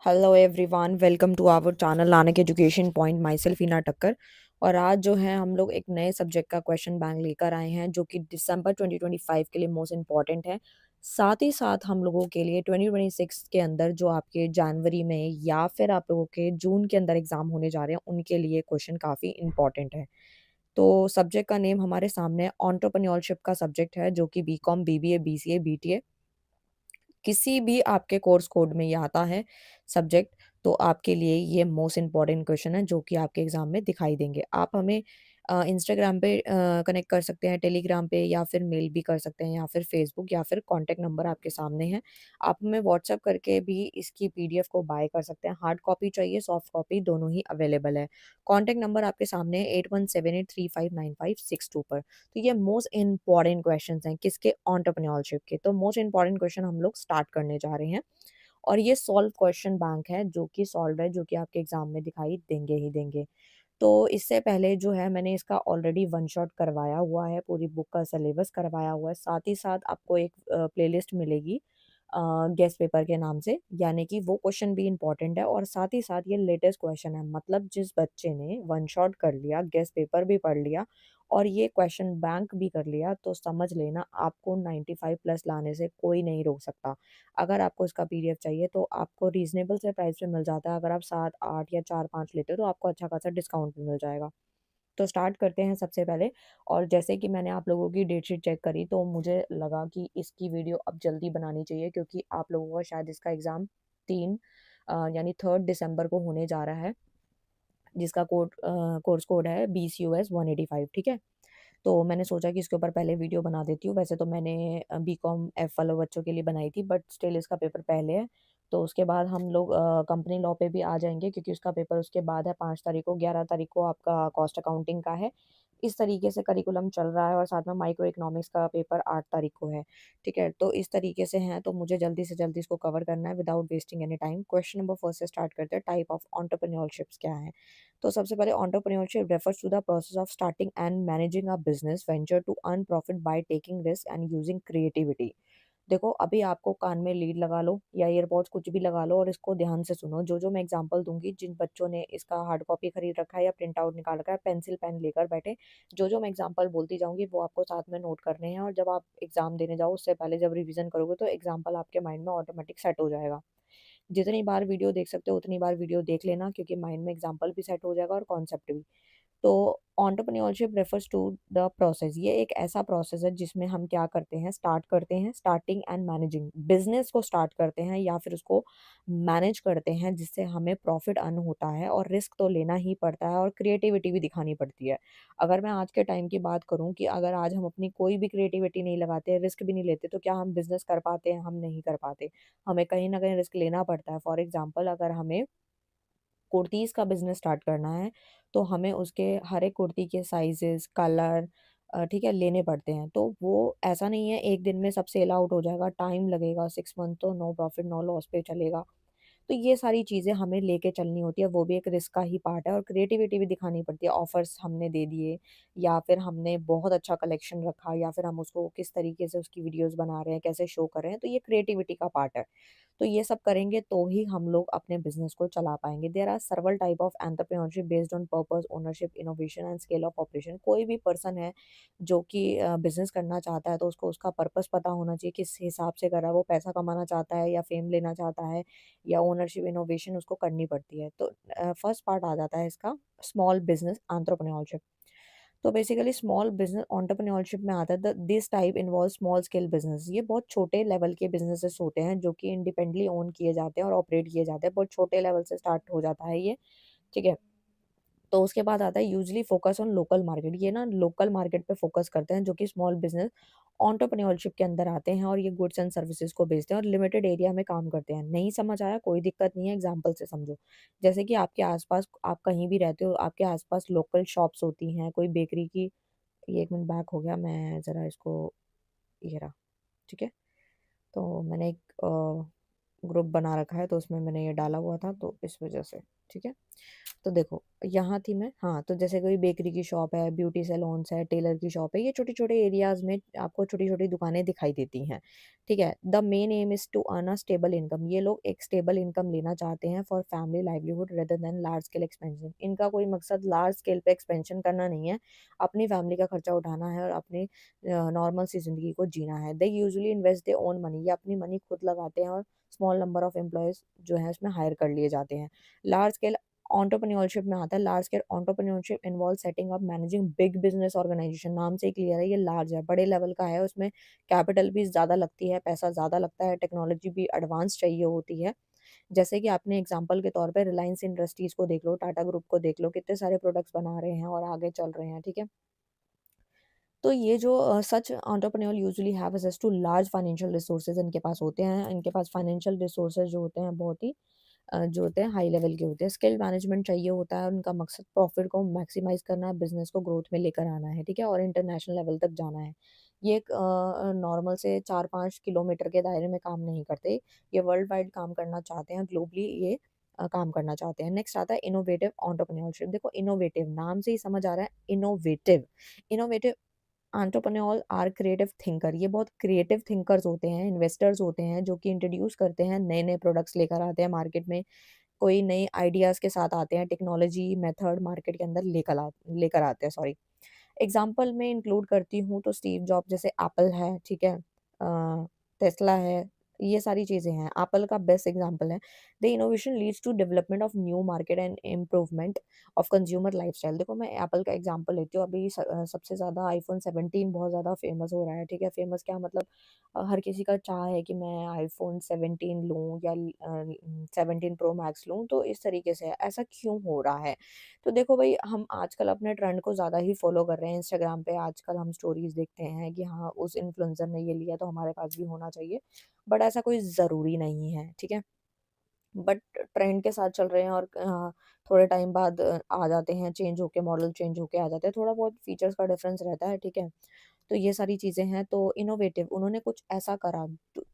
Hello everyone, welcome to our channel Nanak education point. Myself Heena Takkar. और आज जो है हम लोग एक नए सब्जेक्ट का क्वेश्चन बैंक लेकर आए हैं जो कि दिसंबर 2025 के लिए मोस्ट इम्पॉर्टेंट है। साथ ही साथ हम लोगों के लिए 2026 के अंदर जो आपके जनवरी में या फिर आप लोगों के जून के अंदर एग्जाम होने जा रहे हैं उनके लिए क्वेश्चन काफ़ी इंपॉर्टेंट है। तो सब्जेक्ट का नेम हमारे सामने एंटरप्रेन्योरशिप का सब्जेक्ट है जो कि बीकॉम, बीबीए, बीसीए, बीटीए किसी भी आपके कोर्स कोड में ये आता है सब्जेक्ट, तो आपके लिए ये मोस्ट इम्पॉर्टेंट क्वेश्चन है जो कि आपके एग्जाम में दिखाई देंगे। आप हमें इंस्टाग्राम पे कनेक्ट कर सकते हैं, टेलीग्राम पे, या फिर मेल भी कर सकते हैं, या फिर फेसबुक, या फिर कॉन्टैक्ट नंबर आपके सामने है। आप हमें व्हाट्सएप करके भी इसकी पीडीएफ को बाय कर सकते हैं। हार्ड कॉपी चाहिए, सॉफ्ट कॉपी, दोनों ही अवेलेबल है। कॉन्टैक्ट नंबर आपके सामने है 8178359562 पर। तो ये मोस्ट इम्पॉर्टेंट क्वेश्चंस हैं किसके, एंटरप्रेन्योरशिप के। तो मोस्ट इम्पॉर्टेंट क्वेश्चन हम लोग स्टार्ट करने जा रहे हैं और ये सॉल्व क्वेश्चन बैंक है जो कि सॉल्व है, जो कि आपके एग्जाम में दिखाई देंगे ही देंगे। तो इससे पहले जो है मैंने इसका ऑलरेडी वन शॉट करवाया हुआ है, पूरी बुक का सिलेबस करवाया हुआ है। साथ ही साथ आपको एक प्लेलिस्ट मिलेगी गेस्ट पेपर के नाम से, यानी कि वो क्वेश्चन भी इंपॉर्टेंट है और साथ ही साथ ये लेटेस्ट क्वेश्चन है। मतलब जिस बच्चे ने वन शॉट कर लिया, गेस्ट पेपर भी पढ़ लिया और ये क्वेश्चन बैंक भी कर लिया, तो समझ लेना आपको 95 प्लस लाने से कोई नहीं रोक सकता। अगर आपको इसका पीडीएफ चाहिए तो आपको रीजनेबल से प्राइस पे मिल जाता है। अगर आप 7 8 या 4 5 लेते हो तो आपको अच्छा खासा डिस्काउंट भी मिल जाएगा। तो स्टार्ट करते हैं सबसे पहले। और जैसे कि मैंने आप लोगों की डेट शीट चेक करी तो मुझे लगा कि इसकी वीडियो अब जल्दी बनानी चाहिए, क्योंकि आप लोगों का शायद इसका एग्ज़ाम यानी 3 दिसंबर को होने जा रहा है, जिसका कोर्स कोड है BCUS 185। ठीक है। तो मैंने सोचा कि इसके ऊपर पहले वीडियो बना देती हूँ। वैसे तो मैंने बीकॉम एफ वाले बच्चों के लिए बनाई थी, बट स्टिल इसका पेपर पहले है। तो उसके बाद हम लोग कंपनी लॉ पे भी आ जाएंगे, क्योंकि उसका पेपर उसके बाद है 5 तारीख को। 11 तारीख को आपका कॉस्ट अकाउंटिंग का है। इस तरीके से करिकुलम चल रहा है और साथ में माइक्रो इकोनॉमिक्स का पेपर 8 तारीख को है। ठीक है, तो इस तरीके से हैं, तो मुझे जल्दी से जल्दी इसको कवर करना है without wasting any time. Question number first से स्टार्ट करते हैं। टाइप ऑफ एंटरप्रेन्योरशिप्स क्या है। तो सबसे पहले entrepreneurship refers to the process of starting and managing a business venture to earn profit by taking risk and using creativity. देखो, अभी आपको कान में लीड लगा लो या ईयरपॉड्स कुछ भी लगा लो और इसको ध्यान से सुनो। जो जो मैं एग्जांपल दूंगी, जिन बच्चों ने इसका हार्ड कॉपी खरीद रखा है या प्रिंट आउट निकाल रखा है, पेंसिल पेन लेकर बैठे। जो जो मैं एग्जांपल बोलती जाऊंगी वो आपको साथ में नोट करने हैं, और जब आप एग्जाम देने जाओ उससे पहले जब रिवीजन करोगे तो एग्जाम्पल आपके माइंड में ऑटोमेटिक सेट हो जाएगा। जितनी बार वीडियो देख सकते हो उतनी बार वीडियो देख लेना, क्योंकि माइंड में एग्जाम्पल भी सेट हो जाएगा और कॉन्सेप्ट भी। तो entrepreneurship refers to the process, ये एक ऐसा प्रोसेस है जिसमें हम क्या करते हैं, स्टार्ट करते हैं, स्टार्टिंग एंड मैनेजिंग बिजनेस को स्टार्ट करते हैं या फिर उसको मैनेज करते हैं, जिससे हमें प्रॉफिट अर्न होता है। और रिस्क तो लेना ही पड़ता है और क्रिएटिविटी भी दिखानी पड़ती है। अगर मैं आज के टाइम की बात करूं कि अगर आज हम अपनी कोई भी क्रिएटिविटी नहीं लगाते, रिस्क भी नहीं लेते, तो क्या हम बिजनेस कर पाते हैं? हम नहीं कर पाते। हमें कहीं ना कहीं रिस्क लेना पड़ता है। फॉर एग्जाम्पल, अगर हमें कुर्तीज़ का बिज़नेस स्टार्ट करना है, तो हमें उसके हर एक कुर्ती के साइज़ेज़, कलर ठीक है, लेने पड़ते हैं। तो वो ऐसा नहीं है एक दिन में सब सेल आउट हो जाएगा, टाइम लगेगा। 6 मंथ तो नो प्रॉफिट नो लॉस पे चलेगा। तो ये सारी चीज़ें हमें लेके चलनी होती है, वो भी एक रिस्क का ही पार्ट है। और क्रिएटिविटी भी दिखानी पड़ती है। ऑफर्स हमने दे दिए, या फिर हमने बहुत अच्छा कलेक्शन रखा, या फिर हम उसको किस तरीके से उसकी वीडियोस बना रहे हैं, कैसे शो कर रहे हैं, तो ये क्रिएटिविटी का पार्ट है। तो ये सब करेंगे तो ही हम लोग अपने बिजनेस को चला पाएंगे। There are several type of entrepreneurship based on purpose, ownership, innovation and scale of operation. कोई भी पर्सन है जो कि बिजनेस करना चाहता है, तो उसको उसका पर्पस पता होना चाहिए, किस हिसाब से कर रहा है। वो पैसा कमाना चाहता है या फेम लेना चाहता है, या ओनरशिप, इनोवेशन उसको करनी पड़ती है। तो फर्स्ट पार्ट आ जाता है इसका, स्मॉल बिजनेस एंटरप्रेन्योरशिप। तो बेसिकली स्मॉल बिजनेस एंटरप्रेन्योरशिप में आता है this type involve small scale business. ये बहुत छोटे लेवल के बिजनेसेस होते हैं जो कि इंडिपेंडेंटली ओन किए जाते हैं और ऑपरेट किए जाते हैं। बहुत छोटे लेवल से स्टार्ट हो जाता है ये। ठीक है। तो उसके बाद आता है usually focus on local market. ये ना लोकल मार्केट पे फोकस करते हैं, जो कि स्मॉल बिजनेस एंटरप्रेन्योरशिप के अंदर आते हैं, और ये गुड्स एंड सर्विसेज को बेचते हैं और लिमिटेड एरिया में काम करते हैं। नहीं समझ आया, कोई दिक्कत नहीं है, एग्जांपल से समझो। जैसे कि आपके आसपास, आप कहीं भी रहते हो, आपके आसपास लोकल शॉप्स होती हैं, कोई बेकरी की। ये 1 मिनट बैक हो गया, मैं ज़रा इसको, ये रहा। ठीक है। तो मैंने एक ग्रुप बना रखा है, तो उसमें मैंने ये डाला हुआ था, तो इस वजह से। ठीक है। तो देखो, यहाँ थी मैं, हाँ, तो जैसे कोई बेकरी की शॉप है, ब्यूटी सैलून्स है, टेलर की शॉप है, ये छोटे-छोटे एरियाज़ में आपको छोटी-छोटी दुकानें दिखाई देती हैं, ठीक है? The main aim is to earn a stable income. ये लोग एक स्टेबल इनकम लेना चाहते हैं for family livelihood rather than large scale expansion. इनका कोई मकसद लार्ज स्केल पे एक्सपेंशन करना नहीं है, अपनी फैमिली का खर्चा उठाना है और अपनी नॉर्मल सी ज़िंदगी को जीना है। They usually invest their own money, ये अपनी मनी खुद लगाते हैं और स्मॉल नंबर ऑफ एम्प्लॉइज़ जो हैं उसमें हायर कर लिए जाते हैं। लार्ज स्केल एंटरप्रेन्योरशिप में आता है। Large scale entrepreneurship involve setting up managing big business organisation. नाम से ही क्लियर है, ये लार्ज है, बड़े लेवल का है, उसमें कैपिटल भी ज़्यादा लगती है, पैसा ज़्यादा लगता है, टेक्नोलॉजी भी एडवांस चाहिए होती है। जैसे कि आपने एग्जांपल के तौर पे रिलायंस इंडस्ट्रीज को देख लो, टाटा ग्रुप को देख लो, कितने सारे प्रोडक्ट्स बना रहे हैं और आगे चल रहे हैं, ठीक है। तो ये जो such entrepreneur usually have access to large financial resources इनके पास होते हैं, इनके पास फाइनेंशियल रिसोर्सेज जो होते हैं बहुत ही जो होते हैं हाई लेवल के होते हैं। स्किल मैनेजमेंट चाहिए होता है, उनका मकसद प्रॉफिट को मैक्सिमाइज़ करना है, बिज़नेस को ग्रोथ में लेकर आना है, ठीक है? और इंटरनेशनल लेवल तक जाना है। ये एक नॉर्मल से 4-5 किलोमीटर के दायरे में काम नहीं करते, ये वर्ल्ड वाइड काम करना चाहते हैं, ग्लोबली ये काम करना चाहते हैं। नेक्स्ट आता है इनोवेटिव एंटरप्रेन्योरशिप। देखो इनोवेटिव, नाम से ही समझ आ रहा है innovative. Innovative entrepreneur are creative thinker, ये बहुत क्रिएटिव थिंकर्स होते हैं, इन्वेस्टर्स होते हैं जो कि इंट्रोड्यूस करते हैं, नए-नए प्रोडक्ट्स लेकर आते हैं मार्केट में, कोई नए आइडियाज़ के साथ आते हैं, टेक्नोलॉजी मेथड मार्केट के अंदर लेकर आते हैं, सॉरी। एग्ज़ाम्पल में इंक्लूड करती हूँ तो स्टीव जॉब जैसे एप्पल है, ठीक है? टेस्ला है, ये सारी चीज़ें हैं। एप्पल का बेस्ट एग्ज़ाम्पल है। The innovation leads to development of new market and improvement of consumer lifestyle. देखो मैं एप्पल का एग्ज़ाम्पल लेती हूँ, अभी सबसे ज़्यादा आईफ़ोन 17 बहुत ज़्यादा फ़ेमस हो रहा है, ठीक है? फ़ेमस क्या मतलब हर किसी का चाह है कि मैं आईफ़ोन 17 लूँ या 17 प्रो मैक्स लूँ, तो इस तरीके से है। ऐसा क्यों हो रहा है? तो देखो भई हम आजकल अपने ट्रेंड को ज़्यादा ही फ़ॉलो कर रहे हैं, इंस्टाग्राम पे आजकल हम स्टोरीज़ देखते हैं कि हाँ, उस इन्फ्लुएंसर ने ये लिया तो हमारे पास भी होना चाहिए, बट ऐसा कोई ज़रूरी नहीं है, ठीक है? बट ट्रेंड के साथ चल रहे हैं और थोड़े टाइम बाद आ जाते हैं, चेंज होके मॉडल चेंज होके आ जाते हैं, थोड़ा बहुत फीचर्स का डिफरेंस रहता है, ठीक है? तो ये सारी चीज़ें हैं, तो इनोवेटिव उन्होंने कुछ ऐसा करा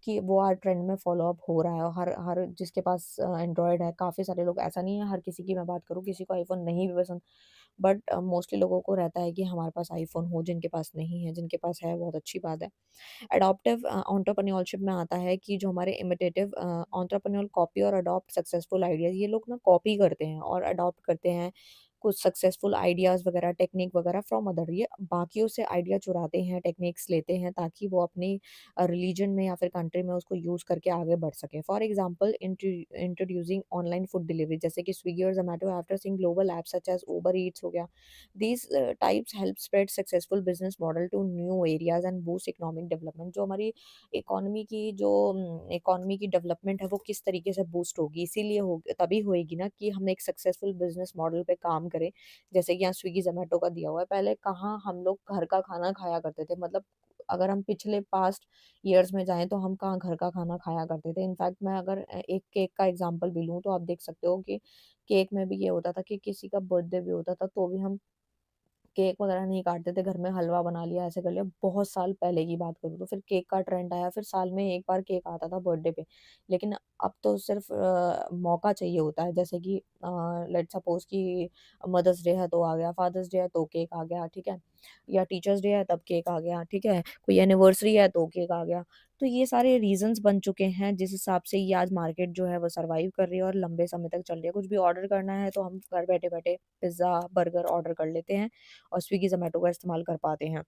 कि वो आज ट्रेंड में फ़ॉलो अप हो रहा है और हर हर जिसके पास एंड्रॉयड है, काफ़ी सारे लोग, ऐसा नहीं है हर किसी की मैं बात करूँ, किसी को आईफ़ोन नहीं भी पसंद, बट मोस्टली लोगों को रहता है कि हमारे पास आईफ़ोन हो, जिनके पास नहीं है, जिनके पास है बहुत अच्छी बात है। एडॉप्टिव एंटरप्रेन्योरशिप में आता है कि जो हमारे इमिटेटिव एंटरप्रेन्योर कॉपी और अडॉप्ट सक्सेसफुल आइडियाज़, ये लोग ना कॉपी करते हैं और अडॉप्ट करते हैं कुछ सक्सेसफुल आइडियाज़ वगैरह, टेक्निक वगैरह फ्रॉम अदर। ये बाकियों से आइडिया चुराते हैं, टेक्निक्स लेते हैं ताकि वो अपनी रिलीजन में या फिर कंट्री में उसको यूज़ करके आगे बढ़ सकें। For example introducing online food delivery, जैसे कि स्विगी और Zomato after seeing global apps such as उबर ईट्स हो गया। These types help spread successful business model to new areas and boost economic development। जो हमारी इकोनॉमी की डेवलपमेंट है वो किस तरीके से बूस्ट होगी, इसीलिए हो तभी होएगी ना कि हम एक सक्सेसफुल बिजनेस मॉडल पे काम करें। जैसे कि यहाँ स्विगी जोमेटो का दिया हुआ है, पहले कहाँ हम लोग घर का खाना खाया करते थे, मतलब अगर हम पिछले पास्ट ईयर्स में जाएं तो हम कहाँ घर का खाना खाया करते थे। इनफैक्ट मैं अगर एक केक का एग्जांपल भी लूँ तो आप देख सकते हो कि केक में भी ये होता था कि किसी का बर्थडे भी होता था तो भी हम केक वगैरह नहीं काटते थे, घर में हलवा बना लिया, ऐसे कर लिया। बहुत साल पहले की बात करूँ तो फिर केक का ट्रेंड आया, फिर साल में 1 बार केक आता था बर्थडे पे। लेकिन अब तो सिर्फ़ मौका चाहिए होता है, जैसे कि लेट्स सपोज़ कि मदर्स डे है तो आ गया, फादर्स डे है तो केक आ गया, ठीक है? या टीचर्स डे है तब केक आ गया, ठीक है? कोई एनिवर्सरी है तो केक आ गया। तो ये सारे रीज़न्स बन चुके हैं जिस हिसाब से ये आज मार्केट जो है वो सर्वाइव कर रही है और लंबे समय तक चल रही है। कुछ भी ऑर्डर करना है तो हम घर बैठे-बैठे पिज़्ज़ा, बर्गर ऑर्डर कर लेते हैं और स्विगी, ज़ोमैटो का इस्तेमाल कर पाते हैं।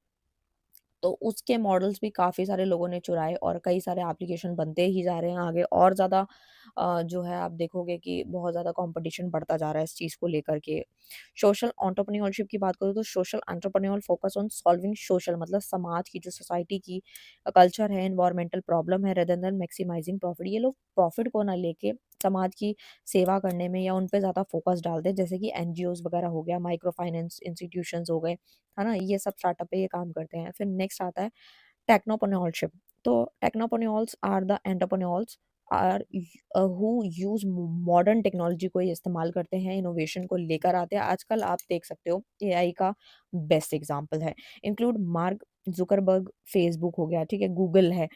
तो उसके मॉडल्स भी काफ़ी सारे लोगों ने चुराए और कई सारे एप्लीकेशन बनते ही जा रहे हैं आगे, और ज़्यादा जो है आप देखोगे कि बहुत ज़्यादा कॉम्पिटिशन बढ़ता जा रहा है इस चीज़ को लेकर के। सोशल एंटरप्रेन्योरशिप की बात करूँ तो social entrepreneur focus on solving social, मतलब समाज की जो सोसाइटी की कल्चर है, एनवायरमेंटल प्रॉब्लम है, रेदर देन मैक्सिमाइजिंग प्रॉफिट। ये लोग प्रॉफिट को ना लेके समाज की सेवा करने में या उन पे ज़्यादा फोकस डालते हैं, जैसे कि एनजीओज़ वगैरह हो गया, माइक्रो फाइनेंस इंस्टीट्यूशंस हो गए, है ना? ये सब स्टार्टअप पे ये काम करते हैं। फिर नेक्स्ट आता है टेक्नोप्रेन्योरशिप। तो technopreneurs are the entrepreneurs are who use modern technology को ये इस्तेमाल करते हैं, इनोवेशन को लेकर आते हैं। आजकल आप देख सकते हो एआई का बेस्ट एग्ज़ाम्पल है, इंक्लूड मार्क ज़ुकरबर्ग, फेसबुक हो गया, ठीक है? गूगल है,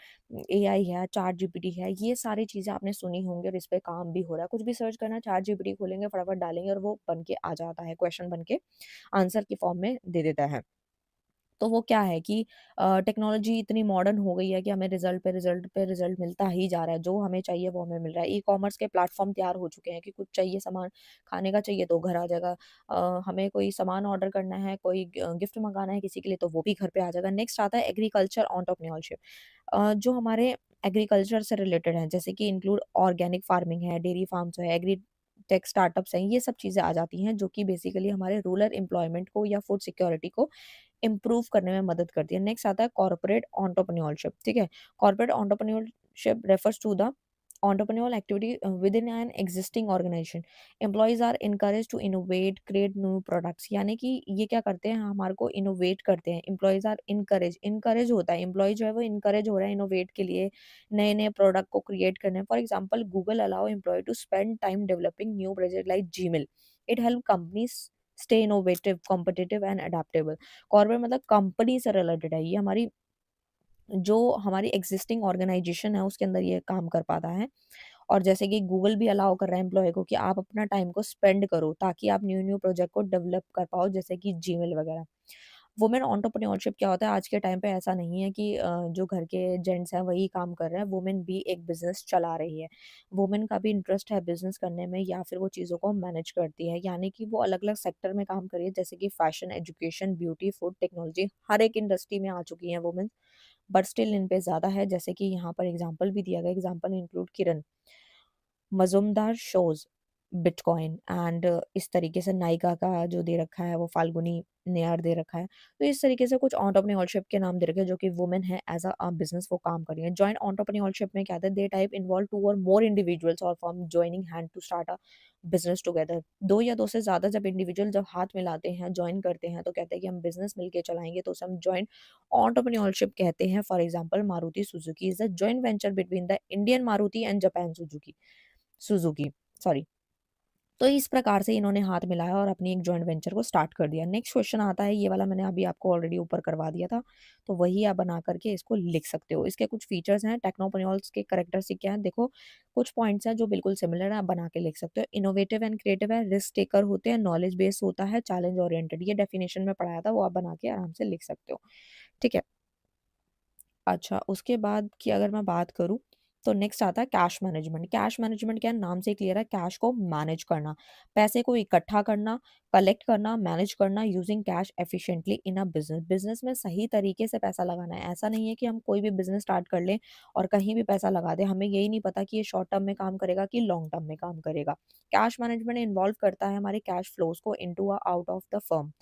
एआई है, चैट जीपीटी है, ये सारी चीज़ें आपने सुनी होंगी और इस पे काम भी हो रहा है। कुछ भी सर्च करना, चैट जीपीटी खोलेंगे, फटाफट डालेंगे और वो बन के आ जाता है, क्वेश्चन बन के आंसर की फॉर्म में दे देता है। तो वो क्या है कि टेक्नोलॉजी इतनी मॉडर्न हो गई है कि हमें रिज़ल्ट पे रिज़ल्ट पे रिज़ल्ट मिलता ही जा रहा है, जो हमें चाहिए वो हमें मिल रहा है। ई-कॉमर्स के प्लेटफ़ॉर्म तैयार हो चुके हैं कि कुछ चाहिए सामान, खाने का चाहिए तो घर आ जाएगा। हमें कोई सामान ऑर्डर करना है, कोई गिफ्ट मँगाना है किसी के लिए तो वो भी घर पे आ जाएगा। नेक्स्ट आता है एग्रीकल्चर एंटरप्रेन्योरशिप, जो हमारे एग्रीकल्चर से रिलेटेड हैं, जैसे कि इंक्लूड ऑर्गेनिक फार्मिंग है, डेयरी फार्म्स है, एग्री टेक स्टार्टअप्स हैं, ये सब चीज़ें आ जाती हैं जो कि बेसिकली हमारे रूरल एम्प्लॉयमेंट को या फूड सिक्योरिटी को इम्प्रूव करने में मदद करती है। नेक्स्ट आता है कॉर्पोरेट एंटरप्रेन्योरशिप, ठीक है? Corporate entrepreneurship refers to the entrepreneurial activity within an existing organization. Employees are encouraged to innovate, create new products. यानी कि ये क्या करते हैं, हमारे को इनोवेट करते हैं। Employees are encourage होता है, एम्प्लॉय जो है वो इनकरेज हो रहा है इनोवेट के लिए, नए नए प्रोडक्ट को क्रिएट करने। For example Google allow employ to spend time developing new project like Gmail. It help companies stay innovative, competitive and adaptable. Corporate मतलब कंपनी से रिलेटेड है, ये हमारी जो हमारी एग्जिस्टिंग ऑर्गेनाइजेशन है उसके अंदर ये काम कर पाता है। और जैसे कि गूगल भी अलाउ कर रहा है एम्प्लॉय को कि आप अपना टाइम को स्पेंड करो ताकि आप न्यू न्यू प्रोजेक्ट को डेवलप कर पाओ, जैसे कि जीमेल वगैरह। वुमेन एंटरप्रेन्योरशिप क्या होता है, आज के टाइम पे ऐसा नहीं है कि जो घर के जेंट्स हैं वही काम कर रहे हैं, वुमेन भी एक बिजनेस चला रही है। वुमेन का भी इंटरेस्ट है बिजनेस करने में या फिर वो चीज़ों को मैनेज करती है, यानी कि वो अलग अलग सेक्टर में काम कर रही है, जैसे कि fashion, education, beauty, food, technology, हर एक इंडस्ट्री में आ चुकी हैं वुमेन। बट स्टिल इन पे ज़्यादा है, जैसे कि यहाँ पर एग्जांपल भी दिया गया, example include Kiran Mazumdar shows, bitcoin and इस तरीके से नायिका का जो दे रखा है वो फाल्गुनी नेयार दे रखा है। तो इस तरीके से कुछ एंटरप्रेन्योरशिप के नाम दे रखे हैं जो कि वुमेन है एज़ बिज़नेस वो काम कर रही है। जॉइंट एंटरप्रेन्योरशिप में क्या था, दे टाइप इन्वॉल्व 2 और मोर इंडिविजुअल्स और firm joining hand to start a business together. 2 या 2 से ज़्यादा जब इंडिविजुअल जब हाथ मिलाते हैं, जॉइन करते हैं तो कहते हैं कि हम बिज़नेस मिलके चलाएँगे, तो उसे हम जॉइंट एंटरप्रेन्योरशिप कहते हैं। For example Maruti Suzuki is a joint venture between the Indian Maruti and Japan Suzuki, sorry. तो इस प्रकार से इन्होंने हाथ मिलाया और अपनी एक जॉइंट वेंचर को स्टार्ट कर दिया। नेक्स्ट क्वेश्चन आता है, ये वाला मैंने अभी आपको ऑलरेडी ऊपर करवा दिया था, तो वही आप बना करके इसको लिख सकते हो। इसके कुछ फीचर्स हैं, टेक्नोप्रेन्योर्स के कैरेक्टरिस्टिक क्या हैं, देखो कुछ पॉइंट्स हैं जो बिल्कुल सिमिलर है, आप बना के लिख सकते हो। इनोवेटिव एंड क्रिएटिव है, रिस्क टेकर होते हैं, नॉलेज बेस्ड होता है, चैलेंज ओरिएंटेड, ये डेफिनेशन में पढ़ाया था, वो आप बना के आराम से लिख सकते हो। ठीक है। अच्छा, उसके बाद की अगर मैं बात करूँ, तो नेक्स्ट आता है कैश मैनेजमेंट। कैश मैनेजमेंट क्या है? नाम से ही क्लियर है, कैश को मैनेज करना, पैसे को इकट्ठा करना, कलेक्ट करना, मैनेज करना using cash efficiently in a business. Business में सही तरीके से पैसा लगाना है। ऐसा नहीं है कि हम कोई भी बिज़नेस स्टार्ट कर लें और कहीं भी पैसा लगा दें। हमें यही नहीं पता कि ये शॉर्ट टर्म में काम करेगा कि लॉन्ग टर्म में काम करेगा। कैश मैनेजमेंट इन्वॉल्व करता है हमारे कैश फ्लोज़ को into a out of the firm.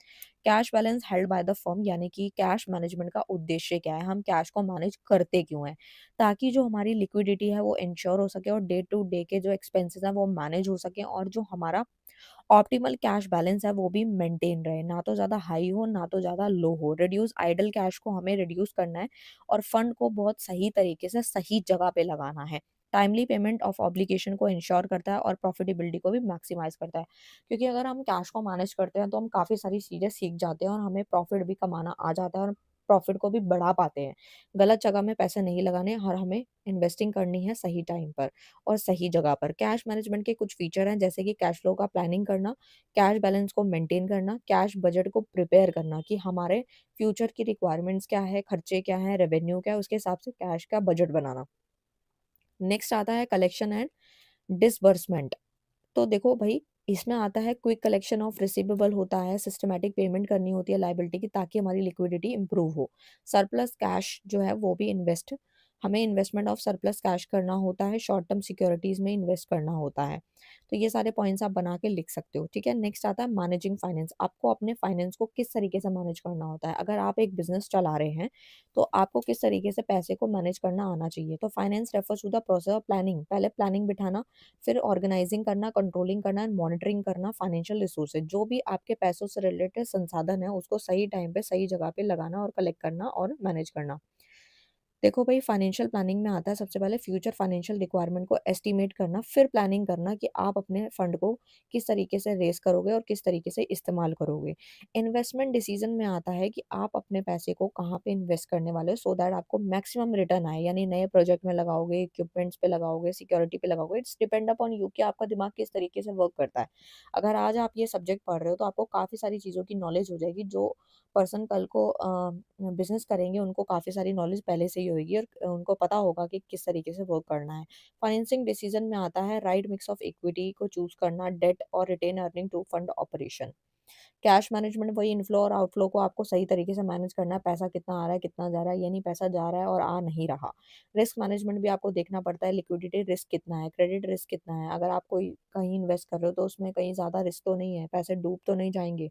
Cash balance held by the firm, यानी कि कैश मैनेजमेंट का उद्देश्य क्या है, हम कैश को मैनेज करते क्यों हैं, ताकि जो हमारी लिक्विडिटी है वो इंश्योर हो सके और डे टू डे के जो एक्सपेंसेस हैं वो मैनेज हो सके और जो हमारा ऑप्टिमल कैश बैलेंस है वो भी मेंटेन रहे, ना तो ज़्यादा हाई हो ना तो ज़्यादा लो हो। रिड्यूस आइडल कैश को हमें रिड्यूस करना है और फंड को बहुत सही तरीके से सही जगह पे लगाना है। टाइमली पेमेंट ऑफ ऑब्लिगेशन को इंश्योर करता है और प्रॉफिटेबिलिटी को भी मैक्सिमाइज करता है, क्योंकि अगर हम कैश को मैनेज करते हैं तो हम काफ़ी सारी चीज़ें सीख जाते हैं और हमें प्रॉफिट भी कमाना आ जाता है और प्रॉफिट को भी बढ़ा पाते हैं। गलत जगह में पैसे नहीं लगाने और हमें इन्वेस्टिंग करनी है सही टाइम पर और सही जगह पर। कैश मैनेजमेंट के कुछ फीचर हैं, जैसे कि कैश फ्लो का प्लानिंग करना, कैश बैलेंस को मेंटेन करना, कैश बजट को प्रिपेयर करना कि हमारे फ्यूचर की रिक्वायरमेंट्स क्या है, खर्चे क्या हैं, रेवेन्यू क्या है, उसके हिसाब से कैश का बजट बनाना। नेक्स्ट आता है कलेक्शन एंड डिसबर्समेंट। तो देखो भाई, इसमें आता है क्विक कलेक्शन ऑफ रिसीवेबल होता है, सिस्टमैटिक पेमेंट करनी होती है लायबिलिटी की ताकि हमारी लिक्विडिटी इंप्रूव हो। सरप्लस कैश जो है वो भी हमें इन्वेस्टमेंट ऑफ सरप्लस कैश करना होता है, शॉर्ट टर्म सिक्योरिटीज में इन्वेस्ट करना होता है। तो ये सारे पॉइंट्स आप बना के लिख सकते हो। ठीक है। नेक्स्ट आता है मैनेजिंग फाइनेंस। आपको अपने फाइनेंस को किस तरीके से मैनेज करना होता है। अगर आप एक बिजनेस चला रहे हैं तो आपको किस तरीके से पैसे को मैनेज करना आना चाहिए। तो finance refers to the process of planning, पहले प्लानिंग बिठाना, फिर ऑर्गेनाइजिंग करना, कंट्रोलिंग करना एंड मॉनिटरिंग करना फाइनेंशियल रिसोर्सेज। जो भी आपके पैसों से रिलेटेड संसाधन है उसको सही टाइम पे सही जगह पे लगाना और कलेक्ट करना और मैनेज करना। देखो भाई, फाइनेंशियल प्लानिंग में आता है सबसे पहले फ्यूचर फाइनेंशियल रिक्वायरमेंट को एस्टिमेट करना, फिर प्लानिंग करना कि आप अपने फंड को किस तरीके से रेज़ करोगे और किस तरीके से इस्तेमाल करोगे। इन्वेस्टमेंट डिसीज़न में आता है कि आप अपने पैसे को कहाँ पे इन्वेस्ट करने वाले हो सो दैट आपको मैक्सिमम रिटर्न आए, यानी नए प्रोजेक्ट में लगाओगे, इक्विपमेंट्स पे लगाओगे, सिक्योरिटी पे लगाओगे। इट्स डिपेंड अपॉन यू कि आपका दिमाग किस तरीके से वर्क करता है। अगर आज आप ये सब्जेक्ट पढ़ रहे हो तो आपको काफ़ी सारी चीज़ों की नॉलेज हो जाएगी, जो पर्सन कल को बिज़नेस करेंगे उनको काफ़ी सारी नॉलेज पहले से ही होएगी और उनको पता होगा कि किस तरीके से वर्क करना है। फाइनेंसिंग डिसीज़न में आता है राइट मिक्स ऑफ इक्विटी को चूज़ करना, डेट और retain earning to fund operation. Cash management वही इनफ्लो और आउटफ्लो को आपको सही तरीके से मैनेज करना है, पैसा कितना आ रहा है, कितना जा रहा है, ये नहीं पैसा जा रहा है और आ नहीं रहा। रिस्क मैनेजमेंट भी आपको देखना पड़ता है, लिक्विडिटी रिस्क कितना है, क्रेडिट रिस्क कितना है, अगर आप कोई कहीं इन्वेस्ट कर रहे हो तो उसमें कहीं ज़्यादा रिस्क तो नहीं है, पैसे डूब तो नहीं जाएँगे।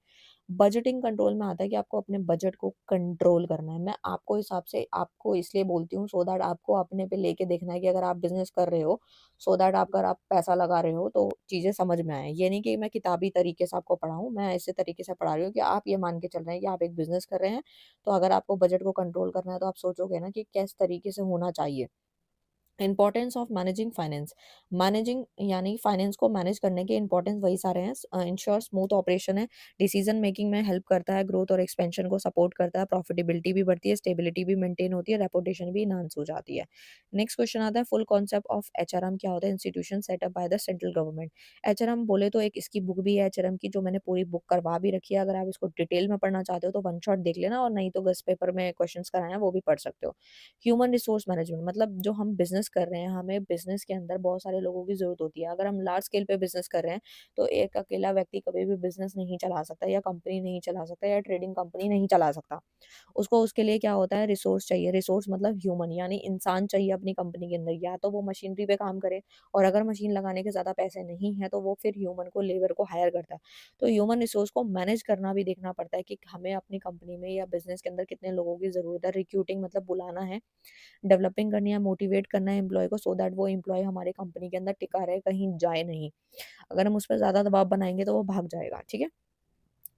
बजटिंग कंट्रोल में आता है कि आपको अपने बजट को कंट्रोल करना है। मैं आपको हिसाब से आपको इसलिए बोलती हूँ सो दैट आपको अपने पे लेके देखना है कि अगर आप बिज़नेस कर रहे हो, सो दैट आप अगर आप पैसा लगा रहे हो तो चीज़ें समझ में आएँ। ये नहीं कि मैं किताबी तरीके से आपको पढ़ाऊँ, मैं ऐसे तरीके से पढ़ा रही हूँ कि आप ये मान के चल रहे हैं कि आप एक बिज़नेस कर रहे हैं, तो अगर आपको बजट को कंट्रोल करना है तो आप सोचोगे ना कि किस तरीके से होना चाहिए। Importance of managing finance. Managing यानी फाइनेंस को मैनेज करने के इंपॉर्टेंस वही सारे हैं। इंश्योर स्मूथ ऑपरेशन है, डिसीजन मेकिंग में हेल्प करता है, ग्रोथ और एक्सपेंशन को सपोर्ट करता है, प्रॉफिटेबिलिटी भी बढ़ती है, स्टेबिलिटी भी मेंटेन होती है, रेपुटेशन भी इनहांस हो जाती है। नेक्स्ट क्वेश्चन आता है फुल कॉन्सेप्ट ऑफ एचआरएम क्या होता है? Institution setup by the central government. HRM बोले तो एक इसकी बुक भी है एचआरएम की, जो मैंने पूरी बुक करवा भी रखी है। अगर आप इसको डिटेल में पढ़ना चाहते हो तो वन शॉट देख लेना, और नहीं तो गेस्ट पेपर में क्वेश्चंस कराए हैं वो भी पढ़ सकते हो। ह्यूमन रिसोर्स मैनेजमेंट मतलब जो हम बिज़नेस कर रहे हैं, हमें बिज़नेस के अंदर बहुत सारे लोगों की ज़रूरत होती है। अगर हम लार्ज स्केल पे बिज़नेस कर रहे हैं, तो एक अकेला व्यक्ति कभी भी बिज़नेस नहीं चला सकता, या कंपनी नहीं चला सकता, या ट्रेडिंग कंपनी नहीं चला सकता। उसको उसके लिए क्या होता है, रिसोर्स चाहिए। रिसोर्स मतलब ह्यूमन, यानी इंसान चाहिए अपनी कंपनी के अंदर, या तो वो मशीनरी पे काम करे, और अगर मशीन लगाने के ज़्यादा पैसे नहीं हैं तो वो फिर ह्यूमन को, लेबर को हायर करता है। तो ह्यूमन रिसोर्स को मैनेज करना भी देखना पड़ता है कि हमें अपनी कंपनी में या बिज़नेस के अंदर कितने लोगों की ज़रूरत है। रिक्रूटिंग मतलब बुलाना है, डेवलपिंग करनी है, मोटिवेट करना है एम्प्लॉयी को सो दैट वो एम्प्लॉयी हमारे कंपनी के अंदर टिका रहे, कहीं जाए नहीं। अगर हम उस पे ज़्यादा दबाव बनाएँगे तो वो भाग जाएगा, ठीक है?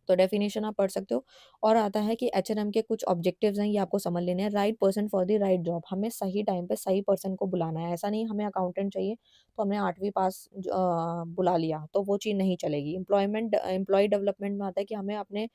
तो डेफिनिशन आप पढ़ सकते हो। और आता है कि एचएनएम के कुछ ऑब्जेक्टिव्स हैं, ये आपको समझ लेने हैं। Right person for the right job, हमें सही टाइम पे सही पर्सन को बुलाना है। ऐसा नहीं हमें अकाउंटेंट चाहिए तो हमने 8वीं पास बुला लिया, तो वो चीज़ नहीं चलेगी। एम्प्लॉयी डेवलपमेंट में आता है कि हमें अपने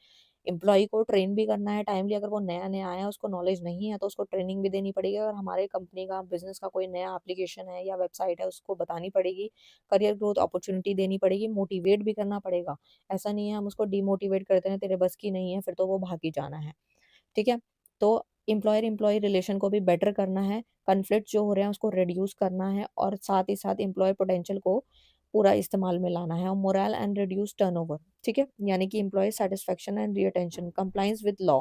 एम्प्लॉयी को ट्रेन भी करना है टाइमली। अगर वो नया-नया आया है, उसको नॉलेज नहीं है, तो उसको ट्रेनिंग भी देनी पड़ेगी, और हमारे कंपनी का, बिज़नेस का कोई नया एप्लीकेशन है या वेबसाइट है, उसको बतानी पड़ेगी। करियर ग्रोथ अपॉर्च्युनिटी देनी पड़ेगी, मोटिवेट भी करना पड़ेगा। ऐसा नहीं है हम उसको डिमोटिवेट करते हैं, तेरे बस की नहीं है, फिर तो वो भाग ही जाना है। ठीक है? तो एम्प्लॉयर-एम्प्लॉयी रिलेशन को भी बेटर करना है, कॉन्फ्लिक्ट जो हो रहे हैं उसको रिड्यूस करना है, और साथ ही साथ एम्प्लॉयी पोटेंशियल को पूरा इस्तेमाल में लाना है, और मोरल एंड रिड्यूस टर्नओवर, ठीक है? यानी कि employee satisfaction and retention, compliance with law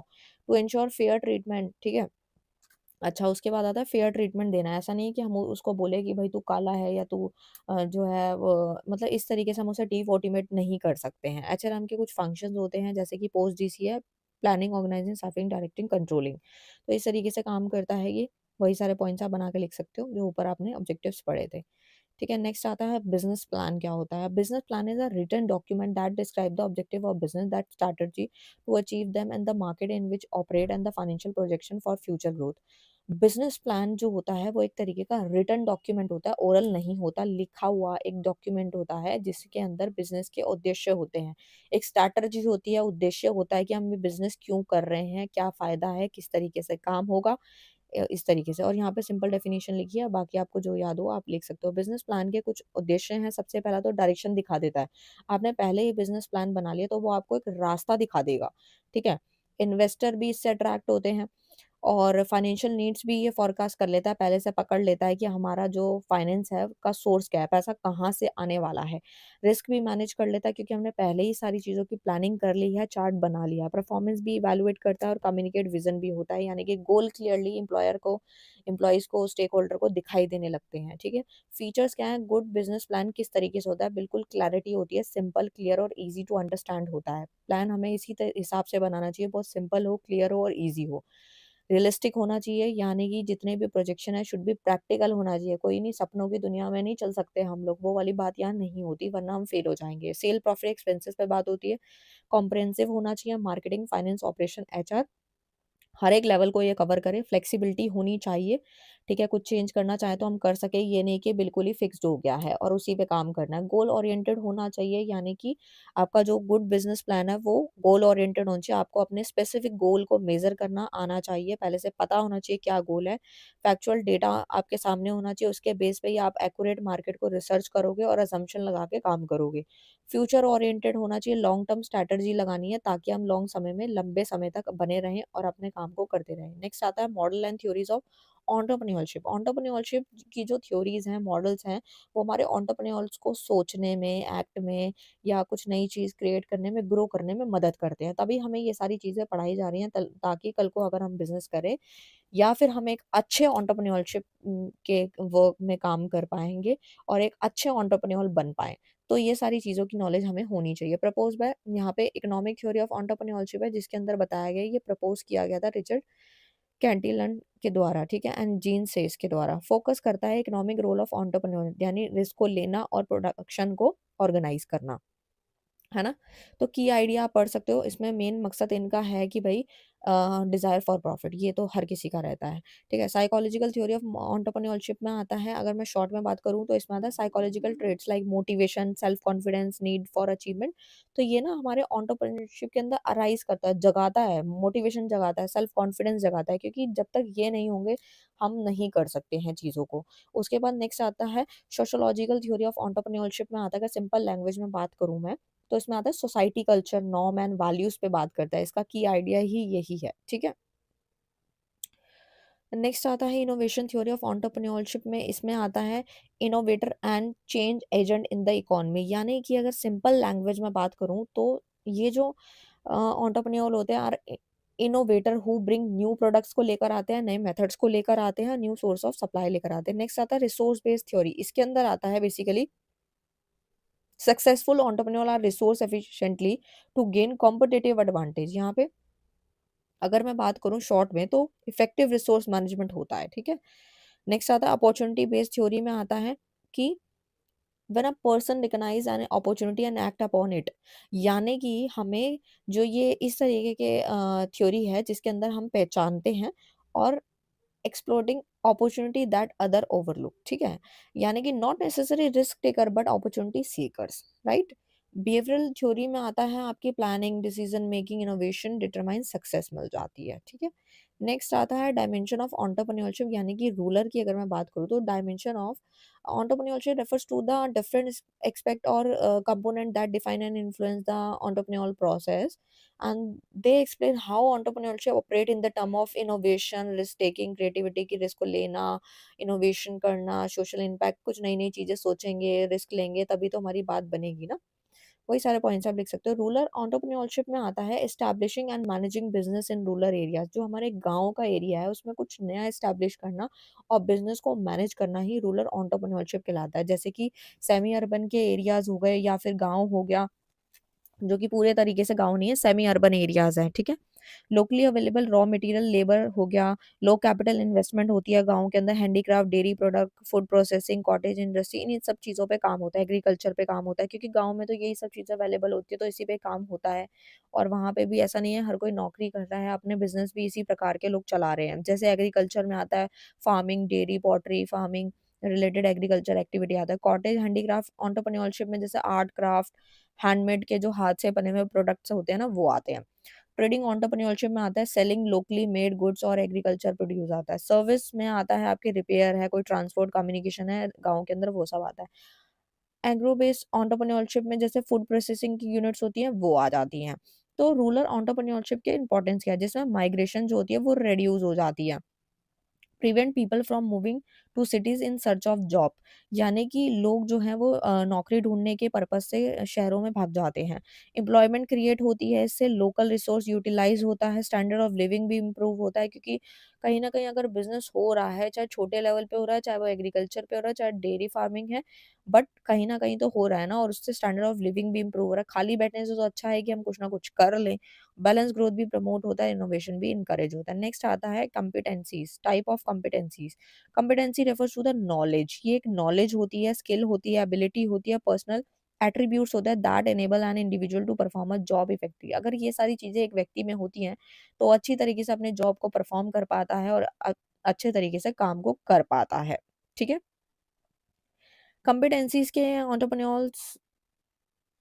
to ensure fair treatment, ठीक है? अच्छा, उसके बाद आता है फेयर ट्रीटमेंट देना है। ऐसा नहीं है कि हम उसको बोले कि भाई तू काला है, या तू जो है वो, मतलब इस तरीके से हम उसे डिमोटिवेट नहीं कर सकते हैं। एचआरएम के कुछ फंक्शंस होते हैं जैसे कि post DCA, planning, organising, staffing, directing, controlling. तो इस तरीके से काम करता है ये। वही सारे पॉइंट्स आप बना के लिख सकते हो जो ऊपर आपने ऑब्जेक्टिव्स पढ़े थे। ठीक है, नेक्स्ट आता है बिजनेस प्लान क्या होता है? Business plan is a written document that describe the objective of business, that strategy to achieve them, and the market in which operate, and the financial projection for future growth. Business plan जो होता है वो एक तरीके का written document होता है, oral नहीं होता, लिखा हुआ एक डॉक्यूमेंट होता है जिसके अंदर बिजनेस के उद्देश्य होते हैं। एक स्ट्रैटेजी होती है, उद्देश्य होता है कि हम ये बिजनेस क्यों कर रहे हैं, क्या फ़ायदा है, किस तरीके से काम होगा, इस तरीके से। और यहाँ पे सिंपल डेफिनिशन लिखी है, बाकी आपको जो याद हो आप लिख सकते हो। बिजनेस प्लान के कुछ उद्देश्य हैं, सबसे पहला तो डायरेक्शन दिखा देता है। आपने पहले ही बिजनेस प्लान बना लिया तो वो आपको एक रास्ता दिखा देगा, ठीक है? इन्वेस्टर भी इससे अट्रैक्ट होते हैं, और फाइनेंशियल नीड्स भी ये फ़ोरकास्ट कर लेता है, पहले से पकड़ लेता है कि हमारा जो फाइनेंस है का सोर्स क्या है, पैसा कहाँ से आने वाला है। रिस्क भी मैनेज कर लेता है क्योंकि हमने पहले ही सारी चीज़ों की प्लानिंग कर ली है, चार्ट बना लिया है। परफॉर्मेंस भी इवैल्यूएट करता है, और कम्युनिकेट विज़न भी होता है, यानी कि गोल क्लियरली एम्प्लॉइज़ को, स्टेक होल्डर को दिखाई देने लगते हैं, ठीक है? फीचर्स क्या हैं? गुड बिज़नेस प्लान किस तरीके से होता है? बिल्कुल क्लैरिटी होती है, सिंपल, क्लियर और ईज़ी टू अंडरस्टैंड होता है। प्लान हमें इसी हिसाब से बनाना चाहिए, बहुत सिंपल हो, क्लियर हो और ईज़ी हो। रियलिस्टिक होना चाहिए, यानी कि जितने भी प्रोजेक्शन है शुड बी प्रैक्टिकल होना चाहिए। कोई नहीं, सपनों की दुनिया में नहीं चल सकते हम लोग, वो वाली बात यहाँ नहीं होती, वरना हम फेल हो जाएँगे। सेल, प्रॉफिट, एक्सपेंसेस पे बात होती है। कॉम्प्रिहेंसिव होना चाहिए, मार्केटिंग, फाइनेंस, ऑपरेशन, एचआर। हर एक लेवल को ये कवर करे, फ्लेक्सिबिलिटी होनी चाहिए, ठीक है? कुछ चेंज करना चाहें तो हम कर सकें, ये नहीं कि बिल्कुल ही फिक्स्ड हो गया है और उसी पे काम करना है। गोल ओरिएंटेड होना चाहिए, यानी कि आपका जो गुड बिज़नेस प्लान है वो गोल ओरिएंटेड होना चाहिए। आपको अपने स्पेसिफिक गोल को मेज़र करना आना चाहिए, पहले से पता होना चाहिए क्या गोल है। फैक्चुअल डेटा आपके सामने होना चाहिए, उसके बेस पे ही आप एक्यूरेट मार्केट को रिसर्च करोगे और असम्पशन लगा के काम करोगे। फ्यूचर ओरिएंटेड होना चाहिए, लॉन्ग टर्म स्ट्रैटेजी लगानी है ताकि हम लॉन्ग समय में लंबे समय तक बने रहें और अपने काम को करते रहें। नेक्स्ट आता है model and theories of entrepreneurship. Entrepreneurship की जो थ्योरीज हैं, मॉडल्स हैं, वो हमारे एंटरप्रेन्योर्स को सोचने में, एक्ट में या कुछ नई चीज़ क्रिएट करने में, ग्रो करने में मदद करते हैं। तभी हमें ये सारी चीज़ें पढ़ाई जा रही हैं ताकि कल को अगर हम बिज़नेस करें या फिर हम एक अच्छे एंटरप्रेन्योरशिप के वर्क में काम कर पाएँगे और एक अच्छे एंटरप्रेन्योर बन पाएँ। तो ये सारी चीज़ों की नॉलेज हमें होनी चाहिए। प्रपोज़ बाय यहाँ पे इकोनॉमिक थ्योरी ऑफ एंटरप्रेन्योरशिप है, जिसके अंदर बताया गया है, ये प्रपोज़ किया गया था रिचर्ड कैंटिलन के द्वारा, ठीक है? एंड जीन सेस के द्वारा। फ़ोकस करता है इकोनॉमिक रोल ऑफ एंटरप्रेन्योर, यानी रिस्क को लेना और प्रोडक्शन को ऑर्गेनाइज़ करना। है ना? तो की आइडिया आप पढ़ सकते हो, इसमें मेन मकसद इनका है कि भई डिज़ायर फॉर प्रॉफिट, ये तो हर किसी का रहता है, ठीक है? साइकोलॉजिकल थ्योरी ऑफ एंटरप्रेन्योरशिप में आता है, अगर मैं शॉर्ट में बात करूँ तो इसमें आता है psychological traits like motivation, self confidence, need for achievement. तो ये ना हमारे एंटरप्रेन्योरशिप के अंदर अराइज़ करता है, जगाता है, मोटिवेशन जगाता है, सेल्फ कॉन्फिडेंस जगाता है, क्योंकि जब तक ये नहीं होंगे, हम नहीं कर सकते हैं चीज़ों को। उसके बाद नेक्स्ट आता है सोशियोलॉजिकल थ्योरी ऑफ एंटरप्रेन्योरशिप में आता है, अगर सिंपल लैंग्वेज में बात करूँ मैं, तो इसमें आता है society culture, norm and values पे बात करता है। इसका की आइडिया ही यही है, ठीक है? नेक्स्ट आता है इनोवेशन थ्योरी ऑफ एंटरप्रेन्योरशिप में, इसमें आता है innovator and change agent in the economy, यानी कि अगर सिंपल लैंग्वेज में बात करूँ तो ये जो एंटरप्रेन्योर होते हैं are innovator who bring new products को लेकर आते हैं, नए मेथड्स को लेकर आते हैं, न्यू सोर्स ऑफ सप्लाई लेकर आते हैं। नेक्स्ट आता है रिसोर्स बेस्ड थ्योरी, इसके अंदर आता है basically successful entrepreneur are resource efficiently to gain competitive advantage. यहाँ पे अगर मैं बात करूँ शॉर्ट में तो इफेक्टिव रिसोर्स मैनेजमेंट होता है, ठीक है? नेक्स्ट आता है अपॉर्चुनिटी बेस्ड थ्योरी में आता है कि when a person recognise an opportunity and act upon it, यानी कि हमें जो ये इस तरीके के थ्योरी है जिसके अंदर हम पहचानते हैं और exploring opportunity that other overlook, ठीक है? यानी कि not necessary risk taker but opportunity seekers, right? Behavioural theory में आता है आपकी planning, decision making, innovation determine success मिल जाती है, ठीक है? नेक्स्ट आता है डायमेंशन ऑफ एंटरप्रेन्योरशिप, यानी कि रूलर की अगर मैं बात करूँ तो dimension of entrepreneurship refers to the different aspect or component that define and influence the entrepreneurial process, and they explain how entrepreneurship operate in the term of innovation, risk taking, creativity की risk को लेना, innovation करना, social impact, कुछ नई नई चीजें सोचेंगे, risk लेंगे तभी तो हमारी बात बनेगी ना। वही सारे पॉइंट्स आप लिख सकते हो। रूरल एंटरप्रेन्योरशिप में आता है establishing and managing business in rural areas, जो हमारे गाँव का एरिया है उसमें कुछ नया एस्टैब्लिश करना और बिजनेस को मैनेज करना ही रूरल एंटरप्रेन्योरशिप कहलाता है। जैसे कि सेमी अर्बन के एरियाज हो गए या फिर गाँव हो गया, जो कि पूरे तरीके से गाँव नहीं है, सेमी अर्बन एरियाज़ हैं, ठीक है? Locally available raw material, labour हो गया, लो कैपिटल इन्वेस्टमेंट होती है गाँव के अंदर, handicraft, dairy product, food processing, cottage industry, इन सब चीज़ों पे काम होता है, एग्रीकल्चर पे काम होता है, क्योंकि गाँव में तो यही सब चीज़ें अवेलेबल होती है, तो इसी पे काम होता है। और वहाँ पे भी ऐसा नहीं है हर कोई नौकरी कर रहा है, अपने बिज़नेस भी इसी प्रकार के लोग चला रहे हैं। जैसे एग्रीकल्चर में आता है farming, dairy, pottery farming related agriculture activity आता है। कॉटेज हैंडीक्राफ्ट एंटरप्रेन्योरशिप में जैसे आर्ट, क्राफ्ट, हैंडमेड के जो हाथ से बने हुए प्रोडक्ट्स होते हैं ना, वो आते हैं। ट्रेडिंग एंटरप्रेन्योरशिप में आता है सेलिंग लोकली मेड गुड्स और एग्रीकल्चर प्रोड्यूस आता है। सर्विस में आता है आपके रिपेयर है, कोई ट्रांसपोर्ट कम्युनिकेशन है गाँव के अंदर, वो सब आता है। एग्रो बेस्ड एंटरप्रेन्योरशिप में जैसे फूड प्रोसेसिंग की यूनिट्स होती हैं, वो आ जाती हैं। तो रूरल एंटरप्रेन्योरशिप के इंपॉर्टेंस क्या है? जिसमें माइग्रेशन जो होती है वो रिड्यूस हो जाती है। Prevent people from moving to cities in search of job, यानी कि लोग जो हैं वो नौकरी ढूंढने के पर्पज से शहरों में भाग जाते हैं। एम्प्लॉयमेंट क्रिएट होती है, इससे लोकल रिसोर्स यूटिलाइज होता है, स्टैंडर्ड ऑफ लिविंग भी इम्प्रूव होता है, क्योंकि कहीं ना कहीं अगर बिजनेस हो रहा है, चाहे छोटे लेवल पे हो रहा है, चाहे वो एग्रीकल्चर पे हो रहा है, चाहे डेयरी फार्मिंग है, बट कहीं ना कहीं तो हो रहा है ना, और उससे स्टैंडर्ड ऑफ लिविंग भी इम्प्रूव हो रहा है। खाली बैठने से तो अच्छा है कि हम कुछ ना कुछ कर लें। बैलेंस ग्रोथ भी प्रमोट होता है, इनोवेशन भी इनकरेज होता है। नेक्स्ट आता है competencies, type of competencies. Competency refers to the knowledge, ये एक नॉलेज होती है, स्किल होती है, एबिलिटी होती है, पर्सनल एट्रीब्यूट्स होते हैं that enable an individual to perform a job effectively. अगर ये सारी चीज़ें एक व्यक्ति में होती हैं, तो अच्छी तरीके से अपने जॉब को परफॉर्म कर पाता है और अच्छे तरीके से काम को कर पाता है। ठीक है? कॉम्पिटेंसीज़ के एंटरप्रेन्योर्स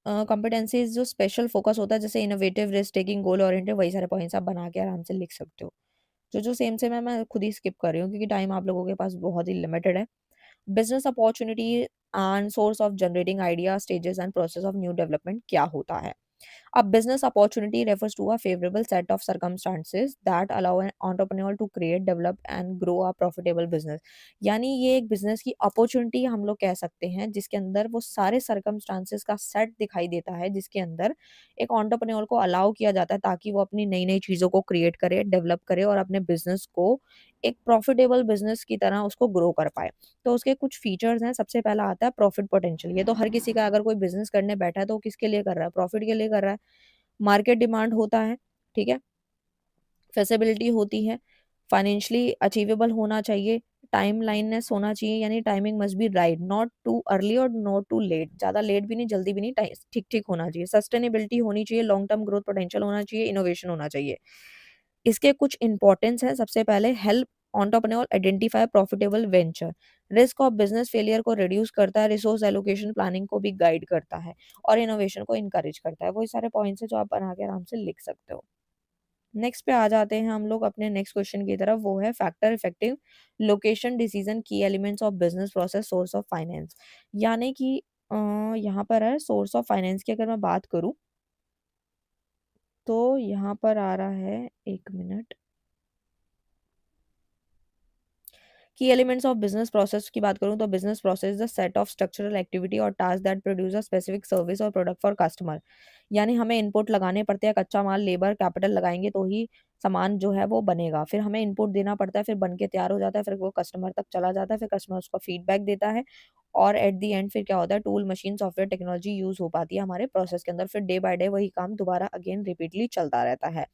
कॉम्पिटेंसीज़ जो स्पेशल फोकस होता है जैसे innovative, risk taking, goal oriented, वही सारे पॉइंट्स आप बना के आराम से लिख सकते हो। जो सेम है मैं खुद ही स्किप कर रही हूँ क्योंकि टाइम आप लोगों के पास बहुत ही लिमिटेड है। Business opportunity and source of generating idea, stages and process of new development क्या होता है? A business opportunity refers to a favorable set of circumstances that allow an entrepreneur to create, develop and grow a profitable business। यानी ये एक business की opportunity हम लोग कह सकते हैं जिसके अंदर वो सारे सर्कमस्टांसेस का सेट दिखाई देता है जिसके अंदर एक entrepreneur को अलाउ किया जाता है ताकि वो अपनी नई नई चीज़ों को क्रिएट करे, डेवलप करे और अपने बिजनेस को एक प्रॉफिटेबल बिजनेस की तरह उसको ग्रो कर पाए। तो उसके कुछ फीचर्स हैं। सबसे पहला आता है प्रॉफिट पोटेंशियल। ये तो हर किसी का, अगर कोई बिज़नेस करने बैठा है तो वो किसके लिए कर रहा है? प्रॉफिट के लिए कर रहा है। मार्केट डिमांड होता है, ठीक है? फेसिबिलिटी होती है, फाइनेंशियली अचीवेबल होना चाहिए, टाइमलाइननेस होना चाहिए यानी timing must be right, not too early और नॉट टू लेट। ज़्यादा लेट भी नहीं, जल्दी भी नहीं, ठीक-ठीक होना चाहिए। सस्टेनेबिलिटी होनी चाहिए, लॉन्ग टर्म ग्रोथ पोटेंशियल होना चाहिए, इनोवेशन होना चाहिए। इसके कुछ इंपॉर्टेंस हैं। सबसे पहले help entrepreneur identify profitable venture, risk of business failure को रिड्यूस करता है, रिसोर्स एलोकेशन प्लानिंग को भी गाइड करता है और इनोवेशन को इनकरेज करता है। वही सारे पॉइंट्स हैं जो आप बना के आराम से लिख सकते हो। नेक्स्ट पे आ जाते हैं हम लोग अपने नेक्स्ट क्वेश्चन की तरफ, वो है फैक्टर इफेक्टिव लोकेशन डिसीजन की elements of business process source of finance. यानी कि यहाँ पर है सोर्स ऑफ फाइनेंस की अगर मैं बात करूँ तो यहाँ पर आ रहा है, एक मिनट, की एलिमेंट्स ऑफ बिजनेस प्रोसेस की बात करूँ तो business process the set of structural activity और task that produce a specific service और प्रोडक्ट फॉर कस्टमर। यानी हमें इनपुट लगाने पड़ते हैं, कच्चा माल, लेबर, कैपिटल लगाएंगे तो ही सामान जो है वो बनेगा। फिर हमें इनपुट देना पड़ता है, फिर बन के तैयार हो जाता है, फिर वो कस्टमर तक चला जाता है, फिर कस्टमर उसका फीडबैक देता है और एट द एंड फिर क्या होता है, tool, machine, software, technology use हो पाती है हमारे प्रोसेस के अंदर। फिर डे बाय डे वही काम दोबारा अगेन रिपीटली चलता रहता है।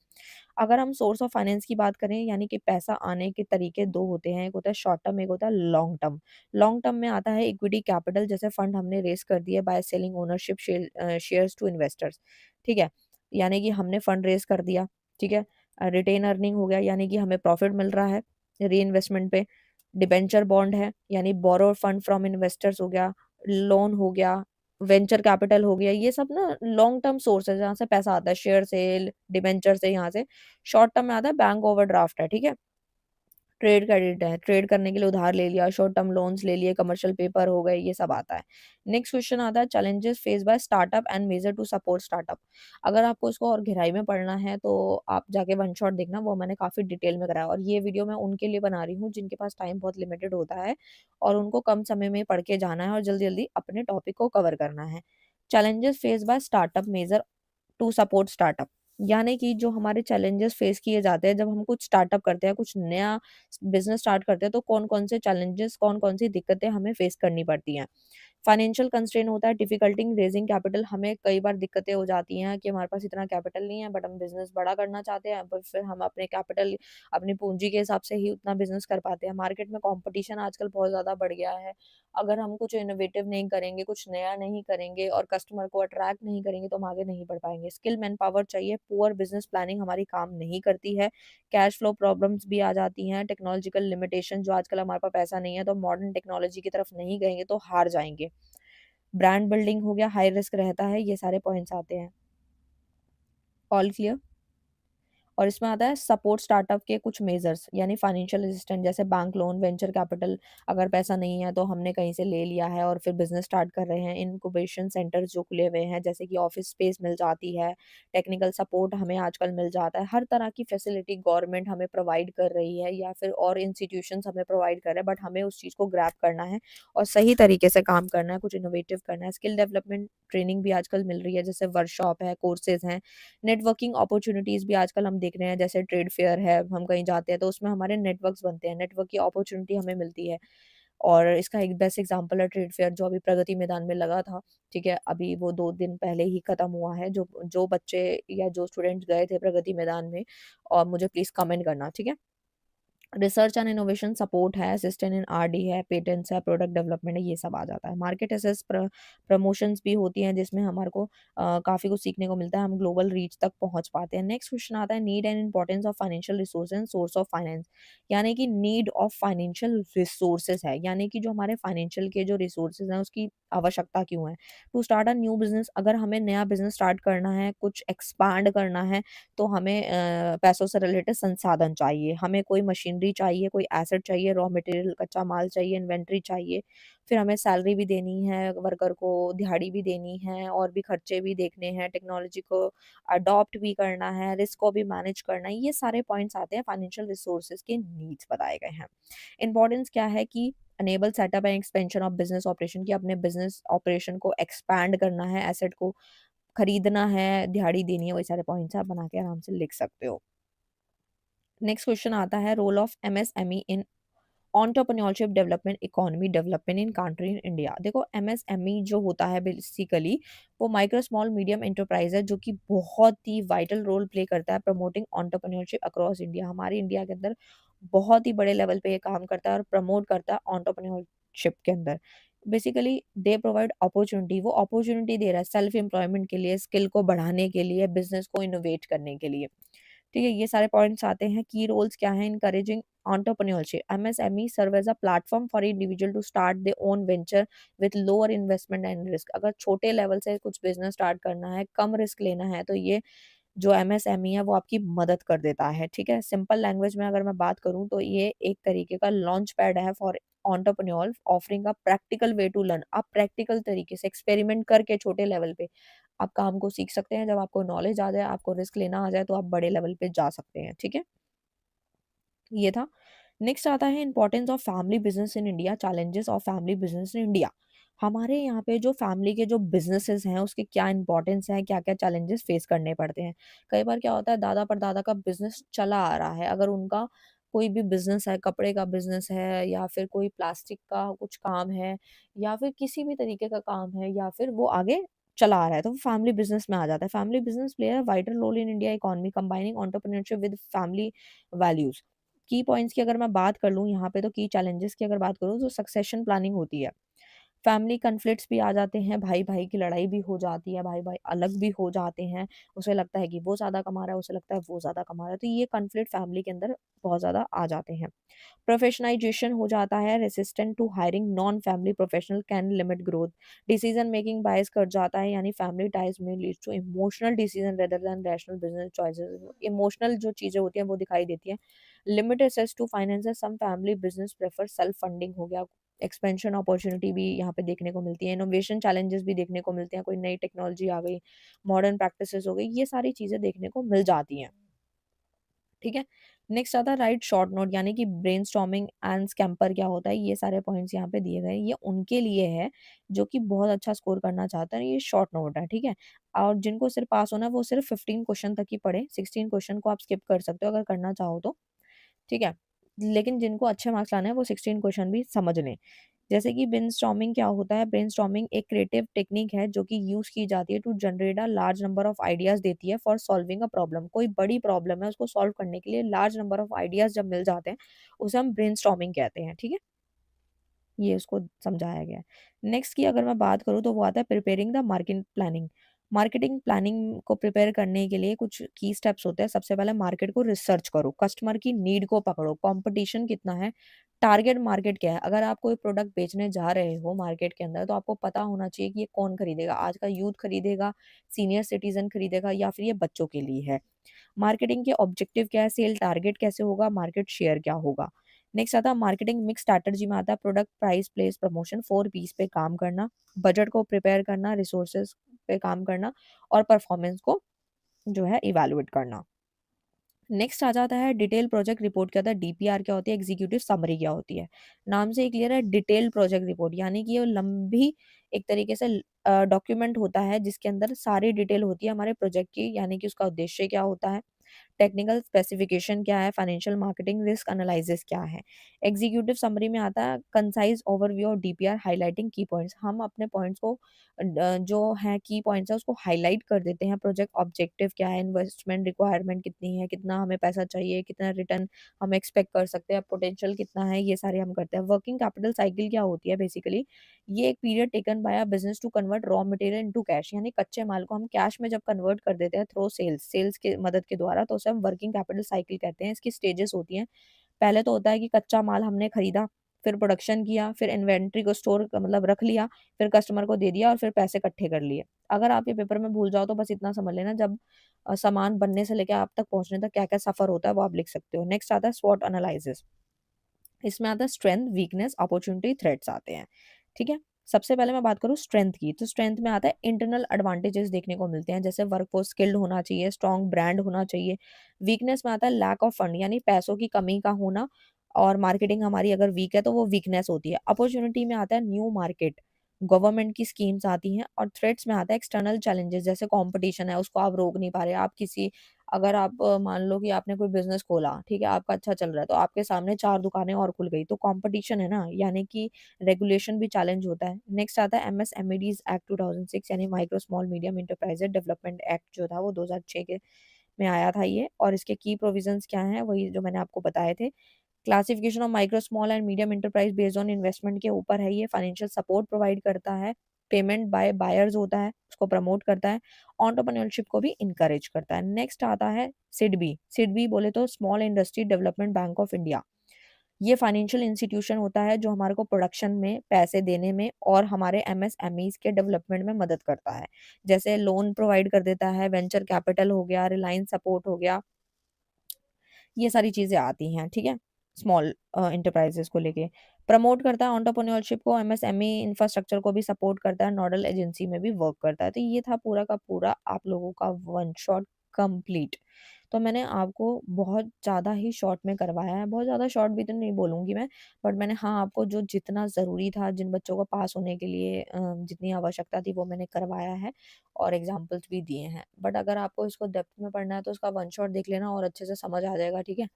अगर हम सोर्स ऑफ फाइनेंस की बात करें यानी कि पैसा आने के तरीके 2 होते हैं, एक होता है शॉर्ट टर्म, एक होता है लॉन्ग टर्म। लॉन्ग टर्म में आता है इक्विटी कैपिटल, जैसे फंड हमने रेज़ कर दिए by selling ownership shares to investors, ठीक है? यानी कि हमने फंड रेज़ कर दिया, ठीक है? रिटेन अर्निंग हो गया यानी कि हमें प्रॉफिट मिल रहा है रीइन्वेस्टमेंट पे। डिबेंचर बॉन्ड है यानी बोरो फंड फ्रॉम इन्वेस्टर्स हो गया, लोन हो गया, वेंचर कैपिटल हो गया, ये सब ना लॉन्ग टर्म सोर्स है जहाँ से पैसा आता है, शेयर सेल, डिबेंचर से, यहाँ से। शॉर्ट टर्म में आता है बैंक ओवरड्राफ्ट है, ठीक है? ट्रेड क्रेडिट है, ट्रेड करने के लिए उधार ले लिया, शॉर्ट टर्म लोन्स ले लिए, कमर्शियल पेपर हो गए, ये सब आता है। नेक्स्ट क्वेश्चन आता है challenges face by startup and measure to support startup. अगर आपको इसको और गहराई में पढ़ना है तो आप जाके वन शॉट देखना, वो मैंने काफ़ी डिटेल में कराया और ये वीडियो मैं उनके लिए बना रही हूँ जिनके पास टाइम बहुत लिमिटेड होता है और उनको कम समय में पढ़ के जाना है और जल्दी-जल्दी अपने टॉपिक को कवर करना है। Challenges face by startup measure to support startup. यानी कि जो हमारे चैलेंजेस फेस किए जाते हैं जब हम कुछ स्टार्टअप करते हैं, कुछ नया बिज़नेस स्टार्ट करते हैं तो कौन-कौन से चैलेंजेस, कौन-कौन सी दिक्कतें हमें फेस करनी पड़ती हैं। फाइनेंशियल कंस्ट्रेंट होता है, डिफिकल्टी इन रेज़िंग कैपिटल। हमें कई बार दिक्कतें हो जाती हैं कि हमारे पास इतना कैपिटल नहीं है बट हम बिज़नेस बड़ा करना चाहते हैं, पर फिर हम अपने कैपिटल, अपनी पूँजी के हिसाब से ही उतना बिज़नेस कर पाते हैं। मार्केट में कॉम्पिटिशन आजकल बहुत ज़्यादा बढ़ गया है। अगर हम कुछ इनोवेटिव नहीं करेंगे, कुछ नया नहीं करेंगे और कस्टमर को अट्रैक्ट नहीं करेंगे तो हम आगे नहीं बढ़ पाएँगे। स्किल मैन पावर चाहिए, पुअर बिज़नेस प्लानिंग हमारी काम नहीं करती है, कैश फ्लो प्रॉब्लम्स भी आ जाती हैं, टेक्नोलॉजिकल लिमिटेशन, जो आजकल हमारे पास पैसा नहीं है तो मॉडर्न टेक्नोलॉजी की तरफ नहीं गएँगे तो हार जाएँगे। ब्रांड बिल्डिंग हो गया, हाई रिस्क रहता है, ये सारे पॉइंट्स आते हैं। All clear? और इसमें आता है सपोर्ट स्टार्टअप के कुछ मेजर्स यानी फाइनेंशियल असिस्टेंट, जैसे बैंक लोन, वेंचर कैपिटल। अगर पैसा नहीं है तो हमने कहीं से ले लिया है और फिर बिजनेस स्टार्ट कर रहे हैं। इनक्यूबेशन सेंटर्स जो खुले हुए हैं जैसे कि ऑफिस स्पेस मिल जाती है, टेक्निकल सपोर्ट हमें आजकल मिल जाता है, हर तरह की फैसिलिटी गवर्नमेंट हमें प्रोवाइड कर रही है या फिर और इंस्टीट्यूशंस हमें प्रोवाइड कर रहे हैं, बट हमें उस चीज़ को ग्रैब करना है और सही तरीके से काम करना है, कुछ इनोवेटिव करना है। स्किल डेवलपमेंट ट्रेनिंग भी आजकल मिल रही है, जैसे वर्कशॉप है, कोर्सेज हैं। नेटवर्किंग अपॉर्च्युनिटीज़ भी आजकल हम देख रहे हैं, जैसे ट्रेड फेयर है, हम कहीं जाते हैं तो उसमें हमारे नेटवर्क्स बनते हैं, नेटवर्क की अपॉर्च्युनिटी हमें मिलती है। और इसका एक बेस्ट एग्जांपल है ट्रेड फेयर जो अभी प्रगति मैदान में लगा था, ठीक है? अभी वो 2 दिन पहले ही खत्म हुआ है। जो जो बच्चे या जो स्टूडेंट्स गए थे प्रगति मैदान में और मुझे प्लीज़ कमेंट करना, ठीक है? रिसर्च एंड इनोवेशन सपोर्ट है, असिस्टेंट इन आरडी है, पेटेंट्स है, प्रोडक्ट डेवलपमेंट है, ये सब आ जाता है। मार्केट एसेस प्रमोशंस भी होती हैं जिसमें हमारे को काफ़ी कुछ सीखने को मिलता है, हम ग्लोबल रीच तक पहुंच पाते हैं। नेक्स्ट क्वेश्चन आता है need and importance of financial resource and source of finance, यानी कि नीड ऑफ फाइनेंशियल रिसोर्सेज है, यानी कि जो हमारे फाइनेंशियल के जो रिसोर्सेज हैं उसकी आवश्यकता क्यों है। To start a new business, अगर हमें नया बिजनेस स्टार्ट करना है, कुछ एक्सपांड करना है, तो हमें पैसों से रिलेटेड संसाधन चाहिए, हमें कोई मशीनरी चाहिए, कोई एसेट चाहिए, रॉ मटेरियल, कच्चा माल चाहिए, इन्वेंट्री चाहिए, फिर हमें सैलरी भी देनी है वर्कर को, दिहाड़ी भी देनी है और भी खर्चे भी देखने हैं, टेक्नोलॉजी को अडॉप्ट भी करना है, रिस्क को भी मैनेज करना है, ये सारे पॉइंट्स आते हैं फाइनेंशियल रिसोर्सेज के नीड्स बताए गए हैं। इंपॉर्टेंस क्या है कि enable setup and expansion of business operation, की अपने बिजनेस ऑपरेशन को एक्सपैंड करना है, एसेट को खरीदना है, दिहाड़ी देनी है, वही सारे पॉइंट्स आप बना के आराम से लिख सकते हो। नेक्स्ट क्वेश्चन आता है role of MSME in entrepreneurship development, economy development in country in India. देखो एमएसएमई जो होता है बेसिकली वो माइक्रो स्मॉल मीडियम एंटरप्राइज है जो कि बहुत ही वाइटल रोल प्ले करता है प्रमोटिंग एंटरप्रेन्योरशिप अक्रॉस इंडिया। हमारे इंडिया के अंदर बहुत ही बड़े लेवल पे ये काम करता है और प्रमोट करता है एंटरप्रेन्योरशिप के अंदर। बेसिकली दे प्रोवाइड अपॉर्चुनिटी, वो अपॉर्चुनिटी दे रहा है सेल्फ एम्प्लॉयमेंट के लिए, स्किल को बढ़ाने के लिए, बिजनेस को इनोवेट करने के लिए। ठीक है, ये सारे पॉइंट्स आते हैं। की रोल्स क्या हैं, encouraging entrepreneurship, MSME serve as a platform for individual to start their own venture with lower investment and risk। अगर छोटे लेवल से कुछ बिजनेस स्टार्ट करना है, कम रिस्क लेना है, तो ये जो एमएसएमई है वो आपकी मदद कर देता है। ठीक है, सिंपल लैंग्वेज में अगर मैं बात करूँ तो ये एक तरीके का लॉन्च पैड है for entrepreneur, offering a practical way to learn. आप प्रैक्टिकल तरीके से एक्सपेरिमेंट करके छोटे लेवल पे आप काम को सीख सकते हैं। जब आपको नॉलेज आ जाए, आपको रिस्क लेना आ जाए, तो आप बड़े लेवल पे जा सकते हैं। ठीक है, ये था। नेक्स्ट आता है importance of family business in India, challenges of family business in India. हमारे यहाँ पे जो फैमिली के जो बिजनेसेस हैं उसके क्या इंपॉर्टेंस है, क्या क्या चैलेंजेस फेस करने पड़ते हैं। कई बार क्या होता है, दादा परदादा का बिजनेस चला आ रहा है, अगर उनका कोई भी बिजनेस है, कपड़े का बिजनेस है या फिर कोई प्लास्टिक का कुछ काम है या फिर किसी भी तरीके का काम है या फिर वो आगे चला आ रहा है, तो वो फैमिली बिजनेस में आ जाता है। Family business play a vital role in India economy, combining entrepreneurship with family values. Key points की अगर मैं बात कर लूँ यहाँ पे, तो की चैलेंजेस की अगर बात करूँ तो सक्सेशन प्लानिंग होती है। फैमिली कॉन्फ्लिक्ट्स भी आ जाते हैं, भाई-भाई की लड़ाई भी हो जाती है, भाई-भाई अलग भी हो जाते हैं। उसे लगता है कि वो ज़्यादा कमा रहा है, उसे लगता है वो ज़्यादा कमा रहा है। तो ये कॉन्फ्लिक्ट फैमिली के अंदर बहुत ज़्यादा आ जाते हैं। प्रोफेशनलाइजेशन हो जाता है, resistant to hiring non family professional can limit growth. Decision making bias कर जाता है, यानी फैमिली टाइज में leads to emotional decision rather than rational business choices. Emotional जो चीज़ें होती हैं वो दिखाई देती हैं। Limit access to finances, some family business prefer self funding हो गया। एक्सपेंशन अपॉर्चुनिटी भी यहाँ पे देखने को मिलती है, इनोवेशन चैलेंजेस भी देखने को मिलते हैं, कोई नई टेक्नोलॉजी आ गई, मॉडर्न प्रैक्टिसेस हो गई, ये सारी चीज़ें देखने को मिल जाती हैं। ठीक है, नेक्स्ट आता है राइट शॉर्ट नोट, यानी कि ब्रेनस्टॉर्मिंग एंड स्कैम्पर क्या होता है, ये सारे पॉइंट्स यहाँ पे दिए गए हैं। ये उनके लिए है जो कि बहुत अच्छा स्कोर करना चाहते हैं, ये शॉर्ट नोट है। ठीक है, और जिनको सिर्फ पास होना है वो सिर्फ 15 क्वेश्चन तक ही पढ़े, 16 क्वेश्चन को आप स्किप कर सकते हो अगर करना चाहो तो। ठीक है, लेकिन जिनको अच्छे मार्क्स लाने हैं वो 16 क्वेश्चन भी समझ लें। जैसे कि ब्रेनस्टॉर्मिंग क्या होता है, ब्रेनस्टॉर्मिंग एक क्रिएटिव टेक्निक है जो कि यूज़ की जाती है to generate a large number of ideas देती है फॉर सॉल्विंग अ प्रॉब्लम। कोई बड़ी प्रॉब्लम है उसको सॉल्व करने के लिए लार्ज नंबर ऑफ आइडियाज़ जब मिल जाते हैं, उसे हम ब्रेनस्टॉर्मिंग कहते हैं। ठीक है, ये उसको समझाया गया है। नेक्स्ट की अगर मैं बात करूँ तो वो आता है preparing the market planning. Marketing planning को प्रिपेयर करने के लिए कुछ की स्टेप्स होते हैं। सबसे पहले मार्केट को रिसर्च करो, कस्टमर की नीड को पकड़ो, कंपटीशन कितना है, टारगेट मार्केट क्या है। अगर आप कोई प्रोडक्ट बेचने जा रहे हो मार्केट के अंदर, तो आपको पता होना चाहिए कि ये कौन खरीदेगा। आज का यूथ खरीदेगा, सीनियर सिटीज़न खरीदेगा या फिर ये बच्चों के लिए है। मार्केटिंग के ऑब्जेक्टिव क्या है, सेल टारगेट कैसे होगा, मार्केट शेयर क्या होगा। नेक्स्ट आता है मार्केटिंग मिक्स स्ट्रैटेजी में आता है product price place promotion 4 Ps पे काम करना, बजट को प्रिपेयर करना, रिसोर्सेज पे काम करना और परफॉर्मेंस को जो है इवैल्यूएट करना। नेक्स्ट आ जाता है डिटेल प्रोजेक्ट रिपोर्ट क्या होता है, डीपीआर क्या होती है, एग्जीक्यूटिव समरी क्या होती है। नाम से ही क्लियर है, डिटेल प्रोजेक्ट रिपोर्ट, यानी कि ये लंबी एक तरीके से डॉक्यूमेंट होता है जिसके अंदर सारी डिटेल होती है हमारे प्रोजेक्ट की, यानी कि उसका उद्देश्य क्या होता है, टेक्निकल स्पेसिफिकेशन क्या है, फाइनेंशियल मार्केटिंग, रिस्क एनालिसिस क्या है। एग्जीक्यूटिव समरी में आता है कंसाइज ओवरव्यू और डीपीआर हाइलाइटिंग की पॉइंट्स। हम अपने पॉइंट्स को जो है की पॉइंट्स है उसको हाईलाइट कर देते हैं। प्रोजेक्ट ऑब्जेक्टिव क्या है, इन्वेस्टमेंट रिक्वायरमेंट कितनी है, कितना हमें पैसा चाहिए, कितना रिटर्न हम एक्सपेक्ट कर सकते हैं, पोटेंशियल कितना है, ये सारे हम करते हैं। वर्किंग कैपिटल साइकिल क्या होती है बेसिकली, ये एक period taken by a business to convert raw material into cash, यानी कच्चे माल को हम कैश में जब कन्वर्ट कर देते हैं थ्रू सेल्स के मदद के द्वारा, तो उसे हम वर्किंग कैपिटल साइकिल कहते हैं। इसकी स्टेजेस होती हैं। पहले तो होता है कि कच्चा माल हमने खरीदा, फिर प्रोडक्शन किया, फिर इन्वेंट्री को स्टोर मतलब रख लिया, फिर कस्टमर को दे दिया और फिर पैसे इकट्ठे कर लिए। अगर आप ये पेपर में भूल जाओ तो बस इतना समझ लेना, जब सामान बनने से लेकर आप तक पहुंचने तक क्या क्या सफर होता है वो आप लिख सकते हो। नेक्स्ट आता है स्वॉट एनालिसिस। इसमें आता है स्ट्रेंथ, वीकनेस, अपॉर्चुनिटी, थ्रेट्स आते हैं। ठीक है, सबसे पहले मैं बात करूँ स्ट्रेंथ की, तो स्ट्रेंथ में आता है इंटरनल एडवांटेजेस देखने को मिलते हैं, जैसे वर्कफोर्स स्किल्ड होना चाहिए, स्ट्रॉन्ग ब्रांड होना चाहिए। वीकनेस में आता है लैक ऑफ फंड, यानी पैसों की कमी का होना, और मार्केटिंग हमारी अगर वीक है तो वो वीकनेस होती है। अपॉर्चुनिटी में आता है न्यू मार्केट, गवर्नमेंट की स्कीम्स आती हैं। और थ्रेट्स में आता है एक्सटर्नल चैलेंजेस, जैसे कंपटीशन है उसको आप रोक नहीं पा रहे। आप किसी अगर आप मान लो कि आपने कोई बिजनेस खोला, ठीक है, आपका अच्छा चल रहा है, तो आपके सामने 4 दुकानें और खुल गई, तो कंपटीशन है ना, यानी कि रेगुलेशन भी चैलेंज होता है। नेक्स्ट आता है एमएसएमईडीज एक्ट 2006, यानी micro small medium enterprises development act जो था वो 2006 के में आया था ये। और इसके की प्रोविजंस क्या हैं, वही जो मैंने आपको बताए थे। Classification of micro small and medium enterprise based on investment के ऊपर है ये। फाइनेंशियल सपोर्ट प्रोवाइड करता है, पेमेंट बाय बायर्स होता है उसको प्रमोट करता है, एंटरप्रेन्योरशिप को भी इनकरेज करता है। नेक्स्ट आता है सिडबी। सिडबी बोले तो small industry development bank of India. ये फाइनेंशियल इंस्टीट्यूशन होता है जो हमारे को प्रोडक्शन में पैसे देने में और हमारे एमएसएमईज के डेवलपमेंट में मदद करता है, जैसे लोन प्रोवाइड कर देता है, वेंचर कैपिटल हो गया, रिलायंस सपोर्ट हो गया, ये सारी चीज़ें आती हैं। ठीक है, स्मॉल इंटरप्राइजेस को लेके प्रमोट करता है एंटरप्रेन्योरशिप को, एमएसएमई इंफ्रास्ट्रक्चर को भी सपोर्ट करता है, नोडल एजेंसी में भी वर्क करता है। तो ये था पूरा का पूरा आप लोगों का वन शॉट कंप्लीट। तो मैंने आपको बहुत ज़्यादा ही शॉर्ट में करवाया है, बहुत ज़्यादा शॉर्ट भी तो नहीं बोलूँगी मैं, बट मैंने हाँ आपको जो जितना ज़रूरी था, जिन बच्चों को पास होने के लिए जितनी आवश्यकता थी वो मैंने करवाया है, और एग्जाम्पल्स भी दिए हैं। बट अगर आपको इसको डेप्थ में पढ़ना है तो उसका वन शॉट देख लेना और अच्छे से समझ आ जाएगा। ठीक है,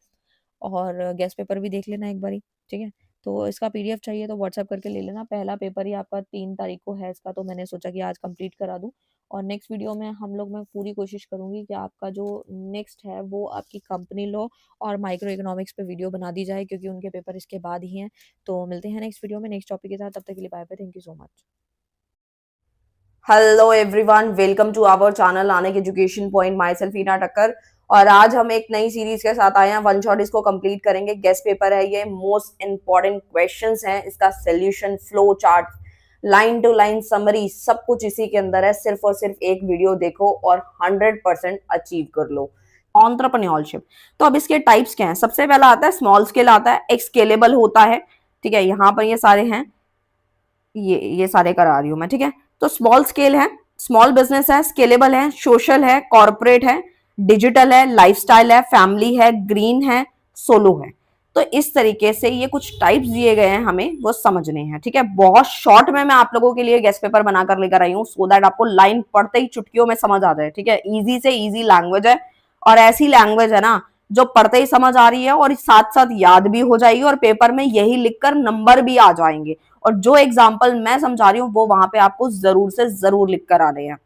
और गेस्ट पेपर भी देख लेना एक बारी। ठीक है, तो इसका पीडीएफ चाहिए तो व्हाट्सएप करके ले लेना। पहला पेपर ही आपका 3 तारीख को है इसका, तो मैंने सोचा कि आज कंप्लीट करा दूं। और नेक्स्ट वीडियो में मैं पूरी कोशिश करूंगी कि आपका जो नेक्स्ट है वो आपकी कंपनी लॉ और माइक्रो इकोनॉमिक्स पे वीडियो बना दी जाए, क्योंकि उनके पेपर इसके बाद ही हैं। तो मिलते हैं नेक्स्ट वीडियो में नेक्स्ट टॉपिक के साथ, तब तक के लिए bye bye, thank you so much. Hello everyone, welcome to our channel Anek education point. Myself Heena Takkar, और आज हम एक नई सीरीज के साथ आए हैं। वन शॉट इसको कंप्लीट करेंगे। गेस्ट पेपर है ये, मोस्ट इंपॉर्टेंट क्वेश्चंस हैं, इसका solution, flow chart, line to line summary, सब कुछ इसी के अंदर है। सिर्फ और सिर्फ एक वीडियो देखो और 100% अचीव कर लो। एंटरप्रेन्योरशिप, तो अब इसके टाइप्स क्या हैं? सबसे पहला आता है स्मॉल स्केल, आता है एक स्केलेबल होता है। ठीक है, यहाँ पर ये सारे हैं, ये सारे करा रही हूं मैं। ठीक है, तो स्मॉल स्केल है, स्मॉल बिजनेस है, स्केलेबल है, सोशल है, कॉर्पोरेट है, डिजिटल है, लाइफस्टाइल है, फैमिली है, ग्रीन है, सोलो है। तो इस तरीके से ये कुछ टाइप्स दिए गए हैं, हमें वो समझने हैं। ठीक है, बहुत शॉर्ट में मैं आप लोगों के लिए गेस्ट पेपर बनाकर लेकर आई हूँ, सो दैट आपको लाइन पढ़ते ही चुटकियों में समझ आ जाए। ठीक है, इजी से इजी लैंग्वेज है, और ऐसी लैंग्वेज है ना जो पढ़ते ही समझ आ रही है और साथ साथ याद भी हो जाएगी, और पेपर में यही लिखकर नंबर भी आ जाएंगे। और जो एग्जाम्पल मैं समझा रही हूँ वो वहां पे आपको जरूर से जरूर लिख कर आने हैं।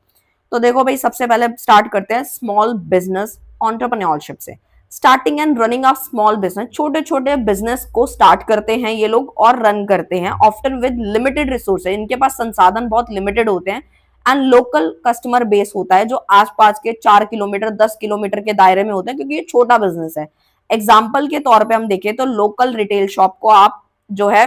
तो देखो भाई, सबसे पहले स्टार्ट करते हैं स्मॉल बिजनेस एंटरप्रेन्योरशिप से। Starting and running of small business, छोटे छोटे बिजनेस को स्टार्ट करते हैं ये लोग और रन करते हैं, ऑफ्टन विद लिमिटेड रिसोर्सेज, इनके पास संसाधन बहुत लिमिटेड होते हैं। एंड लोकल कस्टमर बेस होता है जो आसपास के 4 किलोमीटर 10 किलोमीटर के दायरे में होते हैं, क्योंकि ये छोटा बिजनेस है। एग्जाम्पल के तौर पे हम देखें तो लोकल रिटेल शॉप को आप जो है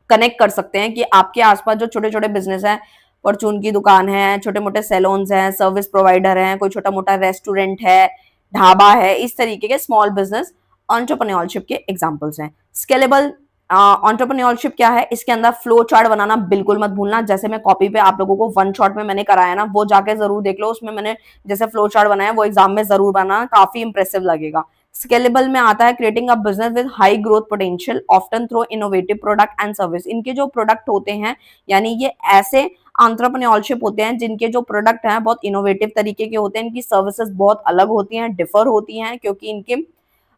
कनेक्ट कर सकते हैं कि आपके आसपास जो छोटे छोटे बिजनेस हैं, परचून की दुकान है, छोटे मोटे सैलून्स हैं, सर्विस प्रोवाइडर हैं, कोई छोटा मोटा रेस्टोरेंट है, ढाबा है, इस तरीके के स्मॉल बिजनेस एंटरप्रेन्योरशिप के एग्जांपल्स हैं। स्केलेबल एंटरप्रेन्योरशिप क्या है? इसके अंदर फ्लो चार्ट बनाना बिल्कुल मत भूलना। जैसे मैं कॉपी पे आप लोगों को वन शॉट में मैंने कराया ना, वो जाके जरूर देख लो, उसमें मैंने जैसे फ्लो चार्ट बनाया वो एग्जाम में जरूर बनाना, काफी इंप्रेसिव लगेगा। स्केलेबल में आता है creating a business with high growth potential often through innovative product and service. इनके जो प्रोडक्ट होते हैं, यानी ये ऐसे एंटरप्रेन्योरशिप होते हैं जिनके जो प्रोडक्ट हैं बहुत इनोवेटिव तरीके के होते हैं, इनकी सर्विसेज बहुत अलग होती हैं, डिफर होती हैं, क्योंकि इनके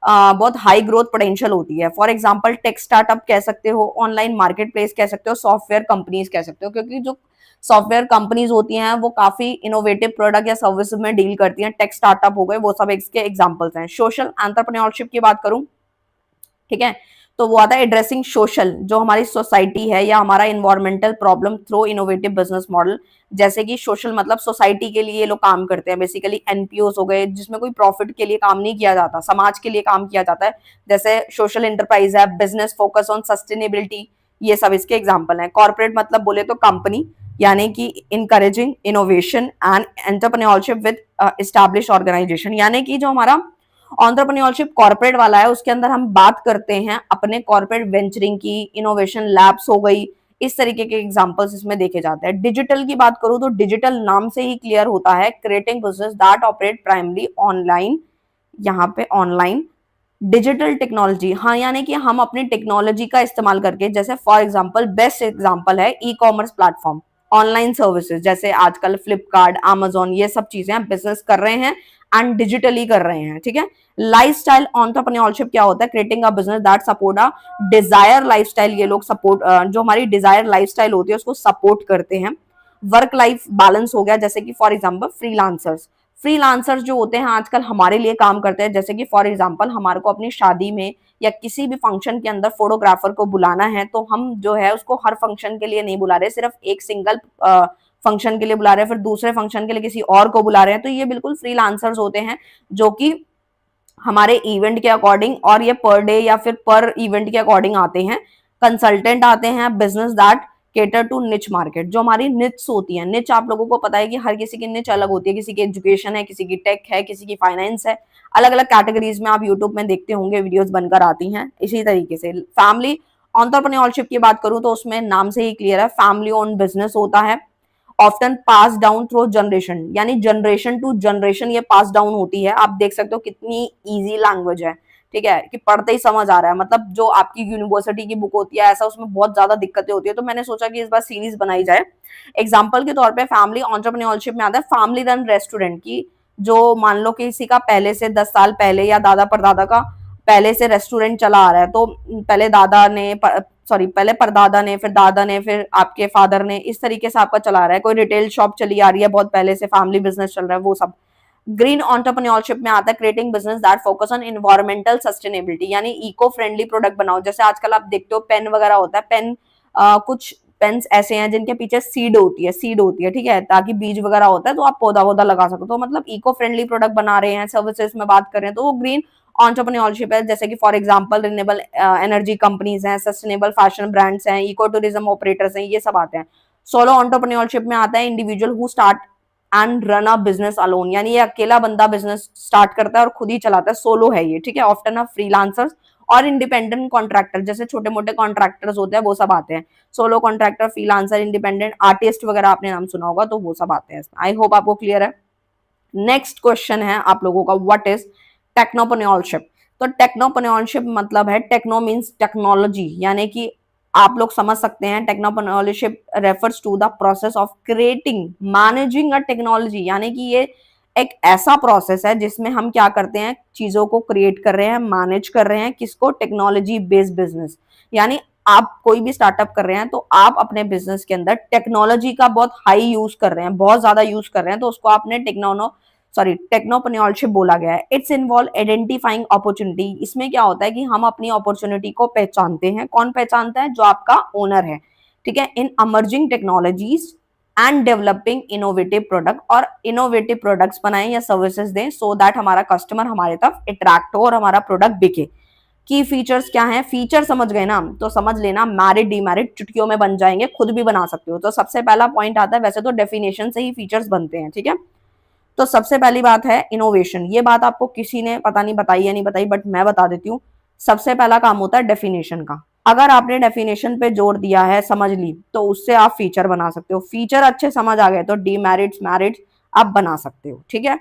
बहुत हाई ग्रोथ पोटेंशियल होती है। फॉर एग्जांपल टेक स्टार्टअप कह सकते हो, ऑनलाइन मार्केट प्लेस कह सकते हो, सॉफ्टवेयर कंपनीज कह सकते हो, क्योंकि जो सॉफ्टवेयर कंपनीज होती हैं वो काफी इनोवेटिव प्रोडक्ट या सर्विस में डील करती हैं। टेक स्टार्टअप हो गए, वो सब इसके एग्जांपल्स हैं। सोशल एंटरप्रेन्योरशिप की बात करूं, ठीक है, तो वो आता है एड्रेसिंग सोशल, जो हमारी सोसाइटी है या हमारा environmental problem through innovative business model. जैसे कि सोशल मतलब सोसाइटी के लिए लोग काम करते हैं, बेसिकली एनपीओ हो गए, जिसमें कोई प्रॉफिट के लिए काम नहीं किया जाता, समाज के लिए काम किया जाता है। जैसे सोशल एंटरप्राइज है, बिजनेस फोकस ऑन सस्टेनेबिलिटी, ये सब इसके एग्जाम्पल हैं। कॉर्पोरेट मतलब बोले तो कंपनी, यानी कि encouraging innovation and entrepreneurship with establish organisation, यानी कि जो हमारा एंटरप्रेन्योरशिप कॉर्पोरेट वाला है उसके अंदर हम बात करते हैं अपने कॉर्पोरेट वेंचरिंग की, इनोवेशन लैब्स हो गई, इस तरीके के एग्जांपल्स इसमें देखे जाते हैं। डिजिटल की बात करूं तो डिजिटल नाम से ही क्लियर होता है, creating business that operate primary online, यहाँ पे ऑनलाइन डिजिटल टेक्नोलॉजी, हाँ, यानी कि हम अपनी टेक्नोलॉजी का इस्तेमाल करके, जैसे फॉर एग्जांपल बेस्ट एग्जांपल है e commerce platform, online services, जैसे आजकल फ्लिपकार्ट, अमेजोन, ये सब चीजें बिजनेस कर रहे हैं एंड डिजिटली कर रहे हैं, ठीक है। लाइफस्टाइल एंटरप्रेन्योरशिप क्या होता है, creating a business that support a desire lifestyle, ये लोग सपोर्ट, जो हमारी डिजायर लाइफस्टाइल होती है उसको सपोर्ट करते हैं। वर्क लाइफ बैलेंस हो गया, जैसे कि फॉर एग्जांपल फ्रीलांसर्स, फ्रीलांसर्स जो होते हैं आजकल हमारे लिए काम करते हैं, जैसे कि फॉर एग्जांपल हमारे को अपनी शादी में या किसी भी फंक्शन के अंदर फोटोग्राफर को बुलाना है, तो हम जो है उसको हर फंक्शन के लिए नहीं बुला रहे, सिर्फ एक सिंगल फंक्शन के लिए बुला रहे हैं, फिर दूसरे फंक्शन के लिए किसी और को बुला रहे हैं, तो ये बिल्कुल फ्रीलांसर्स होते हैं, जो कि हमारे इवेंट के अकॉर्डिंग और ये पर डे या फिर पर इवेंट के अकॉर्डिंग आते हैं। कंसल्टेंट आते हैं, बिजनेस दैट केटर टू निच मार्केट, जो हमारी निच होती है। निच आप लोगों को पता है कि हर किसी की निच अलग होती है, किसी की एजुकेशन है, किसी की टेक है, किसी की फाइनेंस है, अलग अलग कैटेगरीज में आप यूट्यूब में देखते होंगे वीडियोस बनकर आती हैं। इसी तरीके से फैमिली एंटरप्रेन्योरशिप की बात करूं तो उसमें नाम से ही क्लियर है, फैमिली ओन बिजनेस होता है, ऑफ्टन पास डाउन थ्रू जनरेशन, यानी जनरेशन टू जनरेशन ये पास डाउन होती है। आप देख सकते हो कितनी इजी लैंग्वेज है, ठीक है, कि पढ़ते ही समझ आ रहा है, मतलब जो आपकी यूनिवर्सिटी की बुक होती है ऐसा उसमें बहुत ज्यादा दिक्कतें होती है, तो मैंने सोचा कि इस बार सीरीज बनाई जाए। एग्जाम्पल के तौर पे फैमिली एंटरप्रेन्योरशिप में आता है फैमिली रन रेस्टोरेंट की, जो मान लो किसी का पहले से 10 साल पहले या दादा परदादा का पहले से रेस्टोरेंट चला आ रहा है, तो पहले दादा ने सॉरी पहले परदादा ने, फिर दादा ने, फिर आपके फादर ने, इस तरीके से आपका चला रहा है। कोई रिटेल शॉप चली आ रही है बहुत पहले से, फैमिली बिजनेस चल रहा है, वो सब। ग्रीन एंटरप्रेन्योरशिप में आता है creating business that focus on environmental sustainability, यानी इको फ्रेंडली प्रोडक्ट बनाओ। जैसे आजकल आप देखते हो पेन वगैरह होता है, पेन कुछ पेन्स ऐसे हैं जिनके पीछे सीड होती है, ठीक है, ताकि बीज वगैरह होता है तो आप पौधा वौधा लगा सको, तो मतलब इको फ्रेंडली प्रोडक्ट बना रहे हैं। सर्विसेज में बात करें तो वो ग्रीन एंटरप्रेन्योरशिप है, जैसे कि for example renewable energy companies हैं, सस्टेनेबल फैशन ब्रांड्स हैं, इको टूरिज्म ऑपरेटर्स हैं, ये सब आते हैं। सोलो एंटरप्रेन्योरशिप में आता है individual who start and run a business alone, यानी ये अकेला बंदा बिजनेस स्टार्ट करता है और खुद ही चलाता है, सोलो है ये, ठीक है। ऑफ्टन अ फ्रीलांसर्स और इंडिपेंडेंट कॉन्ट्रैक्टर, जैसे छोटे मोटे कॉन्ट्रैक्टर्स होते हैं वो सब आते हैं। Solo contractor, freelancer, independent artist वगैरह आपने नाम सुना होगा, तो वो सब आते हैं। आई होप आपको क्लियर है। नेक्स्ट क्वेश्चन है आप लोगों का, व्हाट इज टेक्नोप्रेन्योरशिप। तो टेक्नोप्रेन्योरशिप मतलब है, टेक्नो मींस टेक्नोलॉजी, यानी कि आप लोग समझ सकते हैं technopreneurship refers to the process of creating managing a technology, यानी कि ये एक ऐसा प्रोसेस है जिसमें हम क्या करते हैं, चीजों को क्रिएट कर रहे हैं, मैनेज कर रहे हैं, किसको, टेक्नोलॉजी बेस्ड बिजनेस। यानी आप कोई भी स्टार्टअप कर रहे हैं तो आप अपने बिजनेस के अंदर टेक्नोलॉजी का बहुत हाई यूज कर रहे हैं, बहुत ज्यादा यूज कर रहे हैं, तो उसको आपने टेक्नोप्रेन्योरशिप बोला गया है। इट्स इन्वॉल्व आइडेंटिफाइंग अपॉर्चुनिटी, इसमें क्या होता है कि हम अपनी अपॉर्चुनिटी को पहचानते हैं। कौन पहचानता है, जो आपका ओनर है, ठीक है। In emerging technologies and developing innovative product, और इनोवेटिव प्रोडक्ट्स बनाएं या सर्विसेज दें सो दैट हमारा कस्टमर हमारे तरफ अट्रैक्ट हो और हमारा प्रोडक्ट बिके। की फीचर्स क्या हैं, फीचर समझ गए ना, तो समझ लेना मैरिड डीमैरिड चुटकियों में बन जाएंगे, खुद भी बना सकते हो। तो सबसे पहला पॉइंट आता है, वैसे तो डेफिनेशन से ही फीचर्स बनते हैं, ठीक है। तो सबसे पहली बात है इनोवेशन, ये बात आपको किसी ने पता नहीं बताई या नहीं बताई, बट मैं बता देती हूँ। सबसे पहला काम होता है डेफिनेशन का, अगर आपने डेफिनेशन पे जोर दिया है, समझ ली, तो उससे आप फीचर बना सकते हो। फीचर अच्छे समझ आ गए तो डीमेरिट्स मैरिट्स आप बना सकते हो, ठीक है।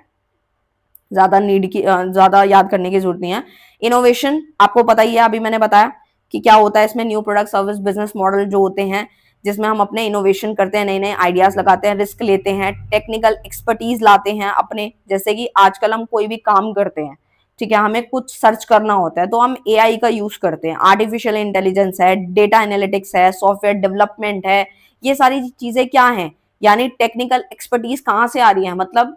ज्यादा याद करने की जरूरत नहीं है। इनोवेशन आपको पता ही है, अभी मैंने बताया कि क्या होता है इसमें, new product service business model जो होते हैं, जिसमें हम अपने इनोवेशन करते हैं, नए नए आइडियाज लगाते हैं, रिस्क लेते हैं, टेक्निकल एक्सपर्टीज लाते हैं अपने। जैसे कि आजकल हम कोई भी काम करते हैं, ठीक है, हमें कुछ सर्च करना होता है तो हम एआई का यूज करते हैं, आर्टिफिशियल इंटेलिजेंस है, डेटा एनालिटिक्स है, सॉफ्टवेयर डेवलपमेंट है। ये सारी चीजें क्या हैं, यानी टेक्निकल एक्सपर्टीज कहाँ से आ रही है, मतलब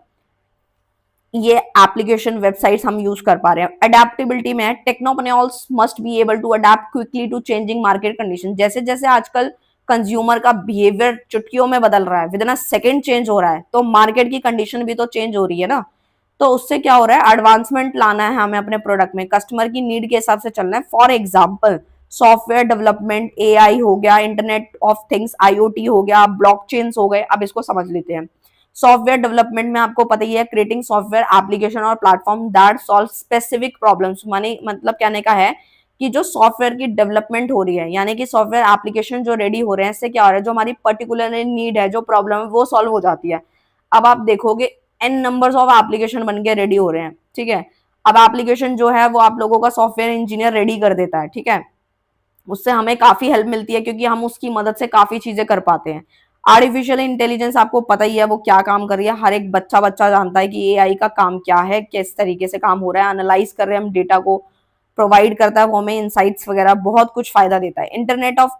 ये एप्लीकेशन वेबसाइट्स हम यूज कर पा रहे हैं। अडेप्टेबिलिटी में technopreneurs must be able to adapt quickly to changing market condition. जैसे जैसे आजकल कंज्यूमर का बिहेवियर चुटकियों में बदल रहा है, with in a second change हो रहा है, तो मार्केट की कंडीशन भी तो चेंज हो रही है ना। तो उससे क्या हो रहा है, एडवांसमेंट लाना है हमें अपने प्रोडक्ट में, कस्टमर की नीड के हिसाब से चलना है। For example software development, AI हो गया, इंटरनेट ऑफ थिंग्स आईओटी हो गया, ब्लॉकचेन्स हो गए। अब इसको समझ लेते हैं। सॉफ्टवेयर डेवलपमेंट में आपको पता ही है, क्रिएटिंग सॉफ्टवेयर एप्लीकेशन और platform that solve specific problems. माने मतलब कहने का है कि जो सॉफ्टवेयर की डेवलपमेंट हो रही है, यानी कि सॉफ्टवेयर एप्लीकेशन जो रेडी हो रहे हैं, इससे क्या हो रहा है, जो हमारी पर्टिकुलर नीड है, जो प्रॉब्लम है, वो सॉल्व हो जाती है। अब आप देखोगे एन नंबर्स ऑफ एप्लीकेशन बन के रेडी हो रहे हैं, ठीक है। अब एप्लीकेशन जो है वो आप लोगों का सॉफ्टवेयर इंजीनियर रेडी कर देता है, ठीक है। उससे हमें काफी हेल्प मिलती है क्योंकि हम उसकी मदद से काफी चीजें कर पाते हैं। आर्टिफिशियल इंटेलिजेंस आपको पता ही है वो क्या काम कर रही है, हर एक बच्चा बच्चा जानता है कि एआई का काम क्या है, किस तरीके से काम हो रहा है, एनालाइज कर रहे हैं हम डेटा को, प्रोवाइड करता है वो हमें इनसाइट्स वगैरह, बहुत कुछ फायदा देता है। इंटरनेट ऑफ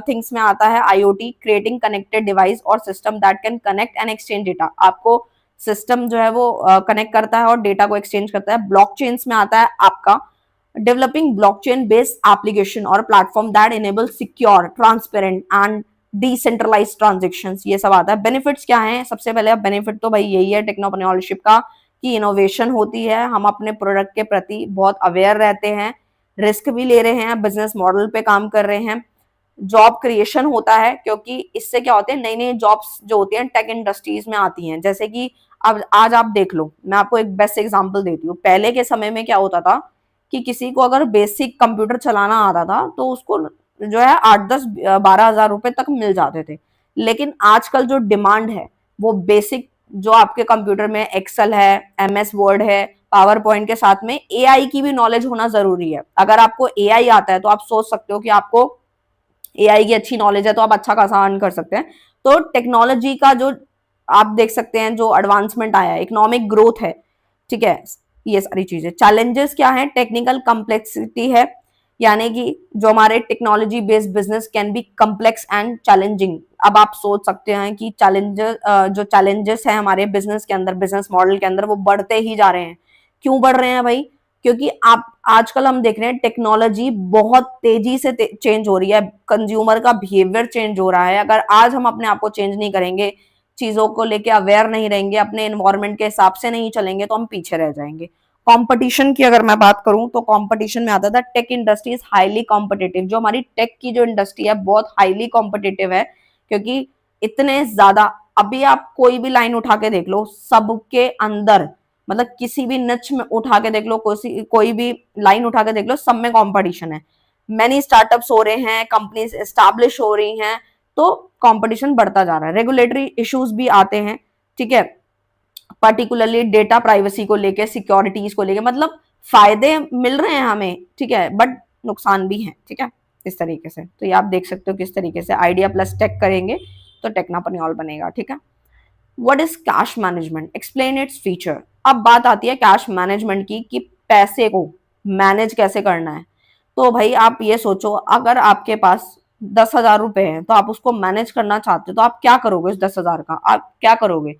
थिंग्स में आता है आईओटी, क्रिएटिंग कनेक्टेड डिवाइस और system that can connect and exchange data. आपको सिस्टम जो है वो कनेक्ट करता है और डेटा को एक्सचेंज करता है। ब्लॉकचेन्स में आता है आपका developing blockchain based application or platform that enable secure, transparent and decentralized transactions। ये सब आता है। बेनिफिट्स क्या हैं, सबसे पहले बेनिफिट तो भाई यही है टेक्नोप्रेन्योरशिप का कि इनोवेशन होती है, हम अपने प्रोडक्ट के प्रति बहुत अवेयर रहते हैं, रिस्क भी ले रहे हैं, बिजनेस मॉडल पे काम कर रहे हैं, जॉब क्रिएशन होता है क्योंकि इससे क्या होते हैं, नई नई जॉब्स जो होती हैं टेक इंडस्ट्रीज में आती हैं। जैसे कि अब आज आप देख लो, मैं आपको एक बेस्ट एग्जांपल देती हूँ। पहले के समय में क्या होता था कि किसी को अगर बेसिक कंप्यूटर चलाना आता था तो उसको जो है 8-10-12 हजार रुपए तक मिल जाते थे। लेकिन आजकल जो डिमांड है वो बेसिक जो आपके कंप्यूटर में एक्सेल है, एमएस वर्ड है, पावर पॉइंट के साथ में एआई की भी नॉलेज होना जरूरी है। अगर आपको एआई आता है तो आप सोच सकते हो कि आपको एआई की अच्छी नॉलेज है तो आप अच्छा खासा अर्न कर सकते हैं। तो टेक्नोलॉजी का जो आप देख सकते हैं जो एडवांसमेंट आया है, इकोनॉमिक ग्रोथ है, ठीक है, ये सारी चीजें। चैलेंजेस क्या है, टेक्निकल कम्प्लेक्सिटी है, यानी कि जो हमारे technology based business can be complex and challenging. अब आप सोच सकते हैं कि चैलेंजेस जो चैलेंजेस है हमारे बिजनेस के अंदर, बिजनेस मॉडल के अंदर, वो बढ़ते ही जा रहे हैं। क्यों बढ़ रहे हैं भाई, क्योंकि आप आजकल हम देख रहे हैं टेक्नोलॉजी बहुत तेजी से चेंज हो रही है, कंज्यूमर का बिहेवियर चेंज हो रहा है। अगर आज हम अपने आप को चेंज नहीं करेंगे, चीजों को लेके अवेयर नहीं रहेंगे, अपने एनवायरमेंट के हिसाब से नहीं चलेंगे, तो हम पीछे रह जाएंगे। कंपटीशन की अगर मैं बात करूं तो कंपटीशन में आता था tech industry is highly competitive. जो हमारी टेक की जो इंडस्ट्री है बहुत हाईली कॉम्पिटिटिव है, क्योंकि इतने ज्यादा, अभी आप कोई भी लाइन उठा के देख लो, सबके अंदर, मतलब किसी भी निच में उठा के देख लो, कोई भी लाइन उठा के देख लो, सब में कंपटीशन है। मैनी स्टार्टअप्स हो रहे हैं, कंपनीज एस्टैब्लिश हो रही हैं, तो कंपटीशन बढ़ता जा रहा है। रेगुलेटरी इश्यूज भी आते हैं, ठीक है, पर्टिकुलरली डेटा प्राइवेसी को लेके, सिक्योरिटीज को लेके, मतलब फायदे मिल रहे हैं हमें, ठीक है, बट नुकसान भी है, ठीक है, इस तरीके से। तो ये आप देख सकते हो किस तरीके से आइडिया प्लस टेक करेंगे तो टेक्नापनियल बनेगा, ठीक है। What is cash management, explain its feature. अब बात आती है कैश मैनेजमेंट की कि पैसे को मैनेज कैसे करना है। तो भाई आप ये सोचो, अगर आपके पास 10,000 रुपए हैं तो आप उसको मैनेज करना चाहते हो, तो आप क्या करोगे उस 10,000 का, आप क्या करोगे।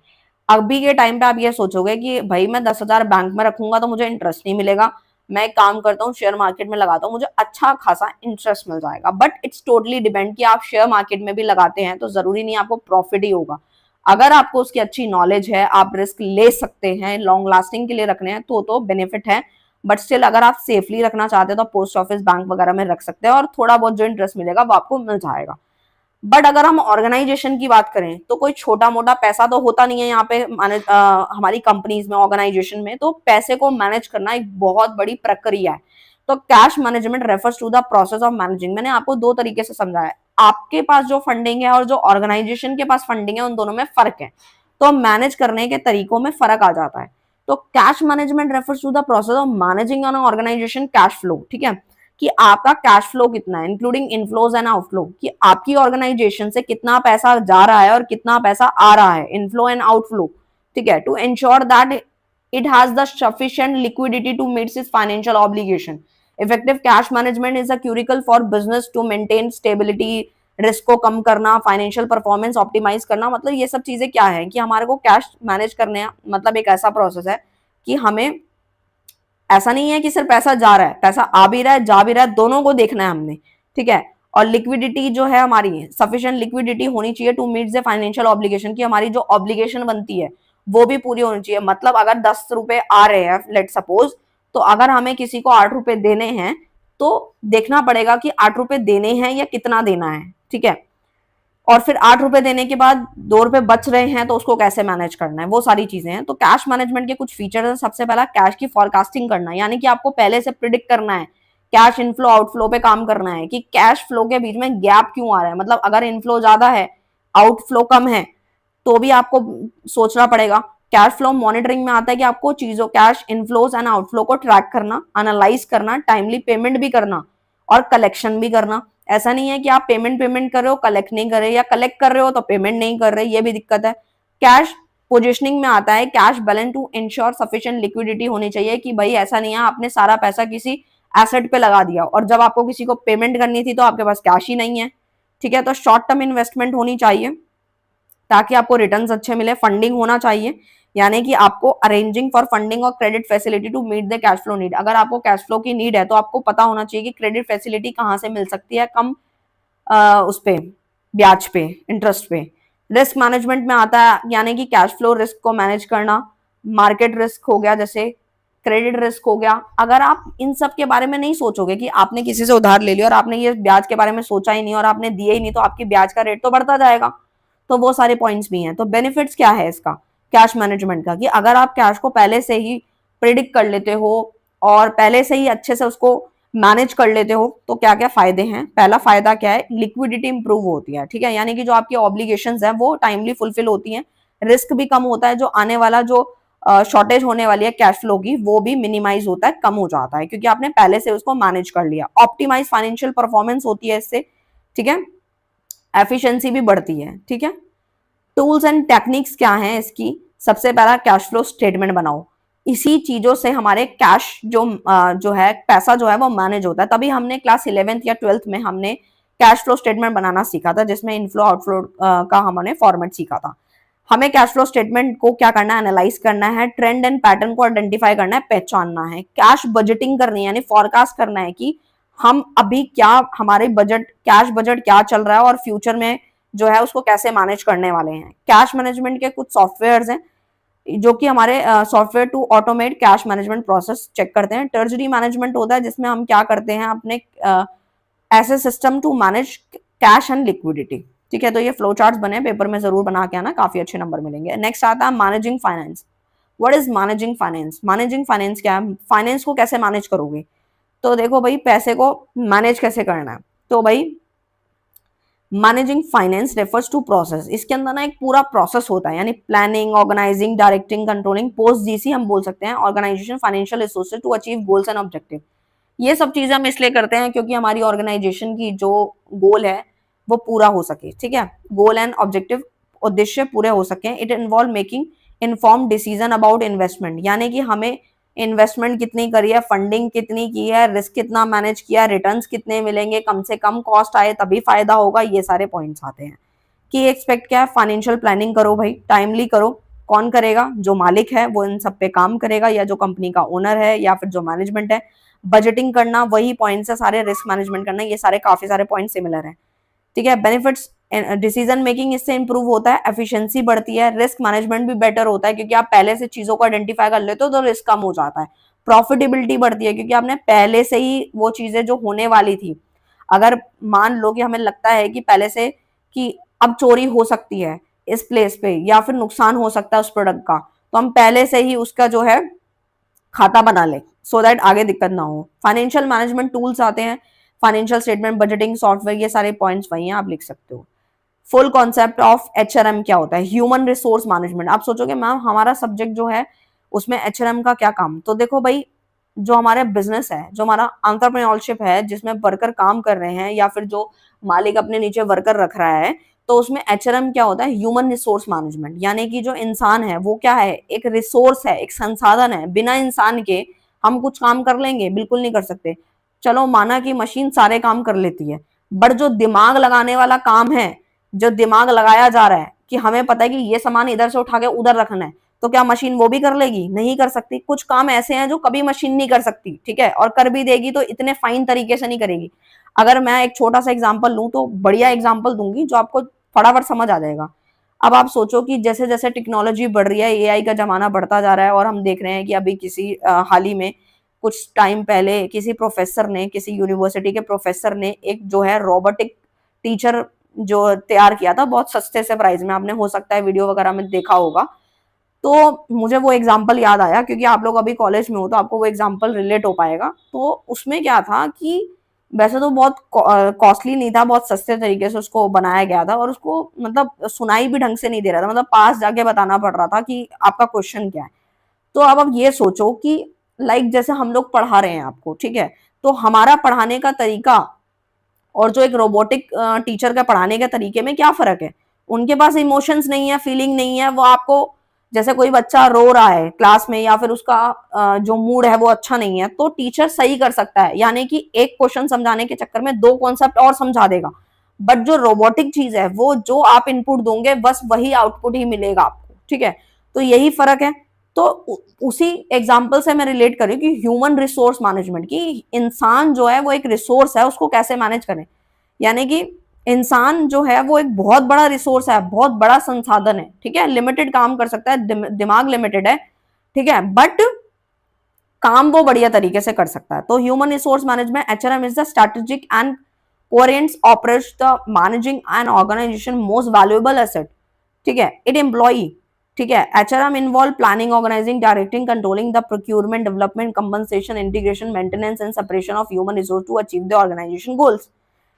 अभी के टाइम पे आप ये सोचोगे कि भाई मैं 10,000 बैंक में रखूंगा तो मुझे इंटरेस्ट नहीं मिलेगा, मैं एक काम करता हूँ शेयर मार्केट में लगाता हूँ, मुझे अच्छा खासा इंटरेस्ट मिल जाएगा। बट इट्स टोटली डिपेंड कि आप शेयर मार्केट में भी लगाते हैं तो जरूरी नहीं आपको प्रॉफिट ही होगा। अगर आपको उसकी अच्छी नॉलेज है, आप रिस्क ले सकते हैं, लॉन्ग लास्टिंग के लिए रखने हैं तो बेनिफिट है। बट स्टिल अगर आप सेफली रखना चाहते हैं तो पोस्ट ऑफिस, बैंक वगैरह में रख सकते हैं और थोड़ा बहुत जो इंटरेस्ट मिलेगा वो आपको मिल जाएगा। बट अगर हम ऑर्गेनाइजेशन की बात करें तो कोई छोटा मोटा पैसा तो होता नहीं है यहाँ पे हमारी कंपनीज में, ऑर्गेनाइजेशन में, तो पैसे को मैनेज करना एक बहुत बड़ी प्रक्रिया है। तो cash management refers to the process of managing. मैंने आपको दो तरीके से समझाया, आपके पास जो फंडिंग है और जो ऑर्गेनाइजेशन के पास फंडिंग है, उन दोनों में फर्क है, तो मैनेज करने के तरीकों में फर्क आ जाता है। तो cash management refers to the process of managing on organisation cash flow, ठीक है। कि आपका कैश फ्लो कितना है, इंक्लूडिंग इनफ्लोज एंड आउटफ्लो, कि आपकी ऑर्गेनाइजेशन से कितना पैसा जा रहा है और कितना पैसा आ रहा है, इनफ्लो एंड आउटफ्लो, ठीक है, to ensure that it has the sufficient liquidity to meet its financial obligation. Effective cash management is a critical for business to maintain stability, risk को कम करना, फाइनेंशियल परफॉर्मेंस ऑप्टिमाइज करना, मतलब ये सब चीजें क्या है कि हमारे को कैश मैनेज करने, मतलब एक ऐसा प्रोसेस है कि हमें ऐसा नहीं है कि सिर्फ पैसा जा रहा है, पैसा आ भी रहा है, जा भी रहा है, दोनों को देखना है हमने, ठीक है। और लिक्विडिटी जो है हमारी, सफिशिएंट लिक्विडिटी होनी चाहिए to meet the financial obligation, की हमारी जो ऑब्लिगेशन बनती है वो भी पूरी होनी चाहिए। मतलब अगर 10 रुपए आ रहे हैं लेट सपोज, तो अगर हमें किसी को 8 रुपए देने हैं तो देखना पड़ेगा कि 8 रुपए देने हैं या कितना देना है, ठीक है। और फिर 8 रुपए देने के बाद 2 रुपए बच रहे हैं तो उसको कैसे मैनेज करना है, वो सारी चीजें हैं। तो कैश मैनेजमेंट के कुछ फीचर्स हैं। सबसे पहला कैश की फोरकास्टिंग करना है, यानी कि आपको पहले से प्रिडिक्ट करना है, कैश इनफ्लो आउटफ्लो पे काम करना है कि कैश फ्लो के बीच में गैप क्यों आ रहा है। मतलब अगर इनफ्लो ज्यादा है, आउटफ्लो कम है, तो भी आपको सोचना पड़ेगा। कैश फ्लो मॉनिटरिंग में आता है कि आपको चीजों, कैश इनफ्लोज एंड आउटफ्लो को ट्रैक करना, एनालाइज करना, टाइमली पेमेंट भी करना और कलेक्शन भी करना। ऐसा नहीं है कि आप पेमेंट पेमेंट कर रहे हो, कलेक्ट नहीं कर रहे, या कलेक्ट कर रहे हो तो पेमेंट नहीं कर रहे, ये भी दिक्कत है। कैश पोजिशनिंग में आता है cash balance to ensure sufficient liquidity होनी चाहिए, कि भाई ऐसा नहीं है आपने सारा पैसा किसी एसेट पे लगा दिया और जब आपको किसी को पेमेंट करनी थी तो आपके पास कैश ही नहीं है, ठीक है। तो शॉर्ट टर्म इन्वेस्टमेंट होनी चाहिए ताकि आपको रिटर्न्स अच्छे मिले। फंडिंग होना चाहिए, यानी कि आपको अरेंजिंग फॉर फंडिंग और credit facility to meet the cash flow need. अगर आपको कैश फ्लो की नीड है तो आपको पता होना चाहिए कि क्रेडिट फैसिलिटी कहाँ से मिल सकती है कम उस पे ब्याज पे, इंटरेस्ट पे। रिस्क मैनेजमेंट में आता है, यानी कि कैश फ्लो रिस्क को मैनेज करना। मार्केट रिस्क हो गया, जैसे क्रेडिट रिस्क हो गया। अगर आप इन सब के बारे में नहीं सोचोगे कि आपने किसी से उधार ले लिया और आपने ये ब्याज के बारे में सोचा ही नहीं और आपने दिए ही नहीं, तो आपकी ब्याज का रेट तो बढ़ता जाएगा। तो वो सारे पॉइंट्स भी हैं। तो बेनिफिट्स क्या है इसका, कैश मैनेजमेंट का, कि अगर आप कैश को पहले से ही प्रिडिक्ट कर लेते हो और पहले से ही अच्छे से उसको मैनेज कर लेते हो तो क्या क्या फायदे हैं। पहला फायदा क्या है, लिक्विडिटी इंप्रूव होती है, ठीक है, यानी कि जो आपकी ऑब्लिगेशंस है वो टाइमली फुलफिल होती हैं। रिस्क भी कम होता है, जो आने वाला जो शॉर्टेज होने वाली है कैश फ्लो की वो भी मिनिमाइज होता है, कम हो जाता है, क्योंकि आपने पहले से उसको मैनेज कर लिया। ऑप्टिमाइज फाइनेंशियल परफॉर्मेंस होती है इससे, ठीक है, एफिशिएंसी भी बढ़ती है, ठीक है। टूल्स एंड टेक्निक्स क्या हैं इसकी, सबसे पहला कैश फ्लो स्टेटमेंट बनाओ। इसी चीजों से हमारे कैश जो है पैसा जो है वो मैनेज होता है। तभी हमने क्लास 11th या 12th में हमने कैश फ्लो स्टेटमेंट बनाना सीखा था, जिसमें इनफ्लो आउटफ्लो का हमने फॉर्मेट सीखा था। हमें कैश फ्लो स्टेटमेंट को क्या करना है, एनालाइज करना है, ट्रेंड एंड पैटर्न को आइडेंटिफाई करना है, पहचानना है। कैश बजटिंग करनी है, यानी फॉरकास्ट करना है कि हम अभी क्या, हमारे बजट, कैश बजट क्या चल रहा है और फ्यूचर में जो है उसको कैसे मैनेज करने वाले हैं। कैश मैनेजमेंट के कुछ सॉफ्टवेयर्स हैं जो कि हमारे software to automate cash management process check करते हैं। ट्रेजरी मैनेजमेंट होता है जिसमें हम क्या करते हैं, अपने ऐसे system to manage cash and liquidity, ठीक है। तो ये फ्लो चार्ट्स बने, पेपर में जरूर बना के आना, काफी अच्छे नंबर मिलेंगे। नेक्स्ट आता है managing finance. What is managing finance, managing finance क्या है, फाइनेंस को कैसे मैनेज करोगे। तो देखो भाई, पैसे को मैनेज कैसे करना है, तो भाई managing finance refers to process. इसके अंदर ना एक पूरा प्रोसेस होता है, यानी planning, organising, directing, controlling, post GC हम बोल सकते हैं, organisation financial resources to achieve goals and objective. ये सब चीजें हम इसलिए करते हैं क्योंकि हमारी ऑर्गेनाइजेशन की जो गोल है वो पूरा हो सके, ठीक है, गोल एंड ऑब्जेक्टिव, उद्देश्य पूरे हो सके। It involve making inform decision about investment, यानी कि हमें इन्वेस्टमेंट कितनी करी है, फंडिंग कितनी की है, रिस्क कितना मैनेज किया, रिटर्न्स कितने मिलेंगे, कम से कम कॉस्ट आए तभी फायदा होगा, ये सारे पॉइंट्स आते हैं। की एक्सपेक्ट क्या है, फाइनेंशियल प्लानिंग करो भाई, टाइमली करो। कौन करेगा, जो मालिक है वो इन सब पे काम करेगा, या जो कंपनी का ओनर है, या फिर जो मैनेजमेंट है। बजटिंग करना, वही पॉइंट्स है सारे, रिस्क मैनेजमेंट करना, ये सारे काफी सारे पॉइंट सिमिलर है, ठीक है। बेनिफिट्स, डिसीजन मेकिंग इससे इंप्रूव होता है, एफिशिएंसी बढ़ती है, रिस्क मैनेजमेंट भी बेटर होता है क्योंकि आप पहले से चीजों को आइडेंटिफाई कर लेते हो तो रिस्क कम हो जाता है। प्रॉफिटेबिलिटी बढ़ती है क्योंकि आपने पहले से ही वो चीजें जो होने वाली थी, अगर मान लो कि हमें लगता है कि पहले से कि अब चोरी हो सकती है इस प्लेस पे या फिर नुकसान हो सकता है उस प्रोडक्ट का, तो हम पहले से ही उसका जो है खाता बना ले, सो दैट आगे दिक्कत ना हो। फाइनेंशियल मैनेजमेंट टूल्स आते हैं, फाइनेंशियल स्टेटमेंट, बजटिंग सॉफ्टवेयर, ये सारे पॉइंट्स वही हैं, आप लिख सकते हो। फुल कॉन्सेप्ट ऑफ एचआरएम क्या होता है, ह्यूमन रिसोर्स मैनेजमेंट। आप सोचोगे मैम हमारा सब्जेक्ट जो है उसमें एचआरएम का क्या काम, तो देखो भाई जो हमारे बिजनेस है, जो हमारा एंटरप्रेन्योरशिप है, जिसमें वर्कर काम कर रहे हैं या फिर जो मालिक अपने नीचे वर्कर रख रहा है, तो उसमें एचआरएम क्या होता है, ह्यूमन रिसोर्स मैनेजमेंट, यानी कि जो इंसान है वो क्या है, एक रिसोर्स है, एक संसाधन है। बिना इंसान के हम कुछ काम कर लेंगे? बिल्कुल नहीं कर सकते। चलो माना कि मशीन सारे काम कर लेती है, बट जो दिमाग लगाने वाला काम है, जो दिमाग लगाया जा रहा है कि हमें पता है कि ये सामान इधर से उठा के उधर रखना है, तो क्या मशीन वो भी कर लेगी? नहीं कर सकती। कुछ काम ऐसे हैं जो कभी मशीन नहीं कर सकती, ठीक है, और कर भी देगी तो इतने फाइन तरीके से नहीं करेगी। अगर मैं एक छोटा सा एग्जांपल लूं तो बढ़िया एग्जांपल दूंगी जो आपको फटाफट समझ आ जाएगा। अब आप सोचो कि जैसे जैसे टेक्नोलॉजी बढ़ रही है, एआई का जमाना बढ़ता जा रहा है, और हम देख रहे हैं कि अभी किसी हाल ही में कुछ टाइम पहले किसी प्रोफेसर ने, किसी यूनिवर्सिटी के प्रोफेसर ने एक जो है रोबोटिक टीचर जो तैयार किया था बहुत सस्ते से प्राइस में। आपने हो सकता है वीडियो वगैरह में देखा होगा। तो मुझे वो एग्जाम्पल याद आया क्योंकि आप लोग अभी कॉलेज में हो तो आपको वो एग्जाम्पल रिलेट हो पाएगा। तो उसमें क्या था कि वैसे तो बहुत कॉस्टली नहीं था, बहुत सस्ते तरीके से उसको बनाया गया था, और उसको मतलब सुनाई भी ढंग से नहीं दे रहा था, मतलब पास जाके बताना पड़ रहा था कि आपका क्वेश्चन क्या है। तो अब आप ये सोचो कि लाइक जैसे हम लोग पढ़ा रहे हैं आपको, ठीक है, तो हमारा पढ़ाने का तरीका और जो एक रोबोटिक टीचर का पढ़ाने के तरीके में क्या फर्क है? उनके पास इमोशंस नहीं है, फीलिंग नहीं है, वो आपको जैसे कोई बच्चा रो रहा है क्लास में या फिर उसका जो मूड है वो अच्छा नहीं है, तो टीचर सही कर सकता है, यानी कि एक क्वेश्चन समझाने के चक्कर में दो कॉन्सेप्ट और समझा देगा। बट जो रोबोटिक चीज है वो जो आप इनपुट दोगे बस वही आउटपुट ही मिलेगा आपको, ठीक है। तो यही फर्क है। तो उसी एग्जाम्पल से मैं रिलेट करूँ कि ह्यूमन रिसोर्स मैनेजमेंट की, इंसान जो है वो एक रिसोर्स है, उसको कैसे मैनेज करें, यानी कि इंसान जो है वो एक बहुत बड़ा रिसोर्स है, बहुत बड़ा संसाधन है, ठीक है, लिमिटेड काम कर सकता है, दिमाग लिमिटेड है, ठीक है, बट काम वो बढ़िया तरीके से कर सकता है। तो human resource management, HRM is the strategic and coherent approach the managing an organisation most valuable asset, ठीक है, इट एम्प्लॉई, ठीक है। HRM involve planning, organising, directing, controlling the procurement, development, compensation, integration, maintenance and separation of human resource to achieve the organisation goals.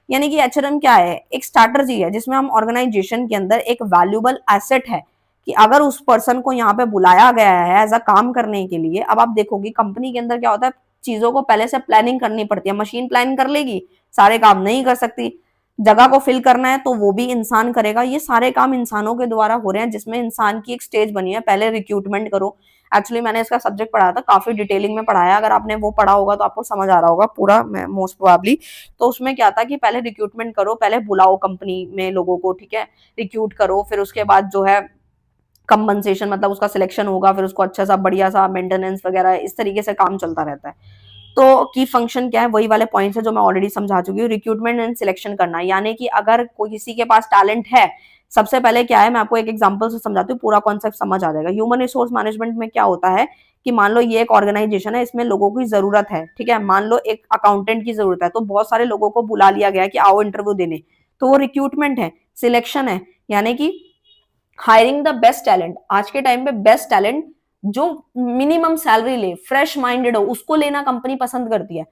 यानी कि HRM क्या है, एक strategy है जिसमें हम ऑर्गेनाइजेशन के अंदर एक वैल्यूएबल एसेट है कि अगर उस पर्सन को यहाँ पे बुलाया गया है एज अ काम करने के लिए। अब आप देखोगे कंपनी के अंदर क्या होता है, चीजों को पहले से प्लानिंग करनी पड़ती है। मशीन प्लान कर लेगी, सारे काम नहीं कर सकती। जगह को फिल करना है तो वो भी इंसान करेगा। ये सारे काम इंसानों के द्वारा हो रहे हैं, जिसमें इंसान की एक स्टेज बनी है, पहले रिक्रूटमेंट करो। एक्चुअली मैंने इसका सब्जेक्ट पढ़ाया था, काफी डिटेलिंग में पढ़ाया, अगर आपने वो पढ़ा होगा तो आपको समझ आ रहा होगा पूरा मोस्ट प्रोबेबली। तो उसमें क्या था कि पहले रिक्रूटमेंट करो, पहले बुलाओ कंपनी में लोगों को, ठीक है, रिक्रूट करो, फिर उसके बाद जो है कंपनसेशन, मतलब उसका सिलेक्शन होगा, फिर उसको अच्छा सा बढ़िया सा मेंटेनेंस वगैरह, इस तरीके से काम चलता रहता है। तो की फंक्शन क्या है, वही वाले पॉइंट्स है जो मैं ऑलरेडी समझा चुकी हूँ। रिक्रूटमेंट एंड सिलेक्शन करना, यानी कि अगर कोई किसी के पास टैलेंट है, सबसे पहले क्या है, मैं आपको एक एग्जांपल से समझाती हूँ, पूरा कॉन्सेप्ट समझ आ जाएगा। ह्यूमन रिसोर्स मैनेजमेंट में क्या होता है कि मान लो ये एक ऑर्गेनाइजेशन है, इसमें लोगों की जरूरत है, ठीक है, मान लो एक अकाउंटेंट की जरूरत है, तो बहुत सारे लोगों को बुला लिया गया कि आओ इंटरव्यू देने, तो वो रिक्रूटमेंट है। सिलेक्शन है, यानी कि हायरिंग द बेस्ट टैलेंट। आज के टाइम पे बेस्ट टैलेंट जो मिनिमम सैलरी ले, फ्रेश माइंडेड हो, उसको लेना कंपनी पसंद करती है।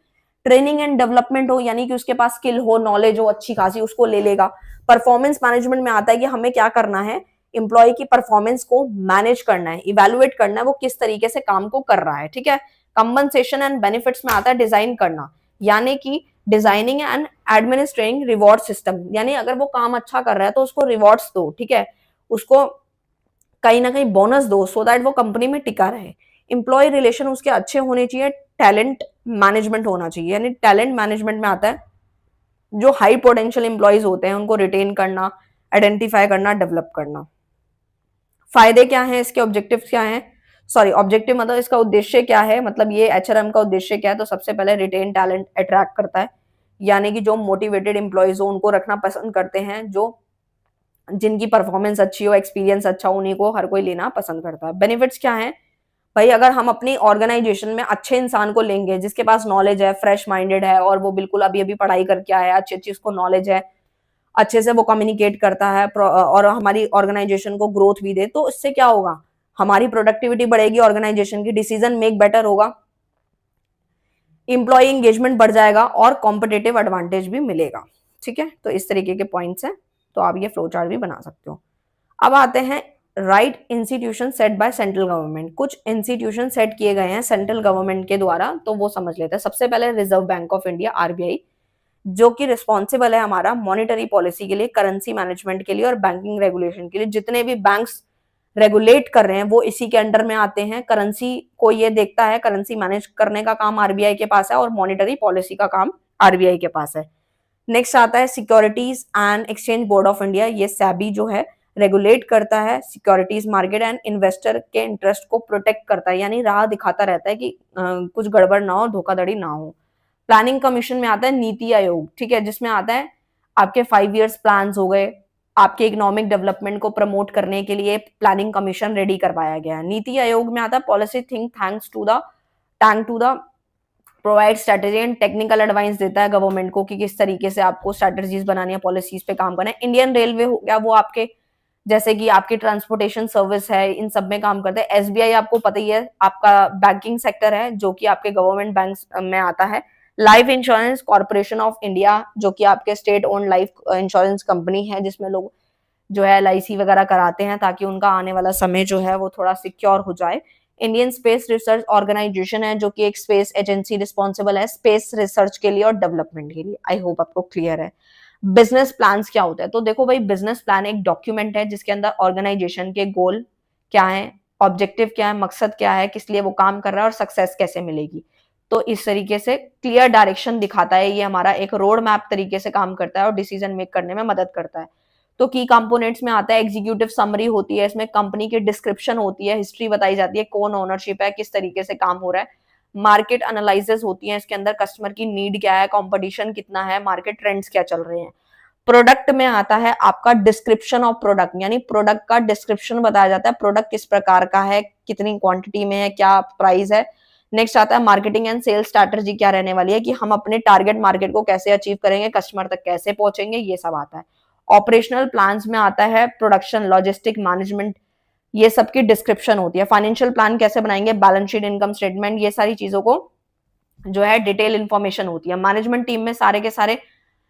ट्रेनिंग एंड डेवलपमेंट हो, यानी कि उसके पास स्किल हो, नॉलेज हो अच्छी खासी, उसको ले लेगा। परफॉर्मेंस मैनेजमेंट में आता है कि हमें क्या करना है, एम्प्लॉय की परफॉर्मेंस को मैनेज करना है, इवेलुएट करना है वो किस तरीके से काम को कर रहा है, ठीक है। कंपनसेशन एंड बेनिफिट्स में आता है डिजाइन करना, यानी कि designing and administrating reward system, यानी अगर वो काम अच्छा कर रहा है तो उसको रिवॉर्ड्स दो, ठीक है, उसको कहीं ना कहीं बोनस दो, सो दैट वो कंपनी में टिका रहे। एम्प्लॉय रिलेशन उसके अच्छे होने चाहिए। टैलेंट मैनेजमेंट होना चाहिए, यानी टैलेंट मैनेजमेंट में आता है जो हाई पोटेंशियल एम्प्लॉयज होते हैं उनको रिटेन करना, आइडेंटिफाई करना, डेवलप करना। फायदे क्या हैं इसके, ऑब्जेक्टिव क्या हैं, सॉरी ऑब्जेक्टिव मतलब इसका उद्देश्य क्या है, मतलब ये एचआरएम का उद्देश्य क्या है। तो सबसे पहले रिटेन टैलेंट अट्रैक्ट करता है, यानी कि जो मोटिवेटेड एम्प्लॉयज हो उनको रखना पसंद करते हैं, जो जिनकी परफॉर्मेंस अच्छी हो, एक्सपीरियंस अच्छा हो, उन्हीं को हर कोई लेना पसंद करता है। बेनिफिट्स क्या है भाई, अगर हम अपनी ऑर्गेनाइजेशन में अच्छे इंसान को लेंगे जिसके पास नॉलेज है, फ्रेश माइंडेड है, और वो बिल्कुल अभी अभी पढ़ाई करके आया है, अच्छी अच्छी उसको नॉलेज है, अच्छे से वो कम्युनिकेट करता है और हमारी ऑर्गेनाइजेशन को ग्रोथ भी दे, तो इससे क्या होगा, हमारी प्रोडक्टिविटी बढ़ेगी, ऑर्गेनाइजेशन की डिसीजन मेक बेटर होगा, इंप्लॉय एंगेजमेंट बढ़ जाएगा और कॉम्पिटेटिव एडवांटेज भी मिलेगा, ठीक है। तो इस तरीके के पॉइंट्स हैं, तो आप ये फ्लो चार्ट भी बना सकते हो। अब आते हैं right institution set by central government, कुछ इंस्टीट्यूशन सेट किए गए हैं सेंट्रल गवर्नमेंट के द्वारा, तो वो समझ लेते हैं। सबसे पहले reserve bank of India RBI, जो कि रिस्पॉन्सिबल है हमारा मॉनेटरी पॉलिसी के लिए, करेंसी मैनेजमेंट के लिए और बैंकिंग रेगुलेशन के लिए। जितने भी बैंक्स रेगुलेट कर रहे हैं वो इसी के अंडर में आते हैं। करेंसी को ये देखता है, करेंसी मैनेज करने का काम आरबीआई के पास है और मॉनेटरी पॉलिसी का काम आरबीआई के पास है। नेक्स्ट आता है securities and exchange board of India, ये सेबी जो है रेगुलेट करता है सिक्योरिटीज मार्केट एंड इन्वेस्टर के इंटरेस्ट को प्रोटेक्ट करता है, यानी राह दिखाता रहता है कि कुछ गड़बड़ ना हो, धोखाधड़ी ना हो। प्लानिंग कमीशन में आता है नीति आयोग, ठीक है, जिसमें आता है आपके 5 ईयर्स प्लान हो गए, आपके इकोनॉमिक डेवलपमेंट को प्रमोट करने के लिए प्लानिंग कमीशन रेडी करवाया गया है। नीति आयोग में आता है policy think tank to the provide strategy and technical advice देता है गवर्नमेंट को कि किस तरीके से आपको स्ट्रेटेजीज बनानी है, पॉलिसीज पे काम करना है। इंडियन रेलवे हो गया, वो आपके जैसे कि आपकी ट्रांसपोर्टेशन सर्विस है, इन सब में काम करते हैं। एसबीआई आपको पता ही है, आपका बैंकिंग सेक्टर है जो कि आपके गवर्नमेंट बैंक में आता है। Life insurance corporation of India, जो कि आपके state owned life insurance company है, जिसमें लोग जो है एलआईसी वगैरह कराते हैं ताकि उनका आने वाला समय जो है वो थोड़ा सिक्योर हो जाए। इंडियन स्पेस रिसर्च ऑर्गेनाइजेशन है, जो कि एक स्पेस एजेंसी रिस्पॉन्सिबल है स्पेस रिसर्च के लिए और डेवलपमेंट के लिए। आई होप आपको क्लियर है। बिजनेस प्लान क्या होता है, तो देखो भाई, बिजनेस प्लान एक डॉक्यूमेंट है जिसके अंदर ऑर्गेनाइजेशन के गोल क्या है, ऑब्जेक्टिव क्या है, मकसद क्या है, किस लिए वो काम कर रहा है और सक्सेस कैसे मिलेगी। तो इस तरीके से क्लियर डायरेक्शन दिखाता है, ये हमारा एक रोड मैप तरीके से काम करता है और डिसीजन मेक करने में मदद करता है। तो की कंपोनेंट्स में आता है एग्जीक्यूटिव समरी होती है, इसमें कंपनी की डिस्क्रिप्शन होती है, हिस्ट्री बताई जाती है, कौन ओनरशिप है, किस तरीके से काम हो रहा है। मार्केट एनालिसिस होती है, इसके अंदर कस्टमर की नीड क्या है, कंपटीशन कितना है, मार्केट ट्रेंड्स क्या चल रहे हैं। प्रोडक्ट में आता है आपका डिस्क्रिप्शन ऑफ प्रोडक्ट, यानी प्रोडक्ट का डिस्क्रिप्शन बताया जाता है, प्रोडक्ट किस प्रकार का है, कितनी क्वांटिटी में है, क्या प्राइस है। नेक्स्ट आता है मार्केटिंग एंड सेल्स स्ट्रैटेजी, क्या रहने वाली है कि हम अपने टारगेट मार्केट को कैसे अचीव करेंगे, कस्टमर तक कैसे पहुंचेंगे, ये सब आता है। ऑपरेशनल प्लान्स में आता है प्रोडक्शन, लॉजिस्टिक मैनेजमेंट, ये सब की डिस्क्रिप्शन होती है। फाइनेंशियल प्लान कैसे बनाएंगे, बैलेंस शीट, इनकम स्टेटमेंट, ये सारी चीजों को जो है डिटेल इंफॉर्मेशन होती है। मैनेजमेंट टीम में सारे के सारे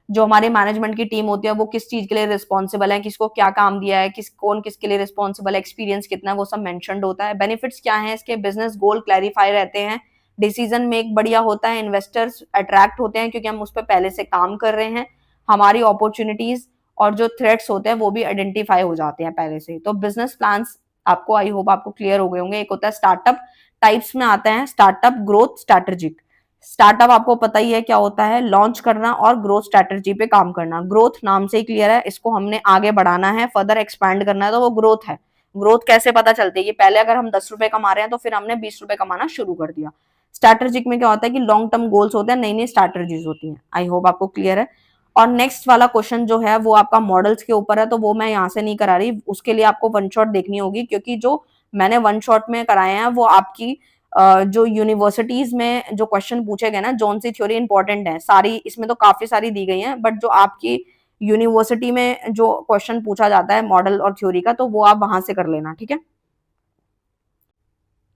जो हमारे मैनेजमेंट की टीम होती है वो किस चीज के लिए रिस्पॉन्सिबल है, किसको क्या काम दिया है, कौन किसके लिए रिस्पॉन्सिबल है, एक्सपीरियंस कितना है, वो सब मेंशन्ड होता है। बेनिफिट्स क्या है इसके, बिजनेस गोल क्लैरिफाई रहते हैं, डिसीजन मेक बढ़िया होता है, इन्वेस्टर्स अट्रैक्ट होते हैं क्योंकि हम उस पर पहले से काम कर रहे हैं, हमारी अपॉर्चुनिटीज और जो थ्रेट्स होते हैं वो भी आइडेंटिफाई हो जाते हैं पहले से। तो बिजनेस प्लान्स आपको, आई होप आपको क्लियर हो गए होंगे। एक होता है स्टार्टअप, टाइप्स में आते हैं स्टार्टअप, ग्रोथ, स्ट्रैटेजिक। स्टार्टअप आपको पता ही है क्या होता है, लॉन्च करना और ग्रोथ स्ट्रैटेजी पे काम करना। ग्रोथ नाम से ही क्लियर है, इसको हमने आगे बढ़ाना है, फर्दर एक्सपैंड करना है, तो वो ग्रोथ है। ग्रोथ कैसे पता चलती है कि पहले अगर हम 10 रुपए कमा रहे हैं तो फिर हमने 20 रुपए कमाना शुरू कर दिया। स्ट्रैटेजिक में क्या होता है कि लॉन्ग टर्म गोल्स होते हैं, नई नई स्ट्रैटेजीज होती हैं। आई होप आपको क्लियर है। और नेक्स्ट वाला क्वेश्चन जो है वो आपका मॉडल्स के ऊपर है, तो वो मैं यहाँ से नहीं करा रही, उसके लिए आपको वन शॉट देखनी होगी, क्योंकि जो मैंने वन शॉट में कराए हैं वो आपकी जो यूनिवर्सिटीज में जो क्वेश्चन पूछे गए ना, जोन सी थ्योरी इंपॉर्टेंट है सारी, इसमें तो काफी सारी दी गई हैं, बट जो आपकी यूनिवर्सिटी में जो क्वेश्चन पूछा जाता है मॉडल और थ्योरी का, तो वो आप वहां से कर लेना, ठीक है।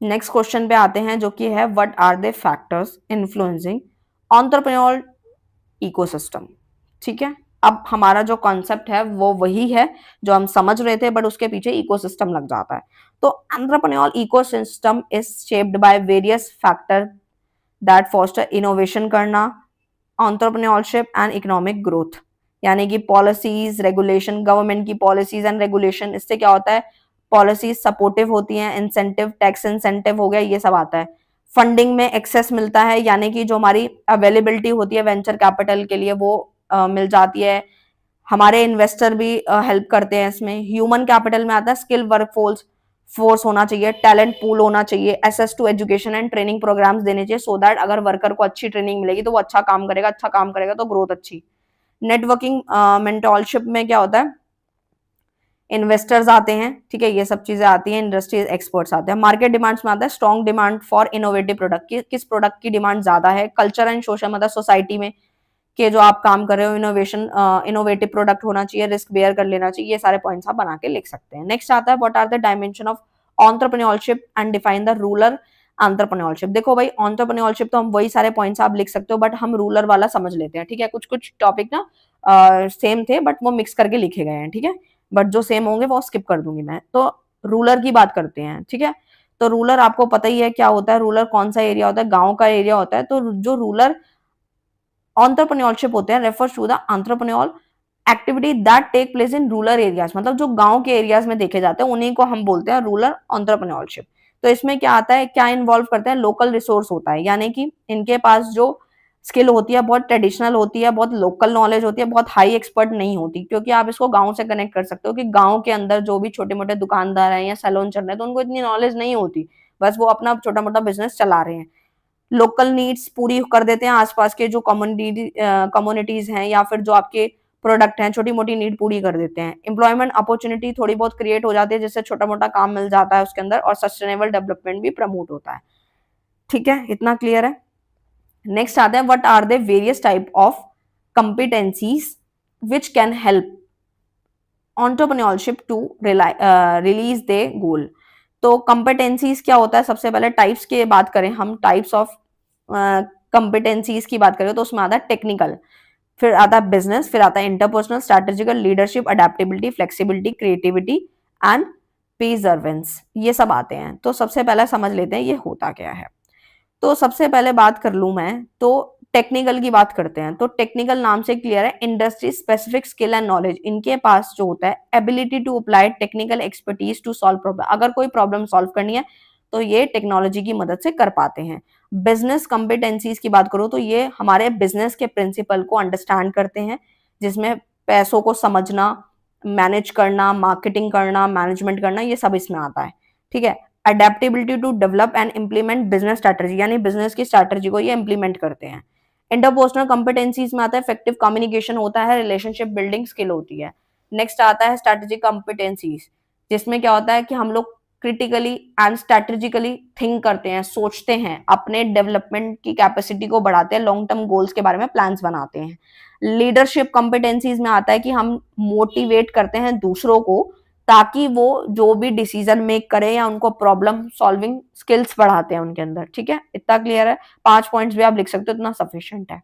नेक्स्ट क्वेश्चन पे आते हैं जो कि है what are the factors influencing entrepreneur ecosystem, ठीक है। अब हमारा जो कॉन्सेप्ट है वो वही है जो हम समझ रहे थे, बट उसके पीछे इकोसिस्टम लग जाता है। तो entrepreneur ecosystem is shaped by various factor that foster innovation करना, एंटरप्रेन्योरशिप एंड इकोनॉमिक ग्रोथ, यानी कि पॉलिसीज, रेगुलेशन, गवर्नमेंट की पॉलिसीज एंड रेगुलेशन, इससे क्या होता है, पॉलिसीज सपोर्टिव होती हैं, इंसेंटिव, टैक्स इंसेंटिव हो गया, ये सब आता है। फंडिंग में एक्सेस मिलता है, यानी कि जो हमारी अवेलेबिलिटी होती है वेंचर कैपिटल के लिए वो मिल जाती है। हमारे इन्वेस्टर भी हेल्प करते हैं इसमें। ह्यूमन कैपिटल में आता है स्किल फोर्स होना चाहिए, टैलेंट पूल होना चाहिए, access to education and training programmes देने चाहिए, सो दैट अगर वर्कर को अच्छी ट्रेनिंग मिलेगी तो वो अच्छा काम करेगा, अच्छा काम करेगा तो ग्रोथ अच्छी। नेटवर्किंग मेंटरशिप में क्या होता है, इन्वेस्टर्स आते हैं, ठीक है, ये सब चीजें आती हैं, इंडस्ट्रीज एक्सपर्ट्स आते हैं। मार्केट डिमांड्स में आता है strong demand for innovative product, किस प्रोडक्ट की डिमांड ज्यादा है। कल्चर एंड सोशल, मतलब सोसाइटी में के जो आप काम कर रहे हो, इनोवेटिव प्रोडक्ट होना चाहिए, रिस्क बेयर कर लेना चाहिए, ये सारे पॉइंट्स आप बना के लिख सकते हैं। नेक्स्ट आता है what are the dimension of entrepreneurship and define the rural entrepreneurship. देखो भाई, एंटरप्रेन्योरशिप तो हम वही सारे पॉइंट्स आप लिख सकते हो, बट हम रूरल वाला समझ लेते हैं, ठीक है। कुछ कुछ टॉपिक ना सेम थे बट वो मिक्स करके लिखे गए हैं, ठीक है, बट जो सेम होंगे वो स्किप कर दूंगी मैं। तो रूरल की बात करते हैं, ठीक है। तो रूरल आपको पता ही है क्या होता है, रूरल कौन सा एरिया होता है, गांव का एरिया होता है। तो जो रूरल एंटरप्रेन्योरशिप होते हैं refers to the entrepreneur activity that take place in rural areas, मतलब जो गांव के एरियाज में देखे जाते हैं उन्हीं को हम बोलते हैं रूरल एंटरप्रेन्योरशिप। तो इसमें क्या आता है, क्या इन्वॉल्व करते हैं, लोकल रिसोर्स होता है, यानी कि इनके पास जो स्किल होती है बहुत ट्रेडिशनल होती है, बहुत लोकल नॉलेज होती है, बहुत हाई एक्सपर्ट नहीं होती, क्योंकि आप इसको गांव से कनेक्ट कर सकते हो कि गांव के अंदर जो भी छोटे मोटे दुकानदार हैं या सैलून चल रहे हैं तो उनको इतनी नॉलेज नहीं होती, बस वो अपना छोटा मोटा बिजनेस चला रहे हैं। लोकल नीड्स पूरी कर देते हैं, आसपास के जो कम्युनिटीज हैं या फिर जो आपके प्रोडक्ट हैं छोटी मोटी नीड पूरी कर देते हैं। एम्प्लॉयमेंट अपॉर्चुनिटी थोड़ी बहुत क्रिएट हो जाती है जिससे छोटा मोटा काम मिल जाता है उसके अंदर, और सस्टेनेबल डेवलपमेंट भी प्रमोट होता है। ठीक है, इतना क्लियर है। नेक्स्ट आता है, what are the various type of competencies which can help entrepreneurship to release the goal. तो कंपिटेंसीज क्या होता है, सबसे पहले टाइप्स की बात करें हम, टाइप्स ऑफ कंपिटेंसीज की बात करें तो उसमें आता है टेक्निकल, फिर आता है बिजनेस, फिर आता है interpersonal, strategical, leadership, adaptability, flexibility, creativity and perseverance, ये सब आते हैं। तो सबसे पहले समझ लेते हैं ये होता क्या है। तो सबसे पहले बात कर लूं मैं तो टेक्निकल की बात करते हैं। तो टेक्निकल नाम से क्लियर है, industry specific skill and knowledge, इनके पास जो होता है ability to apply technical expertise to solve problem, अगर कोई प्रॉब्लम सॉल्व करनी है तो ये टेक्नोलॉजी की मदद से कर पाते हैं। बिजनेस कॉम्पिटेंसीज की बात करो तो ये हमारे बिजनेस के प्रिंसिपल को अंडरस्टैंड करते हैं, जिसमें पैसों को समझना, मैनेज करना, मार्केटिंग करना, मैनेजमेंट करना, ये सब इसमें आता है। ठीक है, adaptability to develop and implement business strategy, यानी बिजनेस की स्ट्रैटेजी को ये इंप्लीमेंट करते हैं। इंटरपर्सनल कॉम्पिटेंसीज में आता है इफेक्टिव कम्युनिकेशन होता है, रिलेशनशिप बिल्डिंग स्किल होती है। नेक्स्ट आता है स्ट्रैटेजिक कॉम्पिटेंसीज, जिसमें क्या होता है कि हम लोग क्रिटिकली एंड स्ट्रैटेजिकली थिंक करते हैं, सोचते हैं, अपने डेवलपमेंट की कैपेसिटी को बढ़ाते हैं, लॉन्ग टर्म गोल्स के बारे में प्लान्स बनाते हैं। लीडरशिप कॉम्पिटेंसीज में आता है कि हम मोटिवेट करते हैं दूसरों को ताकि वो जो भी डिसीजन मेक करे या उनको प्रॉब्लम सॉल्विंग स्किल्स बढ़ाते हैं उनके अंदर। ठीक है, इतना क्लियर है, 5 पॉइंट्स भी आप लिख सकते हो, इतना सफिशिएंट है।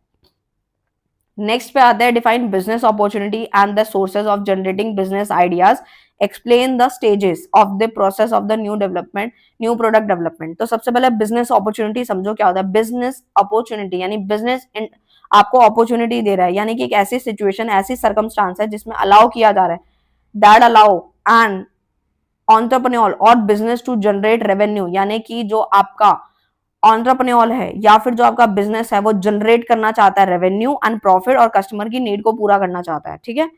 नेक्स्ट पे आता है define business opportunity and the sources of generating business ideas, explain the stages of the process of the new development, new product development. तो सबसे पहले बिजनेस अपॉर्चुनिटी समझो क्या होता है। बिजनेस अपॉर्चुनिटी यानी बिजनेस आपको अपॉर्चुनिटी दे रहा है, यानी कि एक ऐसी सिचुएशन, ऐसी सर्कमस्टांस है जिसमें अलाउ किया जा रहा है, दैट अलाउ एंड एंटरप्रेन्योर और बिजनेस टू जनरेट रेवेन्यू, यानी कि जो आपका एंटरप्रेन्योर है या फिर जो आपका बिजनेस है वो जनरेट करना चाहता है रेवेन्यू एंड प्रॉफिट और कस्टमर की नीड को पूरा करना चाहता है। ठीक है,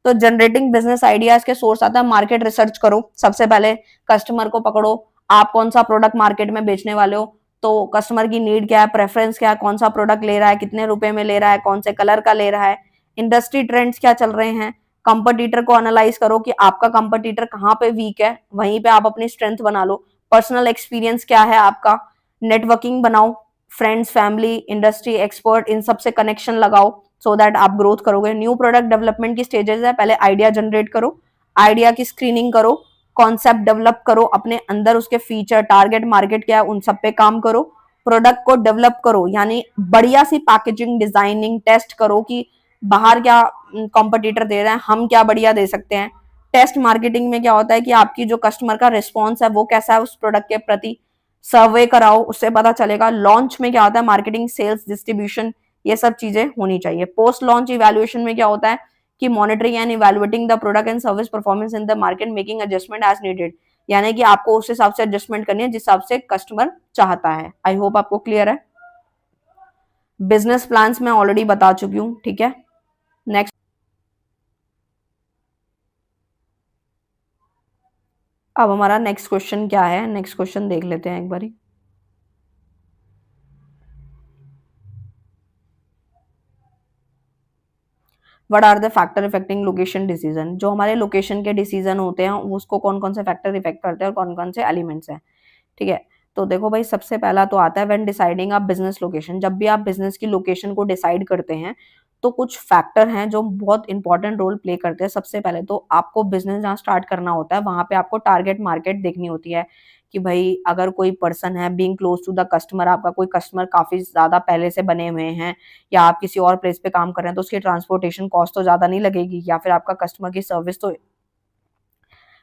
तो जनरेटिंग बिजनेस आइडियाज के सोर्स आता है मार्केट रिसर्च करो, सबसे पहले कस्टमर को पकड़ो, आप कौन सा प्रोडक्ट मार्केट में बेचने वाले हो, तो कस्टमर की नीड क्या है, प्रेफरेंस क्या है, कौन सा प्रोडक्ट ले रहा है, कितने रुपए में ले रहा है, कौन से कलर का ले रहा है, इंडस्ट्री ट्रेंड्स क्या चल रहे हैं, कंपटीटर को एनालाइज करो कि आपका कंपटीटर कहाँ पे वीक है, वहीं पे आप अपनी स्ट्रेंथ बना लो। पर्सनल एक्सपीरियंस क्या है आपका, नेटवर्किंग बनाओ, फ्रेंड्स, फैमिली, इंडस्ट्री एक्सपर्ट, इन सबसे कनेक्शन लगाओ सो दैट आप ग्रोथ करोगे। न्यू प्रोडक्ट डेवलपमेंट की स्टेजेस है, पहले आइडिया जनरेट करो, आइडिया की स्क्रीनिंग करो, कॉन्सेप्ट डेवलप करो अपने अंदर, उसके फीचर, टारगेट मार्केट क्या है, उन सब पे काम करो। प्रोडक्ट को डेवलप करो, यानी बढ़िया सी पैकेजिंग, डिजाइनिंग, टेस्ट करो कि बाहर क्या कॉम्पिटिटर दे रहे हैं, हम क्या बढ़िया दे सकते हैं। टेस्ट मार्केटिंग में क्या होता है कि आपकी जो कस्टमर का रिस्पॉन्स है वो कैसा है उस प्रोडक्ट के प्रति, सर्वे कराओ, उससे पता चलेगा। लॉन्च में क्या होता है, मार्केटिंग, सेल्स, डिस्ट्रीब्यूशन, ये सब चीजें होनी चाहिए। पोस्ट लॉन्च इवैल्यूएशन में क्या होता है कि monitoring and evaluating the product and service performance in the market, making adjustment as needed, यानी कि आपको उस हिसाब से एडजस्टमेंट करनी है जिस हिसाब से कस्टमर चाहता है। आई होप आपको क्लियर है। बिजनेस प्लान्स मैं ऑलरेडी बता चुकी हूँ। ठीक है, नेक्स्ट अब हमारा नेक्स्ट क्वेश्चन क्या है, नेक्स्ट क्वेश्चन देख लेते हैं एक बारी। What are the factor affecting location decision, जो हमारे लोकेशन के डिसीजन होते हैं उसको कौन कौन से फैक्टर इफेक्ट करते हैं और कौन कौन से एलिमेंट्स हैं। ठीक है, तो देखो भाई, सबसे पहला तो आता है when deciding a business location, जब भी आप बिजनेस की लोकेशन को डिसाइड करते हैं तो कुछ फैक्टर हैं जो बहुत इंपॉर्टेंट रोल प्ले करते हैं। सबसे पहले तो आपको बिजनेस जहाँ स्टार्ट करना होता है वहां पे आपको टारगेट मार्केट देखनी होती है कि भाई अगर कोई पर्सन है being close to the customer, आपका कोई कस्टमर काफी ज्यादा पहले से बने हुए हैं या आप किसी और प्लेस पे काम कर रहे हैं तो उसकी ट्रांसपोर्टेशन कॉस्ट तो ज्यादा नहीं लगेगी, या फिर आपका कस्टमर की सर्विस तो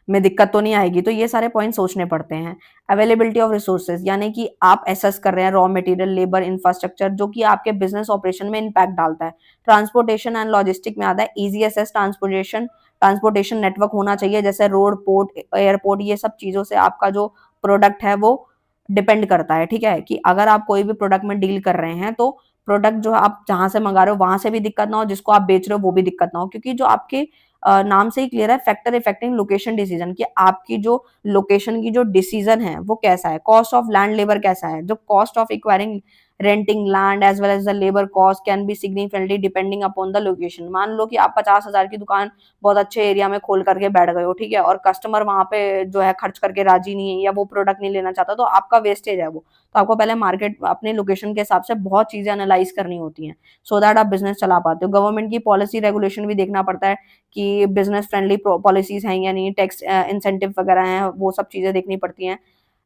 में दिक्कत तो नहीं आएगी। तो ये सारे पॉइंट सोचने पड़ते हैं। अवेलेबिलिटी ऑफ रिसोर्सेज, यानी कि आप एसेस कर रहे हैं रॉ मटेरियल, लेबर, इंफ्रास्ट्रक्चर, जो कि आपके बिजनेस ऑपरेशन में इम्पैक्ट डालता है। ट्रांसपोर्टेशन एंड लॉजिस्टिक में आता है इजी एसेस ट्रांसपोर्टेशन नेटवर्क होना चाहिए, जैसे रोड, पोर्ट, एयरपोर्ट, ये सब चीजों से आपका जो प्रोडक्ट है वो डिपेंड करता है। ठीक है, कि अगर आप कोई भी प्रोडक्ट में डील कर रहे हैं तो प्रोडक्ट जो है आप जहां से मंगा रहे हो वहां से भी दिक्कत ना हो, जिसको आप बेच रहे हो वो भी दिक्कत ना हो, क्योंकि जो आपके नाम से ही क्लियर है, फैक्टर इफेक्टिंग लोकेशन डिसीजन, कि आपकी जो लोकेशन की जो डिसीजन है वो कैसा है। कॉस्ट ऑफ लैंड लेबर कैसा है, जो cost of acquiring renting land as well as the labour cost can be significantly depending upon the location. मान लो कि आप 50,000 की दुकान बहुत अच्छे एरिया में खोल करके बैठ गए हो, ठीक है, और कस्टमर वहां पे जो है खर्च करके राजी नहीं है या वो प्रोडक्ट नहीं लेना चाहता, तो आपका वेस्टेज है वो। तो आपको पहले मार्केट अपने लोकेशन के हिसाब से बहुत चीजें एनालाइज करनी होती हैं, सो दैट आप बिजनेस चला पाते हो। गवर्नमेंट की पॉलिसी रेगुलेशन भी देखना पड़ता है कि बिजनेस फ्रेंडली पॉलिसीज हैं या नहीं, टैक्स इंसेंटिव वगैरह हैं, वो सब चीजें देखनी पड़ती हैं।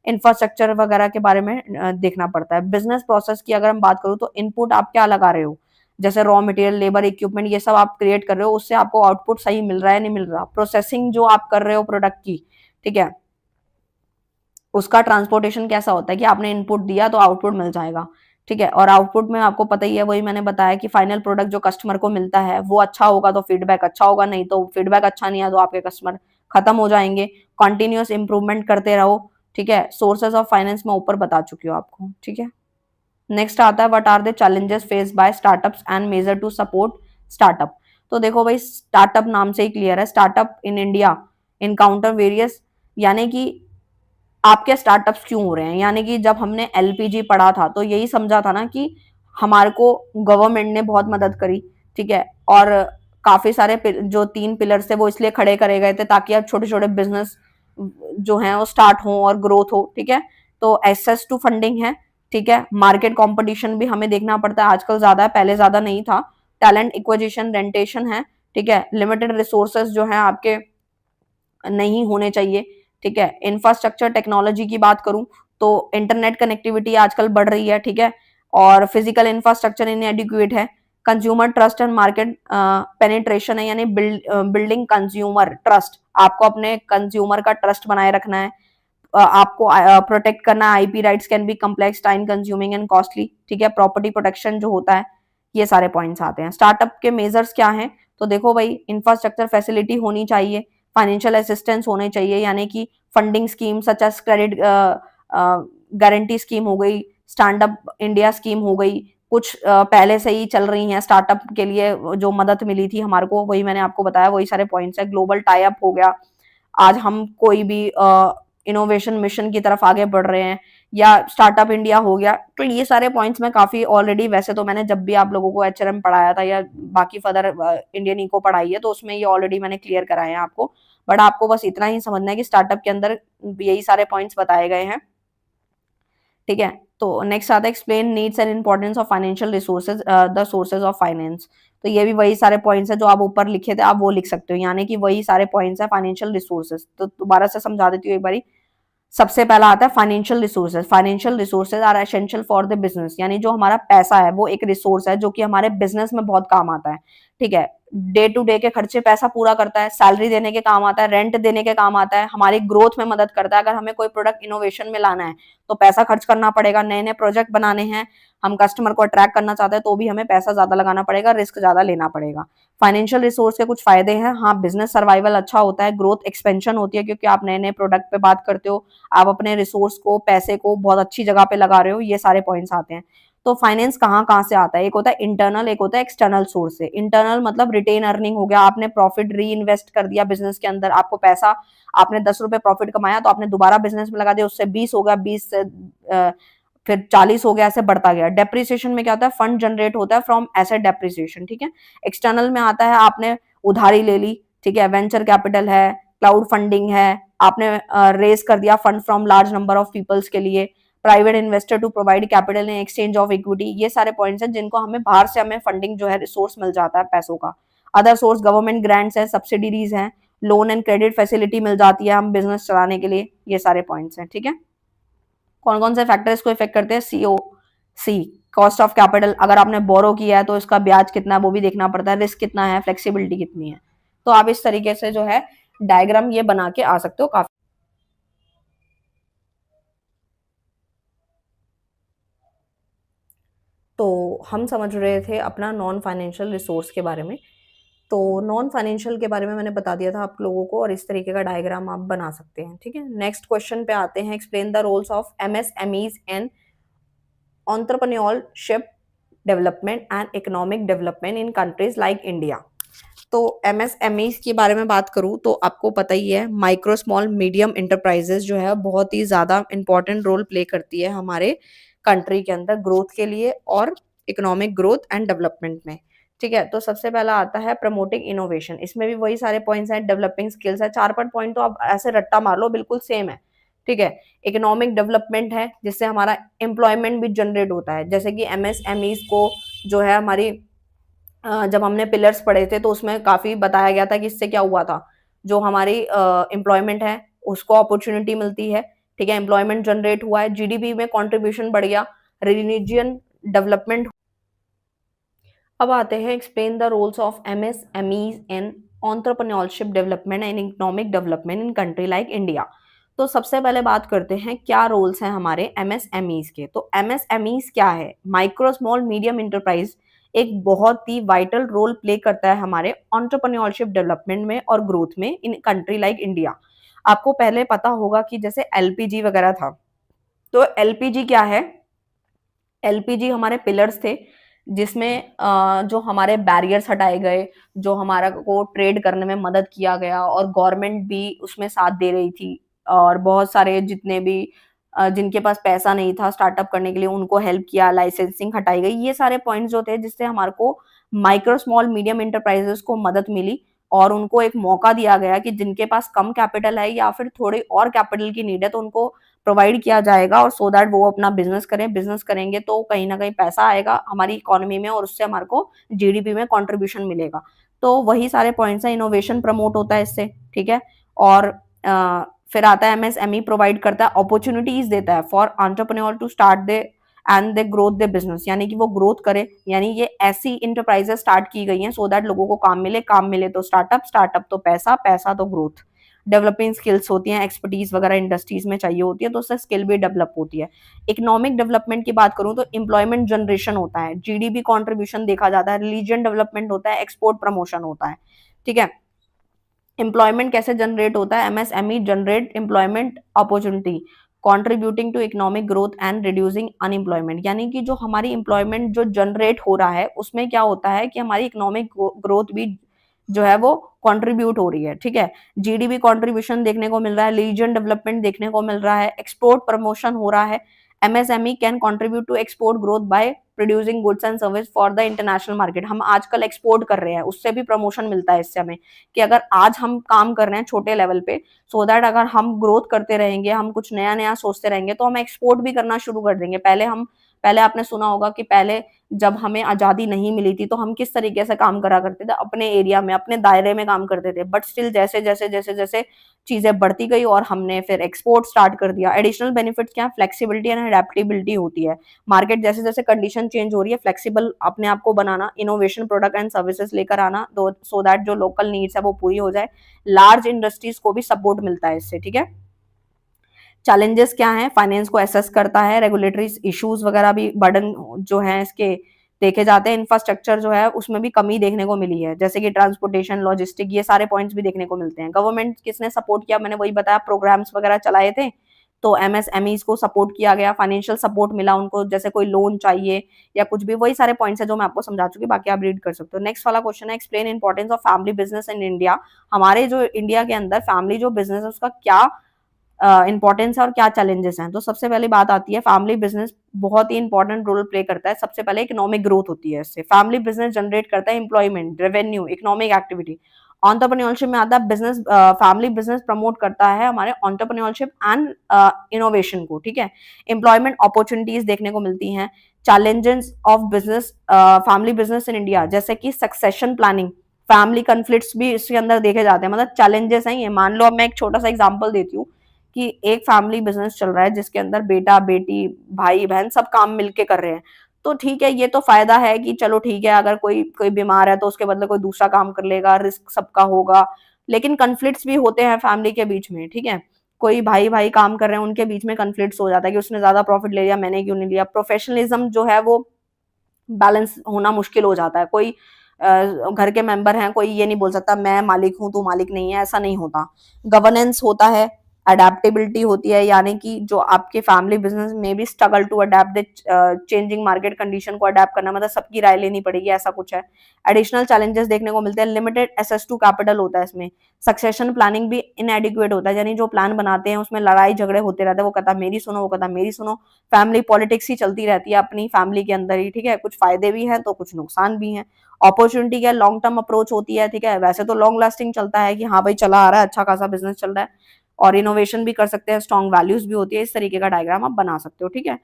इंफ्रास्ट्रक्चर वगैरह के बारे में देखना पड़ता है। बिजनेस प्रोसेस की अगर हम बात करूँ तो इनपुट आप क्या लगा रहे हो, जैसे रॉ मटेरियल, लेबर, इक्विपमेंट, ये सब आप क्रिएट कर रहे हो, उससे आपको आउटपुट सही मिल रहा है नहीं मिल रहा। प्रोसेसिंग जो आप कर रहे हो प्रोडक्ट की, ठीक है, उसका ट्रांसपोर्टेशन कैसा होता है कि आपने इनपुट दिया तो आउटपुट मिल जाएगा। ठीक है, और आउटपुट में आपको पता ही है, वही मैंने बताया कि फाइनल प्रोडक्ट जो कस्टमर को मिलता है वो अच्छा होगा तो फीडबैक अच्छा होगा, नहीं तो फीडबैक अच्छा नहीं है तो आपके कस्टमर खत्म हो जाएंगे। कंटिन्यूअस इंप्रूवमेंट करते रहो। ठीक है, सोर्सेज ऑफ फाइनेंस मैं ऊपर बता चुकी हूँ आपको। ठीक है, नेक्स्ट आता है what are the challenges face by startups and measure to support startup. तो देखो भाई, स्टार्टअप नाम से ही क्लियर है, startup in India encounter various, यानी कि आपके स्टार्टअप्स क्यों हो रहे हैं, यानी कि जब हमने एलपीजी पढ़ा था तो यही समझा था ना कि हमारे को गवर्नमेंट ने बहुत मदद करी। ठीक है, और काफी सारे जो 3 पिलर्स थे वो इसलिए खड़े करे गए थे ताकि अब छोटे छोटे बिजनेस जो हैं वो स्टार्ट हो और ग्रोथ हो। ठीक है, तो एक्सेस टू फंडिंग है। ठीक है, मार्केट कंपटीशन भी हमें देखना पड़ता है, आजकल ज्यादा है, पहले ज्यादा नहीं था। टैलेंट इक्विजिशन, रेंटेशन है। ठीक है, लिमिटेड रिसोर्सेज जो है आपके नहीं होने चाहिए। ठीक है, इंफ्रास्ट्रक्चर टेक्नोलॉजी की बात करूं तो इंटरनेट कनेक्टिविटी आजकल बढ़ रही है। ठीक है, और फिजिकल इंफ्रास्ट्रक्चर इनएडिक्वेट है। Consumer trust and market penetration है, यानी बिल्डिंग कंज्यूमर ट्रस्ट, आपको अपने कंज्यूमर का ट्रस्ट बनाए रखना है। आपको प्रोटेक्ट करना है। IP rights can be complex, time consuming and costly. ठीक है, प्रॉपर्टी प्रोटेक्शन जो होता है, ये सारे पॉइंट्स आते हैं। स्टार्टअप के मेजर्स क्या हैं, तो देखो भाई, इंफ्रास्ट्रक्चर फैसिलिटी होनी चाहिए, फाइनेंशियल असिस्टेंस होने चाहिए, यानी कि funding scheme such as credit guarantee scheme हो गई, स्टैंड अप इंडिया स्कीम हो गई, कुछ पहले से ही चल रही हैं स्टार्टअप के लिए जो मदद मिली थी हमारे को, वही मैंने आपको बताया, वही सारे पॉइंट्स है। ग्लोबल टाई अप हो गया, आज हम कोई भी इनोवेशन मिशन की तरफ आगे बढ़ रहे हैं, या स्टार्टअप इंडिया हो गया। तो ये सारे पॉइंट्स में काफी ऑलरेडी, वैसे तो मैंने जब भी आप लोगों को एचआरएम पढ़ाया था या बाकी फर्दर इंडियन इको पढ़ाई है तो उसमें ये ऑलरेडी मैंने क्लियर कराए हैं आपको, बट आपको बस इतना ही समझना है कि स्टार्टअप के अंदर यही सारे पॉइंट्स बताए गए हैं। ठीक है, तो नेक्स्ट आता है explain needs and importance of financial resources, the sources of finance. तो ये भी वही सारे पॉइंट्स है जो आप ऊपर लिखे थे, आप वो लिख सकते हो, यानी कि वही सारे पॉइंट्स है फाइनेंशियल रिसोर्सेज। तो दोबारा से समझा देती हूँ एक बारी। सबसे पहला आता है financial resources. Financial resources are essential for the business, यानी जो हमारा पैसा है वो एक रिसोर्स है जो कि हमारे बिजनेस में बहुत काम आता है। ठीक है, डे टू डे के खर्चे पैसा पूरा करता है, सैलरी देने के काम आता है, रेंट देने के काम आता है, हमारी ग्रोथ में मदद करता है। अगर हमें कोई प्रोडक्ट इनोवेशन में लाना है तो पैसा खर्च करना पड़ेगा, नए नए प्रोजेक्ट बनाने हैं, हम कस्टमर को अट्रैक्ट करना चाहते हैं तो भी हमें पैसा ज्यादा लगाना पड़ेगा, रिस्क ज्यादा लेना पड़ेगा। फाइनेंशियल रिसोर्स के कुछ फायदे हैं, हाँ, बिजनेस सर्वाइवल अच्छा होता है, ग्रोथ एक्सपेंशन होती है क्योंकि आप नए नए प्रोडक्ट पे बात करते हो, आप अपने रिसोर्स को, पैसे को बहुत अच्छी जगह पे लगा रहे हो, ये सारे पॉइंट्स आते हैं। तो फाइनेंस कहाँ कहाँ से आता है, एक होता है इंटरनल, एक होता है एक्सटर्नल सोर्स से। इंटरनल मतलब रिटेन अर्निंग हो गया, आपने प्रॉफिट री इन्वेस्ट कर दिया बिजनेस के अंदर, आपको पैसा, आपने 10 रुपए प्रॉफिट कमाया तो आपने दोबारा बिजनेस में लगा दिया, उससे 20 हो गया, 20 से फिर 40 हो गया, ऐसे बढ़ता गया। डेप्रिसिएशन में क्या होता है, फंड जनरेट होता है फ्रॉम एसेट डेप्रिसिएशन। ठीक है, एक्सटर्नल में आता है आपने उधारी ले ली, ठीक है, वेंचर कैपिटल है, क्लाउड फंडिंग है, आपने रेज कर दिया fund from large number of peoples के लिए, private investor to provide capital in exchange of equity, ये सारे पॉइंट्स हैं जिनको हमें बाहर से हमें फंडिंग जो है रिसोर्स मिल जाता है पैसों का। अदर सोर्स गवर्नमेंट ग्रांट्स है, सब्सिडीज हैं, लोन एंड क्रेडिट फैसिलिटी मिल जाती है हम बिजनेस चलाने के लिए, ये सारे पॉइंट्स हैं। ठीक है, कौन कौन से फैक्टर इसको इफेक्ट करते हैं, सी कॉस्ट ऑफ कैपिटल, अगर आपने बोरो किया है तो इसका ब्याज कितना है वो भी देखना पड़ता है, रिस्क कितना है, फ्लेक्सिबिलिटी कितनी है। तो आप इस तरीके से जो है डायग्राम ये बना के आ सकते हो काफी। तो हम समझ रहे थे अपना नॉन फाइनेंशियल रिसोर्स के बारे में। तो नॉन फाइनेंशियल के बारे में मैंने बता दिया था आप लोगों को, और इस तरीके का डायग्राम आप बना सकते हैं, ठीक है। नेक्स्ट क्वेश्चन पे आते हैं। Explain the roles of MSMEs and entrepreneurship development and economic development in countries like India. तो एमएसएमईज के बारे में बात करूं तो आपको पता ही है, माइक्रो स्मॉल मीडियम इंटरप्राइजेस जो है बहुत ही ज्यादा इंपॉर्टेंट रोल प्ले करती है हमारे कंट्री के अंदर ग्रोथ के लिए और इकोनॉमिक ग्रोथ एंड डेवलपमेंट में, ठीक है। तो सबसे पहला आता है प्रमोटिंग इनोवेशन। इसमें भी वही सारे पॉइंट्स हैं, डेवलपिंग स्किल्स है, 4-5 पॉइंट तो आप ऐसे रट्टा मार लो, बिल्कुल सेम है, ठीक है। इकोनॉमिक डेवलपमेंट है जिससे हमारा एम्प्लॉयमेंट भी जनरेट होता है, जैसे कि एमएसएमईज को जो है हमारी जब हमने पिलर्स पढ़े थे तो उसमें काफी बताया गया था कि इससे क्या हुआ था, जो हमारी एम्प्लॉयमेंट है उसको अपॉर्चुनिटी मिलती है, ठीक है। एम्प्लॉयमेंट जनरेट हुआ है, जीडीपी में कंट्रीब्यूशन बढ़ गया, रिलीजियन डेवलपमेंट। अब आते हैं explain the roles of MSMEs in entrepreneurship development and economic development in country like India. तो सबसे पहले बात करते हैं क्या रोल्स हैं हमारे एमएसएमईज के। तो एमएसएमईज क्या है, माइक्रो स्मॉल मीडियम एंटरप्राइज, एक बहुत ही वाइटल रोल प्ले करता है हमारे एंटरप्रेन्योरशिप डेवलपमेंट में और ग्रोथ में इन कंट्री लाइक इंडिया। आपको पहले पता होगा कि जैसे एलपीजी वगैरह था, तो एलपीजी क्या है, एलपीजी हमारे पिलर्स थे जिसमें जो हमारे बैरियर्स हटाए गए, जो हमारा को ट्रेड करने में मदद किया गया, और गवर्नमेंट भी उसमें साथ दे रही थी, और बहुत सारे जितने भी जिनके पास पैसा नहीं था स्टार्टअप करने के लिए उनको हेल्प किया, लाइसेंसिंग हटाई गई, ये सारे पॉइंट्स जो थे जिससे हमारे को माइक्रो स्मॉल मीडियम एंटरप्राइजेस को मदद मिली, और उनको एक मौका दिया गया कि जिनके पास कम कैपिटल है या फिर थोड़ी और कैपिटल की नीड है तो उनको प्रोवाइड किया जाएगा, और सो दैट वो अपना बिजनेस करें। बिजनेस करेंगे तो कहीं ना कहीं पैसा आएगा हमारी इकोनॉमी में और उससे हमारे को जीडीपी में कंट्रीब्यूशन मिलेगा। तो वही सारे पॉइंट्स हैं, इनोवेशन प्रमोट होता है इससे, ठीक है। और फिर आता है एमएसएमई प्रोवाइड करता है अपॉर्चुनिटीज देता है for entrepreneur to start they and they growth they business, यानी कि वो ग्रोथ करे, यानी ये ऐसी इंटरप्राइजेस स्टार्ट की गई हैं सो दैट लोगों को काम मिले, काम मिले तो स्टार्टअप, स्टार्टअप तो पैसा, पैसा तो ग्रोथ। डेवलपिंग स्किल्स होती हैं, एक्सपर्टीज वगैरह इंडस्ट्रीज में चाहिए होती है तो उससे स्किल भी डेवलप होती है। इकोनॉमिक डेवलपमेंट की बात करूं तो एम्प्लॉयमेंट जनरेशन होता है, जीडीपी कंट्रीब्यूशन देखा जाता है, रिलीजन डेवलपमेंट होता है, एक्सपोर्ट प्रमोशन होता है, ठीक है। एम्प्लॉयमेंट कैसे जनरेट होता है, MSME generate employment opportunity contributing to economic growth and reducing unemployment, यानी कि जो हमारी एम्प्लॉयमेंट जो जनरेट हो रहा है उसमें क्या होता है कि हमारी इकोनॉमिक ग्रोथ भी जो है वो कंट्रीब्यूट हो रही है, ठीक है। जीडीपी कंट्रीब्यूशन देखने को मिल रहा है, रीजन डेवलपमेंट देखने को मिल रहा है, एक्सपोर्ट प्रमोशन हो रहा है। MSME can contribute to export growth by producing goods and service for the international market. हम आजकल एक्सपोर्ट कर रहे हैं, उससे भी प्रमोशन मिलता है इससे हमें, कि अगर आज हम काम कर रहे हैं छोटे लेवल पे, सो दैट अगर हम ग्रोथ करते रहेंगे, हम कुछ नया नया सोचते रहेंगे तो हम एक्सपोर्ट भी करना शुरू कर देंगे। पहले आपने सुना होगा कि पहले जब हमें आजादी नहीं मिली थी तो हम किस तरीके से काम करा करते थे, अपने एरिया में अपने दायरे में काम करते थे, बट स्टिल जैसे जैसे जैसे जैसे चीजें बढ़ती गई और हमने फिर एक्सपोर्ट स्टार्ट कर दिया। एडिशनल बेनिफिट क्या, फ्लेक्सिबिलिटी एंड अडेप्टेबिलिटी होती है। मार्केट जैसे जैसे कंडीशन चेंज हो रही है, फ्लेक्सिबल अपने आप को बनाना, इनोवेशन प्रोडक्ट एंड सर्विसेज लेकर आना, सो दैट जो लोकल नीड्स है वो पूरी हो जाए। लार्ज इंडस्ट्रीज को भी सपोर्ट मिलता है इससे, ठीक है। चैलेंजेस क्या हैं, फाइनेंस को एसेस करता है, रेगुलेटरी इश्यूज वगैरह भी बर्डन जो है इसके देखे जाते हैं। इंफ्रास्ट्रक्चर जो है उसमें भी कमी देखने को मिली है, जैसे कि ट्रांसपोर्टेशन, लॉजिस्टिक, ये सारे पॉइंट्स भी देखने को मिलते हैं। गवर्नमेंट किसने सपोर्ट किया, मैंने वही बताया, प्रोग्राम्स वगैरह चलाए थे तो एमएसएमईज को सपोर्ट किया गया, फाइनेंशियल सपोर्ट मिला उनको, जैसे कोई लोन चाहिए या कुछ भी, वही सारे पॉइंट्स है जो मैं आपको समझा चुकी, बाकी आप रीड कर सकते हो। नेक्स्ट वाला क्वेश्चन है explain importance of family business in India. हमारे जो इंडिया के अंदर फैमिली जो बिजनेस है उसका क्या इंपॉर्टेंस है और क्या चैलेंजेस हैं। तो सबसे पहली बात आती है, फैमिली बिजनेस बहुत ही इंपॉर्टेंट रोल प्ले करता है। सबसे पहले इकोनॉमिक ग्रोथ होती है इससे, फैमिली बिजनेस जनरेट करता है employment, revenue, economic activity. Entrepreneurship में आता है बिजनेस, फैमिली बिजनेस प्रमोट करता है हमारे एंटरप्रेन्योरशिप एंड इनोवेशन को, ठीक है। एम्प्लॉयमेंट अपॉर्चुनिटीज देखने को मिलती हैं। Challenges of business, family business in India, जैसे कि सक्सेशन प्लानिंग, फैमिली कन्फ्लिक्ट्स भी इसके अंदर देखे जाते हैं, मतलब चैलेंजेस हैं ये। मान लो अब मैं एक छोटा सा एग्जांपल देती हूँ कि एक फैमिली बिजनेस चल रहा है जिसके अंदर बेटा बेटी भाई बहन सब काम मिलके कर रहे हैं, तो ठीक है, ये तो फायदा है कि चलो ठीक है, अगर कोई कोई बीमार है तो उसके बदले कोई दूसरा काम कर लेगा, रिस्क सबका होगा, लेकिन कन्फ्लिक्ट्स भी होते हैं फैमिली के बीच में, ठीक है। कोई भाई भाई काम कर रहे हैं, उनके बीच में कन्फ्लिक्ट्स हो जाता है कि उसने ज्यादा प्रॉफिट ले लिया, मैंने क्यों नहीं लिया। प्रोफेशनलिज्म जो है वो बैलेंस होना मुश्किल हो जाता है। कोई घर के मेंबर हैं, कोई ये नहीं बोल सकता मैं मालिक हूँ तू मालिक नहीं है, ऐसा नहीं होता। गवर्नेंस होता है, अडेप्टेबिलिटी होती है, यानी कि जो आपके फैमिली बिजनेस में भी struggle to adapt the changing market condition को अडेप्ट करना, मतलब सबकी राय लेनी पड़ेगी, ऐसा कुछ है। एडिशनल चैलेंजेस देखने को मिलते हैं, लिमिटेड एसेस टू कैपिटल होता है इसमें। सक्सेशन प्लानिंग भी इनएडिक्वेट होता है, यानी जो प्लान बनाते हैं उसमें लड़ाई झगड़े होते रहते हैं, वो कहता मेरी सुनो, वो कहता मेरी सुनो। फैमिली पॉलिटिक्स ही चलती रहती है अपनी फैमिली के अंदर ही, ठीक है। कुछ फायदे भी हैं तो कुछ नुकसान भी हैं। अपॉर्चुनिटी क्या लॉन्ग टर्म अप्रोच होती है, ठीक है। वैसे तो लॉन्ग लास्टिंग चलता है कि हाँ भाई चला आ रहा है, अच्छा खासा बिजनेस चल रहा है, और इनोवेशन भी कर सकते हैं, स्ट्रॉन्ग वैल्यूज भी होती है। इस तरीके का डायग्राम आप बना सकते हो, ठीक है।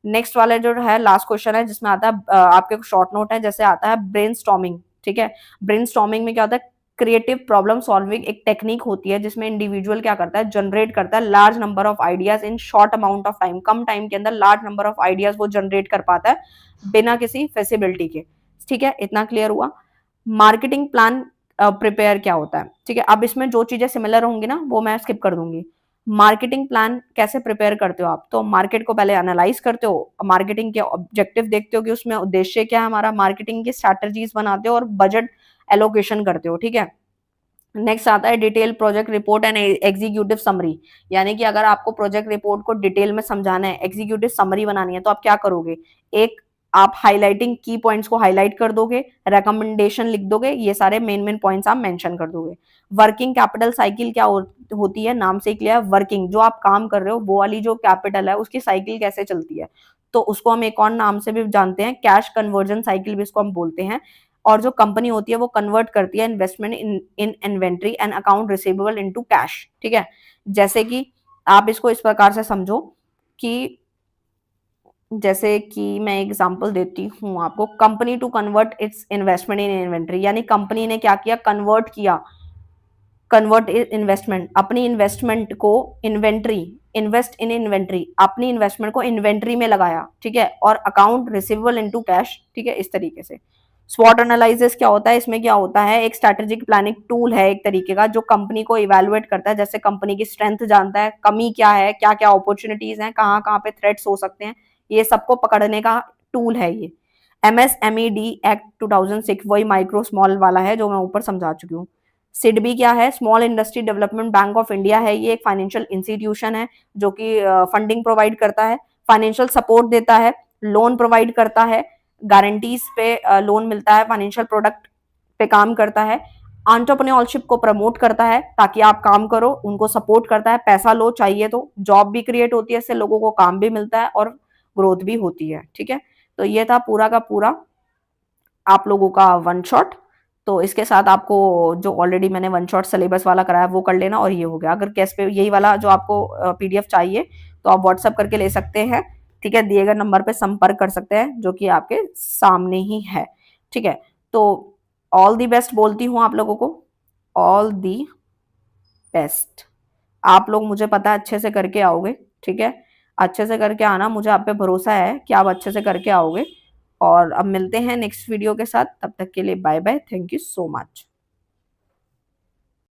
नेक्स्ट वाला जो है लास्ट क्वेश्चन है, जिसमें आता है आपके शॉर्ट नोट है, जैसे आता है ब्रेनस्टॉर्मिंग, ठीक है। ब्रेनस्टॉर्मिंग में क्या होता है, क्रिएटिव प्रॉब्लम सॉल्विंग एक टेक्निक होती है जिसमें इंडिविजुअल क्या करता है, जनरेट करता है large number of ideas in short amount of time. Come time के अंदर लार्ज नंबर ऑफ आइडियाज वो जनरेट कर पाता है बिना किसी फेसिबिलिटी के, ठीक है। इतना क्लियर हुआ। मार्केटिंग प्लान प्रिपेयर क्या होता है, ठीक है। अब इसमें जो चीजें सिमिलर होंगी ना वो मैं स्किप कर दूंगी। मार्केटिंग प्लान कैसे प्रिपेयर करते हो आप, तो मार्केट को पहले एनालाइज करते हो, मार्केटिंग के ऑब्जेक्टिव देखते हो कि उसमें उद्देश्य क्या है हमारा, मार्केटिंग की स्ट्रैटेजीज बनाते हो और बजट एलोकेशन करते हो, ठीक है। नेक्स्ट आता है detail project report and executive summary, यानी कि अगर आपको प्रोजेक्ट रिपोर्ट को डिटेल में समझाना है, एग्जीक्यूटिव समरी बनानी है, तो आप क्या करोगे, एक आप हाईलाइटिंग की पॉइंट्स को हाईलाइट कर दोगे, रिकमेंडेशन लिख दोगे, ये सारे मेन मेन पॉइंट्स आप मेंशन कर दोगे। वर्किंग कैपिटल साइकिल क्या होती है, नाम से क्लियर है, वर्किंग जो आप काम कर रहे हो वो वाली जो कैपिटल है उसकी साइकिल कैसे चलती है, तो उसको हम एक और नाम से भी जानते हैं, कैश कन्वर्जन साइकिल भी इसको हम बोलते हैं। और जो कंपनी होती है वो कन्वर्ट करती है investment in inventory and account receivable into cash, ठीक है। जैसे कि आप इसको इस प्रकार से समझो कि जैसे कि मैं एग्जांपल देती हूँ आपको, company to convert its investment in inventory, यानी कंपनी ने क्या किया, कन्वर्ट किया, कन्वर्ट इन्वेस्टमेंट, अपनी इन्वेस्टमेंट को इन्वेंट्री, इन्वेस्ट इन इन्वेंट्री, अपनी इन्वेस्टमेंट को इन्वेंट्री में लगाया, ठीक है, और अकाउंट रिसीवेबल इनटू कैश, ठीक है, इस तरीके से। स्वॉट एनालिसिस क्या होता है, इसमें क्या होता है, एक स्ट्रेटेजिक प्लानिंग टूल है एक तरीके का, जो कंपनी को इवेलुएट करता है, जैसे कंपनी की स्ट्रेंथ जानता है, कमी क्या है, क्या क्या अपॉर्चुनिटीज हैं, कहाँ कहाँ पे थ्रेट्स हो सकते हैं, ये सबको पकड़ने का टूल है ये। MSMED एक्ट 2006 वही माइक्रो स्मॉल वाला है जो मैं ऊपर समझा चुकी हूँ। सिडबी क्या है, small industry development bank of India है, ये एक फाइनेंशियल इंस्टीट्यूशन है जो कि फंडिंग प्रोवाइड करता है, फाइनेंशियल सपोर्ट देता है, लोन प्रोवाइड करता है, गारंटीज पे लोन मिलता है, फाइनेंशियल प्रोडक्ट पे काम करता है, एंटरप्रेन्योरशिप को प्रमोट करता है ताकि आप काम करो, उनको सपोर्ट करता है, पैसा लो चाहिए तो, जॉब भी क्रिएट होती है, इससे लोगों को काम भी मिलता है और ग्रोथ भी होती है, ठीक है। तो ये था पूरा का पूरा आप लोगों का वन शॉट। तो इसके साथ आपको जो ऑलरेडी मैंने वन शॉट सिलेबस वाला कराया वो कर लेना, और ये हो गया। अगर कैश पे यही वाला जो आपको पीडीएफ चाहिए तो आप व्हाट्सअप करके ले सकते हैं, ठीक है, दिए गए नंबर पे संपर्क कर सकते हैं जो कि आपके सामने ही है, ठीक है। तो ऑल दी बेस्ट बोलती हूँ आप लोगों को, ऑल दी बेस्ट। आप लोग मुझे पता है अच्छे से करके आओगे, ठीक है, अच्छे से करके आना, मुझे आप पे भरोसा है कि आप अच्छे से करके आओगे। और अब मिलते हैं नेक्स्ट वीडियो के साथ, तब तक के लिए bye bye, thank you so much.